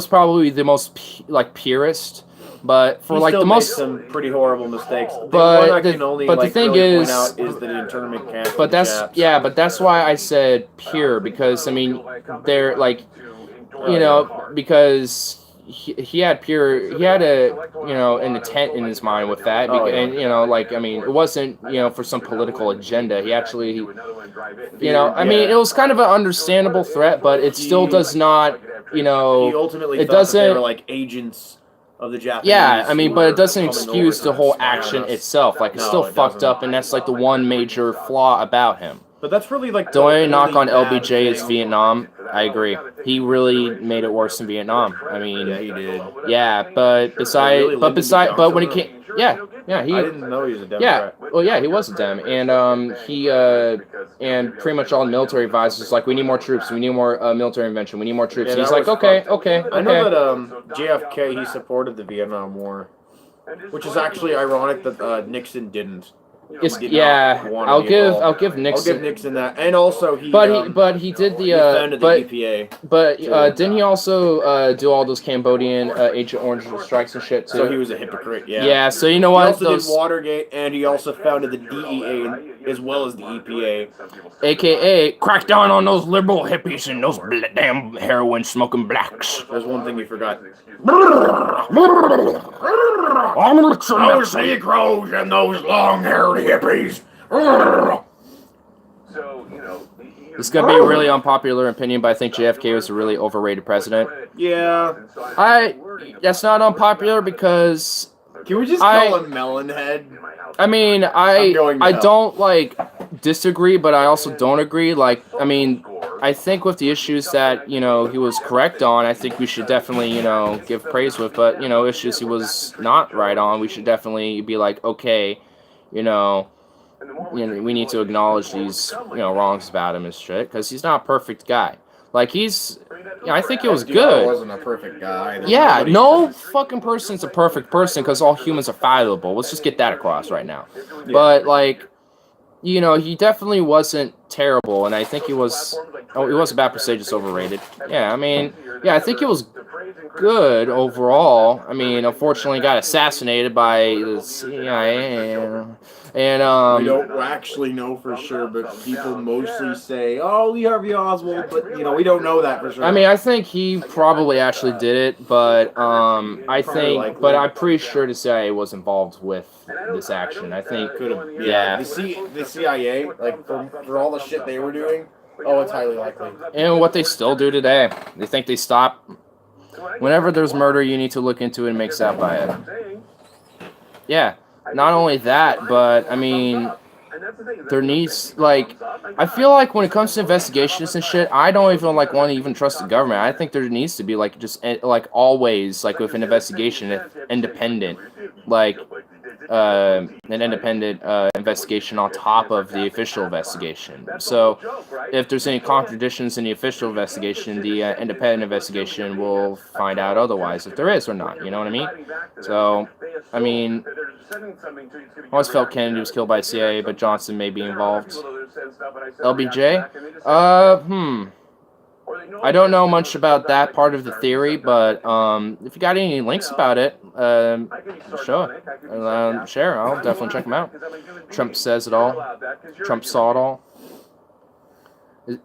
probably the most like purist, but for
He
like
still
the
made
most.
some pretty horrible mistakes. The
But
one I
the-
can only,
but the
like,
thing
really point
is-
out is the internment camp.
But that's
chaps.
but that's why I said pure, because I mean they're like, you know, because he had a, you know, an intent in his mind with that,
Oh, yeah.
and you know, like, I mean, it wasn't, you know, for some political agenda. He actually, you know, I mean, it was kind of an understandable threat, but it still does not, you
He
know,
ultimately
it
thought that they
doesn't-
were like agents of the Japanese.
yeah, I mean,
who
but
were
it doesn't
coming
excuse
over
the whole
to spy on
action
us.
itself. Like, it's
No,
still
it
fucked
doesn't.
up, and that's like the one major flaw about him.
But that's really like
The only
really
knock on
bad
LBJ is
thing.
Vietnam. I agree. He really made it worse in Vietnam. I mean,
Yeah, he did.
yeah, but but when he came, yeah,
I
he,
didn't know he was a
yeah,
Democrat.
well, yeah, he was a Dem, and he and pretty much all the military advisors like, we need more troops, we need more military intervention, we need more troops.
Yeah,
And he's
that
like,
was
okay,
fucked.
okay,
I know
okay.
that JFK, he supported the Vietnam War, which is actually ironic that Nixon didn't.
It's,
did
yeah,
not want to
I'll
be
give
involved.
I'll give
I'll
Nixon.
give Nixon that, and also he.
But he did the
he defended the EPA,
but didn't he also do all those Cambodian Agent Orange strikes and shit too?
so he was a hypocrite. Yeah.
Yeah, so you know
He
what?
also
Those,
did Watergate, and he also founded the DEA as well as the EPA.
AKA crack down on those liberal hippies and those damn heroin smoking blacks.
There's one thing you forgot.
Those Negroes and those long-haired hippies.
So, you know,
This is gonna be a really unpopular opinion, but I think JFK was a really overrated president.
Yeah.
That's not unpopular because
Can we just
I-
call him Melonhead?
I mean,
I'm going to
I
hell.
don't like disagree, but I also don't agree. Like, I mean, I think with the issues that, you know, he was correct on, I think we should definitely, you know, give praise with. But, you know, issues he was not right on, we should definitely be like, okay, you know, we need to acknowledge these, you know, wrongs about him and shit, because he's not a perfect guy. Like, he's, you know, I think it was
FDR
good.
wasn't a perfect guy. There's
Yeah,
nobody-
no fucking person's a perfect person, because all humans are fallible. Let's just get that across right now.
Yeah.
But, like, you know, he definitely wasn't terrible, and I think he was. Oh, he was about to say just overrated. Yeah, I mean, yeah, I think he was good overall. I mean, unfortunately, got assassinated by the CIA, and
We don't actually know for sure, but people mostly say, "Oh, Lee Harvey Oswald," but you know, we don't know that for sure.
I mean, I think he probably actually did it, but I think, but I'm pretty sure the CIA was involved with this action. I think,
could have,
yeah.
The CIA, like for all the shit they were doing, oh, it's highly likely.
And what they still do today. They think they stop. Whenever there's murder, you need to look into it and make sense by it. Yeah. Not only that, but, I mean, there needs, like, I feel like when it comes to investigations and shit, I don't even, like, want to even trust the government. I think there needs to be, like, just, like, always, like, with an investigation, independent, like, an independent investigation on top of the official investigation. So, if there's any contradictions in the official investigation, the independent investigation will find out otherwise, if there is or not, you know what I mean? So, I mean, I always felt Kennedy was killed by CIA, but Johnson may be involved. LBJ? I don't know much about that part of the theory, but if you got any links about it, share. I'll definitely check them out. Trump says it all. Trump saw it all.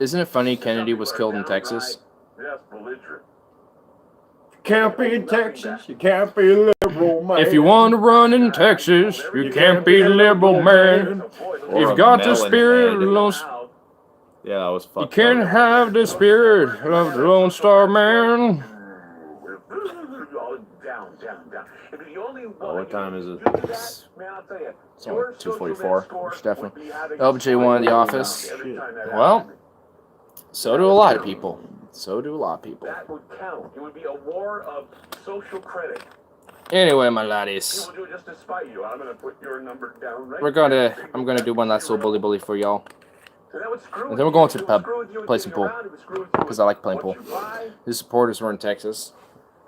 Isn't it funny Kennedy was killed in Texas?
Can't be in Texas, you can't be liberal, man.
If you want to run in Texas, you can't be liberal, man. You've got the spirit of the Lone Star.
Yeah, that was fucked.
You can't have the spirit of the Lone Star Man.
Oh, what time is it?
It's only 2:44. It's definitely LBJ wanted The Office. Well, so do a lot of people.
That would count. It would be a war of social credit.
Anyway, my laddies,
People do it just to spite you. I'm gonna put your number down right.
I'm gonna do one last little bully for y'all.
So that would screw
And then we're
with
going
you.
to the
It would
pub,
screw with you
play
and
some
get
pool,
around. It would screw with you
because I like playing
what
pool.
you buy.
His supporters were in Texas.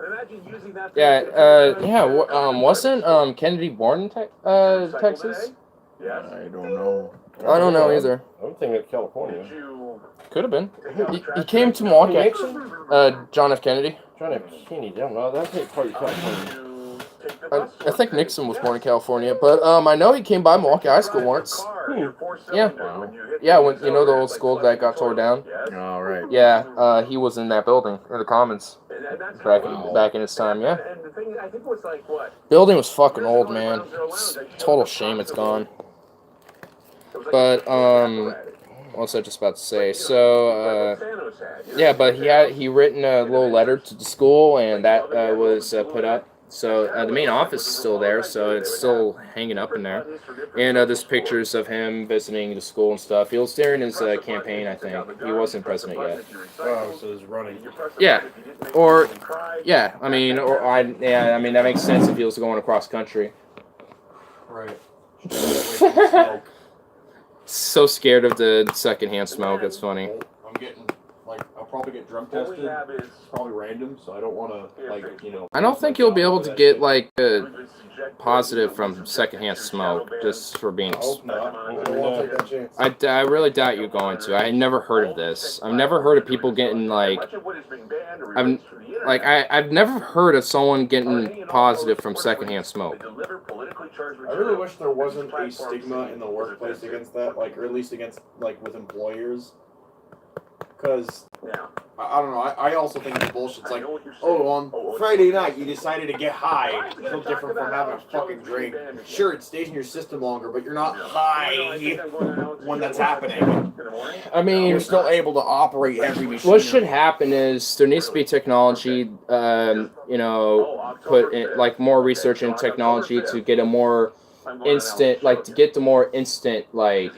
Imagine using that
Yeah, wasn't Kennedy born in Texas?
Yes.
I don't know.
I don't know either.
I'm thinking of California.
Did you
Could have been. He came to Milwaukee.
Nixon?
John F. Kennedy.
John F. Kennedy, I don't know. That's part of California.
take the
I think Nixon was born in California, but I know he came by Milwaukee High School once. Yeah. Yeah, when you know the old school that got tore down.
All right.
Yeah, he was in that building in the Commons back in his time. Yeah,
And the thing, I think it was like what?
building was fucking old, man. It's a total shame it's gone. But what was I just about to say? So yeah, but he written a little letter to the school, and that was put up. So the main office is still there, so it's still hanging up in there. And there's pictures of him visiting the school and stuff. He was during his campaign, I think. He wasn't president yet.
Oh, so he's running.
Yeah, or yeah, I mean, I mean that makes sense if he was going across country.
Right.
So scared of the secondhand smoke. It's funny.
I'm getting, like, I'll probably get drug tested. It's probably random, so I don't want to, like, you know.
I don't think you'll be able to get like a positive from secondhand smoke just for being.
I hope not. I won't take that chance.
I really doubt you're going to. I never heard of this. I've never heard of people getting like. I've never heard of someone getting positive from secondhand smoke.
I really wish there wasn't a stigma in the workplace against that, like, or at least against, like, with employers. Because, I don't know, I also think it's bullshit. It's like, oh, on Friday night you decided to get high. It's no different from having a fucking drink. Sure, it stays in your system longer, but you're not high when that's happening.
I mean,
You're still able to operate every machine.
what should happen is there needs to be technology, you know, put in, like more research in technology to get a more instant, like to get the more instant, like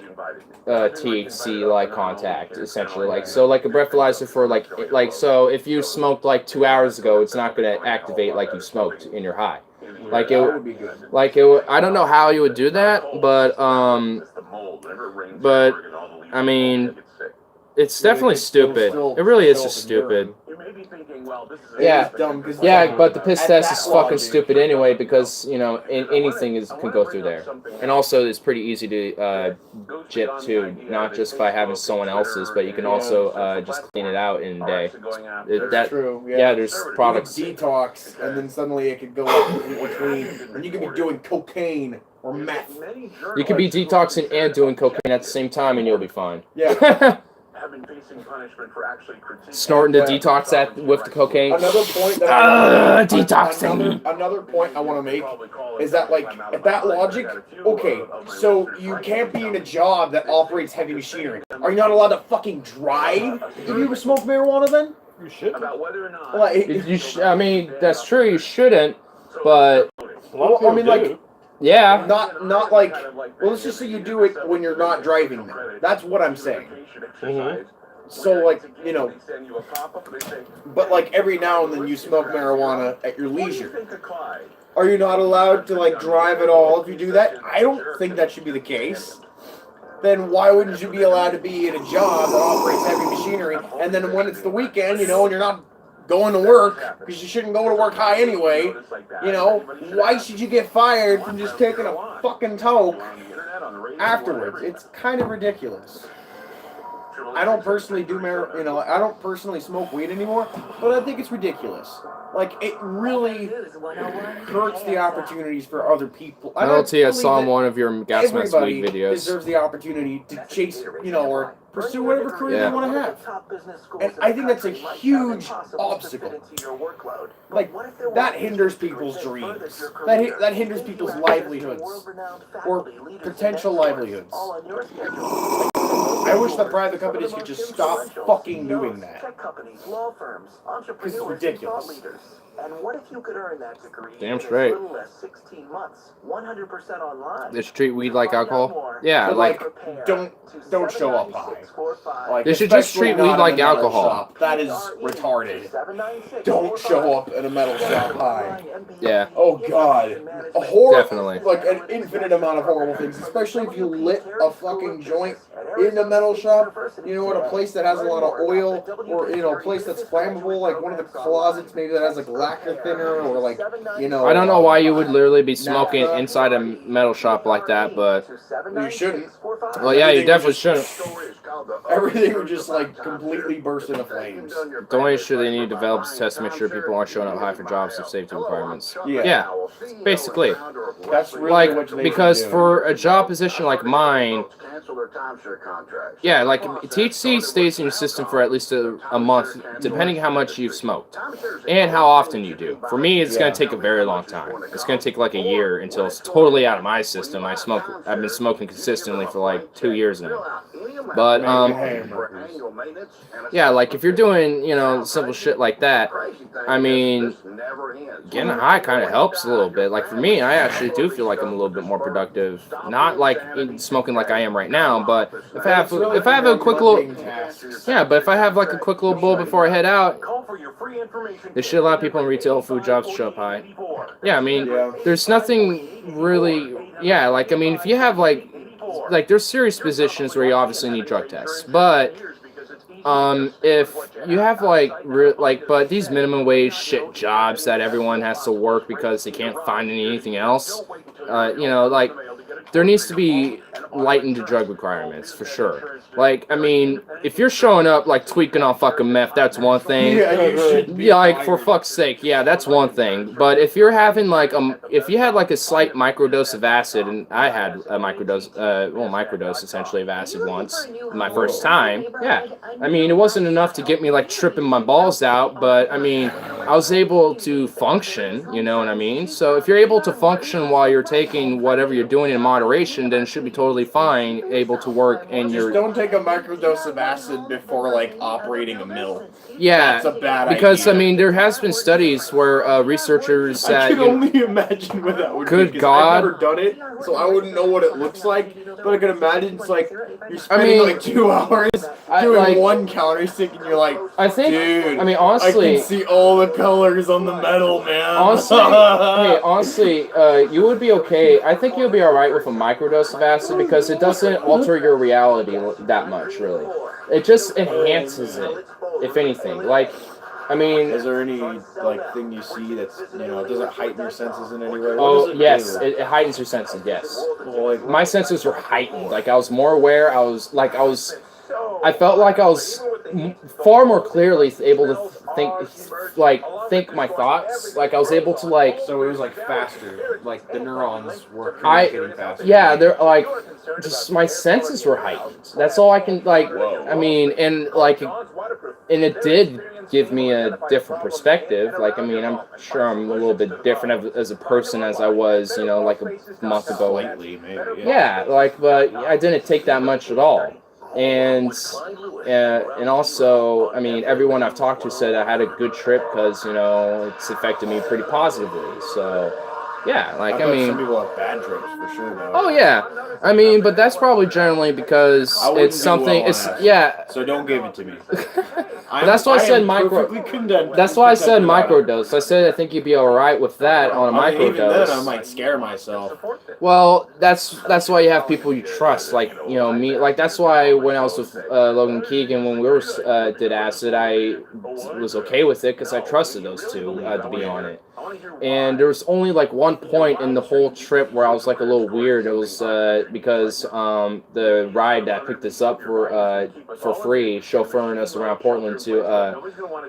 THC like contact, essentially. Like so, like a breathalyzer for like so if you smoked like 2 hours ago, it's not gonna activate like you smoked in your high. Like it would be good. Like it would, I don't know how you would do that, but I mean, it's definitely stupid. It really is just stupid. Yeah.
It's dumb 'cause,
Yeah,
like,
but the piss
at
test
that
is
law,
fucking
dude.
stupid anyway because, you know, anything can go through there. And also, it's pretty easy to jip too, not just by having someone else's, but you can also just clean it out in a day.
That's true.
Yeah, there's
You
products.
could detox, and then suddenly it could go like completely clean, and you could be doing cocaine or meth.
You could be detoxing and doing cocaine at the same time, and you'll be fine.
Yeah.
Snorting the detox with the cocaine.
Another point that
detoxing.
Another point I want to make is that, like, at that logic, okay, so you can't be in a job that operates heavy machinery. Are you not allowed to fucking drive if you smoke marijuana then?
You should.
Like,
I mean, that's true. You shouldn't, but
well, I mean, like,
yeah.
not like, well, let's just say you do it when you're not driving. Then. That's what I'm saying.
Mhm.
So, like, you know, but like every now and then you smoke marijuana at your leisure. Are you not allowed to, like, drive at all if you do that? I don't think that should be the case. Then why wouldn't you be allowed to be in a job that operates heavy machinery, and then when it's the weekend, you know, and you're not going to work, because you shouldn't go to work high anyway, you know, why should you get fired from just taking a fucking toke afterwards? It's kind of ridiculous. I don't personally I don't personally smoke weed anymore, but I think it's ridiculous. Like, it really hurts the opportunities for other people.
I saw in one of your gas mask
everybody
weed videos.
deserves the opportunity to chase, you know, or pursue whatever career they want to have. And I think that's a huge obstacle. Like, that hinders people's dreams. That hinders people's livelihoods. Or potential livelihoods. I wish that private companies could just stop fucking doing that. Because it's ridiculous.
And what if you could earn that degree
Damn
in
straight.
as little as 16 months, 100% online?
They should treat weed like alcohol. Yeah,
But,
like
don't show up high. Like,
They should just
especially
treat weed
not in
like
a metal
alcohol.
shop. That is retarded. Don't show up at a metal shop high.
Yeah.
Oh god. A horrible,
Definitely.
like an infinite amount of horrible things, especially if you lit a fucking joint in a metal shop, you know, at a place that has a lot of oil, or, you know, a place that's flammable, like one of the closets maybe that has like lacquer thinner, or like, you know.
I don't know why you would literally be smoking inside a metal shop like that, but
You shouldn't.
well, yeah, you definitely shouldn't.
Everything would just like completely burst into flames.
The only issue they need to develop is test to make sure people aren't showing up high for jobs of safety requirements.
Yeah.
Basically.
That's really
Like,
what they
because
should do.
for a job position like mine, yeah, like THC stays in your system for at least a month, depending how much you've smoked and how often you do. For me, it's going to take a very long time. It's going to take like a year until it's totally out of my system. I've been smoking consistently for like 2 years now. But yeah, like if you're doing, you know, simple shit like that, I mean, getting high kind of helps a little bit. Like for me, I actually do feel like I'm a little bit more productive. Not like smoking like I am right now, but if I have a quick little, yeah, but if I have like a quick little bowl before I head out, there should allow people in retail food jobs to show up high. Yeah, I mean, there's nothing really, yeah, like I mean, if you have like there's serious positions where you obviously need drug tests, but if you have but these minimum wage shit jobs that everyone has to work because they can't find anything else, you know, like there needs to be lightened drug requirements for sure. Like, I mean, if you're showing up like tweaking on fucking meth, that's one thing.
Yeah, you should be.
Yeah, like for fuck's sake, yeah, that's one thing. But if you're having like if you had like a slight microdose of acid, and I had a microdose essentially of acid once, my first time, yeah. I mean, it wasn't enough to get me like tripping my balls out, but I mean, I was able to function, you know what I mean? So if you're able to function while you're taking whatever you're doing in moderation, then it should be totally fine, able to work, and
Just don't take a microdose of acid before like operating a mill.
yeah,
That's a bad
because
idea.
I mean, there has been studies where researchers
I
that
can only imagine what that would
Good
be. 'Cause
God.
I've never done it, so I wouldn't know what it looks like. But I can imagine it's like you're spending
mean,
like 2 hours
I-
doing
like-
one calorie stick, and you're like,
I think,
dude,
I mean,
I
honestly,
can see all the colors on the metal, man.
honestly, you would be okay. I think you'll be alright with a microdose of acid because it doesn't alter your reality that much, really. It just enhances it, if anything. Like, I mean,
Is there any like thing you see that's does it heighten your senses in any way? What
oh
does it
yes,
do?
it heightens your senses. Yes,
Well, like,
my senses were heightened. Like I was more aware. I felt like I was far more clearly able to think my thoughts. Like I was able to like.
so it was like faster. Like the neurons were
I
communicating faster.
yeah, they're like just my senses were heightened. That's all I can like. I mean, and it did give me a different perspective. Like I mean, I'm sure I'm a little bit different as a person as I was, like a month ago.
Slightly, maybe.
Yeah, like, but I didn't take that much at all. And also, I mean, everyone I've talked to said I had a good trip because it's affected me pretty positively. So, yeah, like I mean,
some people have bad trips for sure though.
oh yeah, I mean, but that's probably generally because
I wouldn't
it's
do
something.
well on
It's
that.
yeah.
So don't give it to me.
But that's why I said
am
micro.
perfectly content-
That's why I said
content about it.
microdose. I said I think you'd be all right with that on a
I mean, even then, I
microdose.
might scare myself.
Well, that's why you have people you trust, like me. Like that's why when I was with Logan Keegan when we were did acid, I was okay with it because I trusted those two to be on it. And there was only like one point in the whole trip where I was like a little weird. It was because the ride that picked us up for free, chauffeuring us around Portland to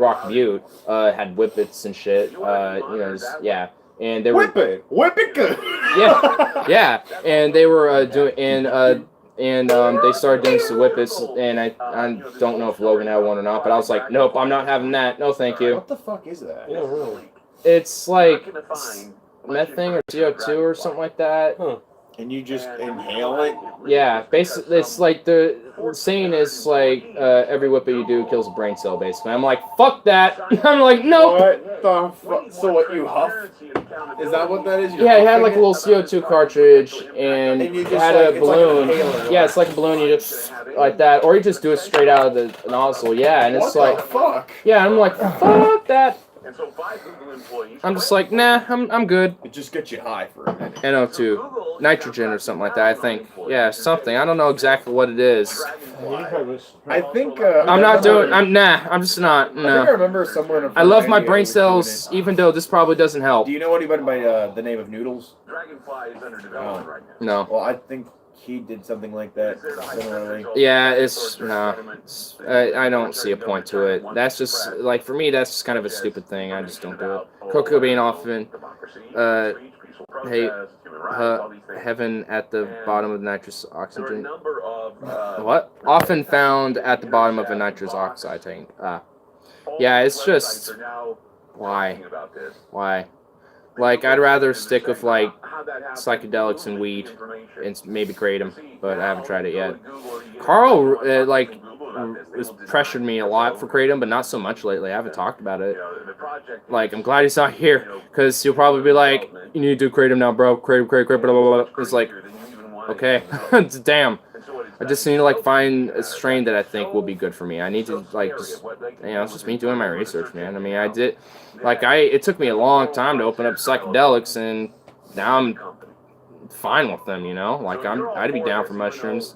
Rock Butte, had whippets and shit. Yeah. And they were
Whip it good.
yeah, and they were doing they started doing some whippets, and I don't know if Logan had one or not, but I was like, nope, I'm not having that. No, thank you.
What the fuck is that?
Yeah, really.
It's like methane or CO2 or something like that.
And you just inhale it?
Yeah, basically, it's like the saying is like every whippet you do kills a brain cell. Basically, I'm like, fuck that. I'm like, no.
What the fuck? So what, you huff? Is that what that is? You're
Yeah, it had
huffing
like a little CO2 cartridge, and
And you
it
just
had
like-
a
it's like an
balloon.
inhaler.
Yeah, it's like a balloon. You just like that, or you just do it straight out of the nozzle. Yeah, and it's
What
like,
the fuck?
yeah, I'm like, fuck that.
And so 5 Google employees.
I'm just like, nah, I'm good.
It just gets you high for a minute.
NO2, nitrogen or something like that. I think. Yeah, something. I don't know exactly what it is.
I think.
I'm not doing. I'm just not.
I think I
No.
remember somewhere. In a
I love my
video
brain
was doing
cells, even though this probably doesn't
it.
help.
Do you know anybody by the name of Noodles?
Dragonfly is under development right now.
No.
Well, I think he did something like that similarly.
Yeah, it's no. I don't see a point to it. That's just like for me. That's just kind of a stupid thing. I just don't do it. Kurt Cobain often, heaven at the bottom of nitrous oxygen. What? Often found at the bottom of a nitrous oxide tank. Yeah, it's just why? Why? Like I'd rather stick with like psychedelics and weed and maybe kratom, but I haven't tried it yet. Carl has pressured me a lot for kratom, but not so much lately. I haven't talked about it. Like I'm glad he's not here because he'll probably be like, "You need to do kratom now, bro. Kratom, blah blah blah." It's like, okay, damn. I just need to like find a strain that I think will be good for me. I need to like just, it's just me doing my research, man. I mean, I did, it took me a long time to open up psychedelics, and now I'm fine with them, Like I'd be down for mushrooms.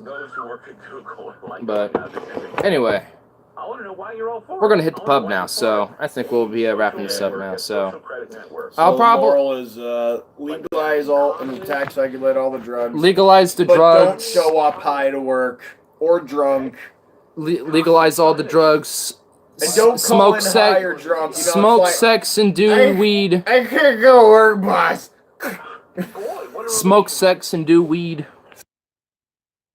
But anyway, we're gonna hit the pub now, so I think we'll be wrapping this up now. So I'll
The
probably
moral is legalize all and tax regulate all the drugs.
legalize the
but
drugs.
don't show up high to work or drunk.
Legalize all the drugs.
And don't call
Smoke
in
sex.
high or drunk.
Smoke
it's
sex and do
Hey.
weed.
like, I can't go to work, boss.
Smoke sex and do weed.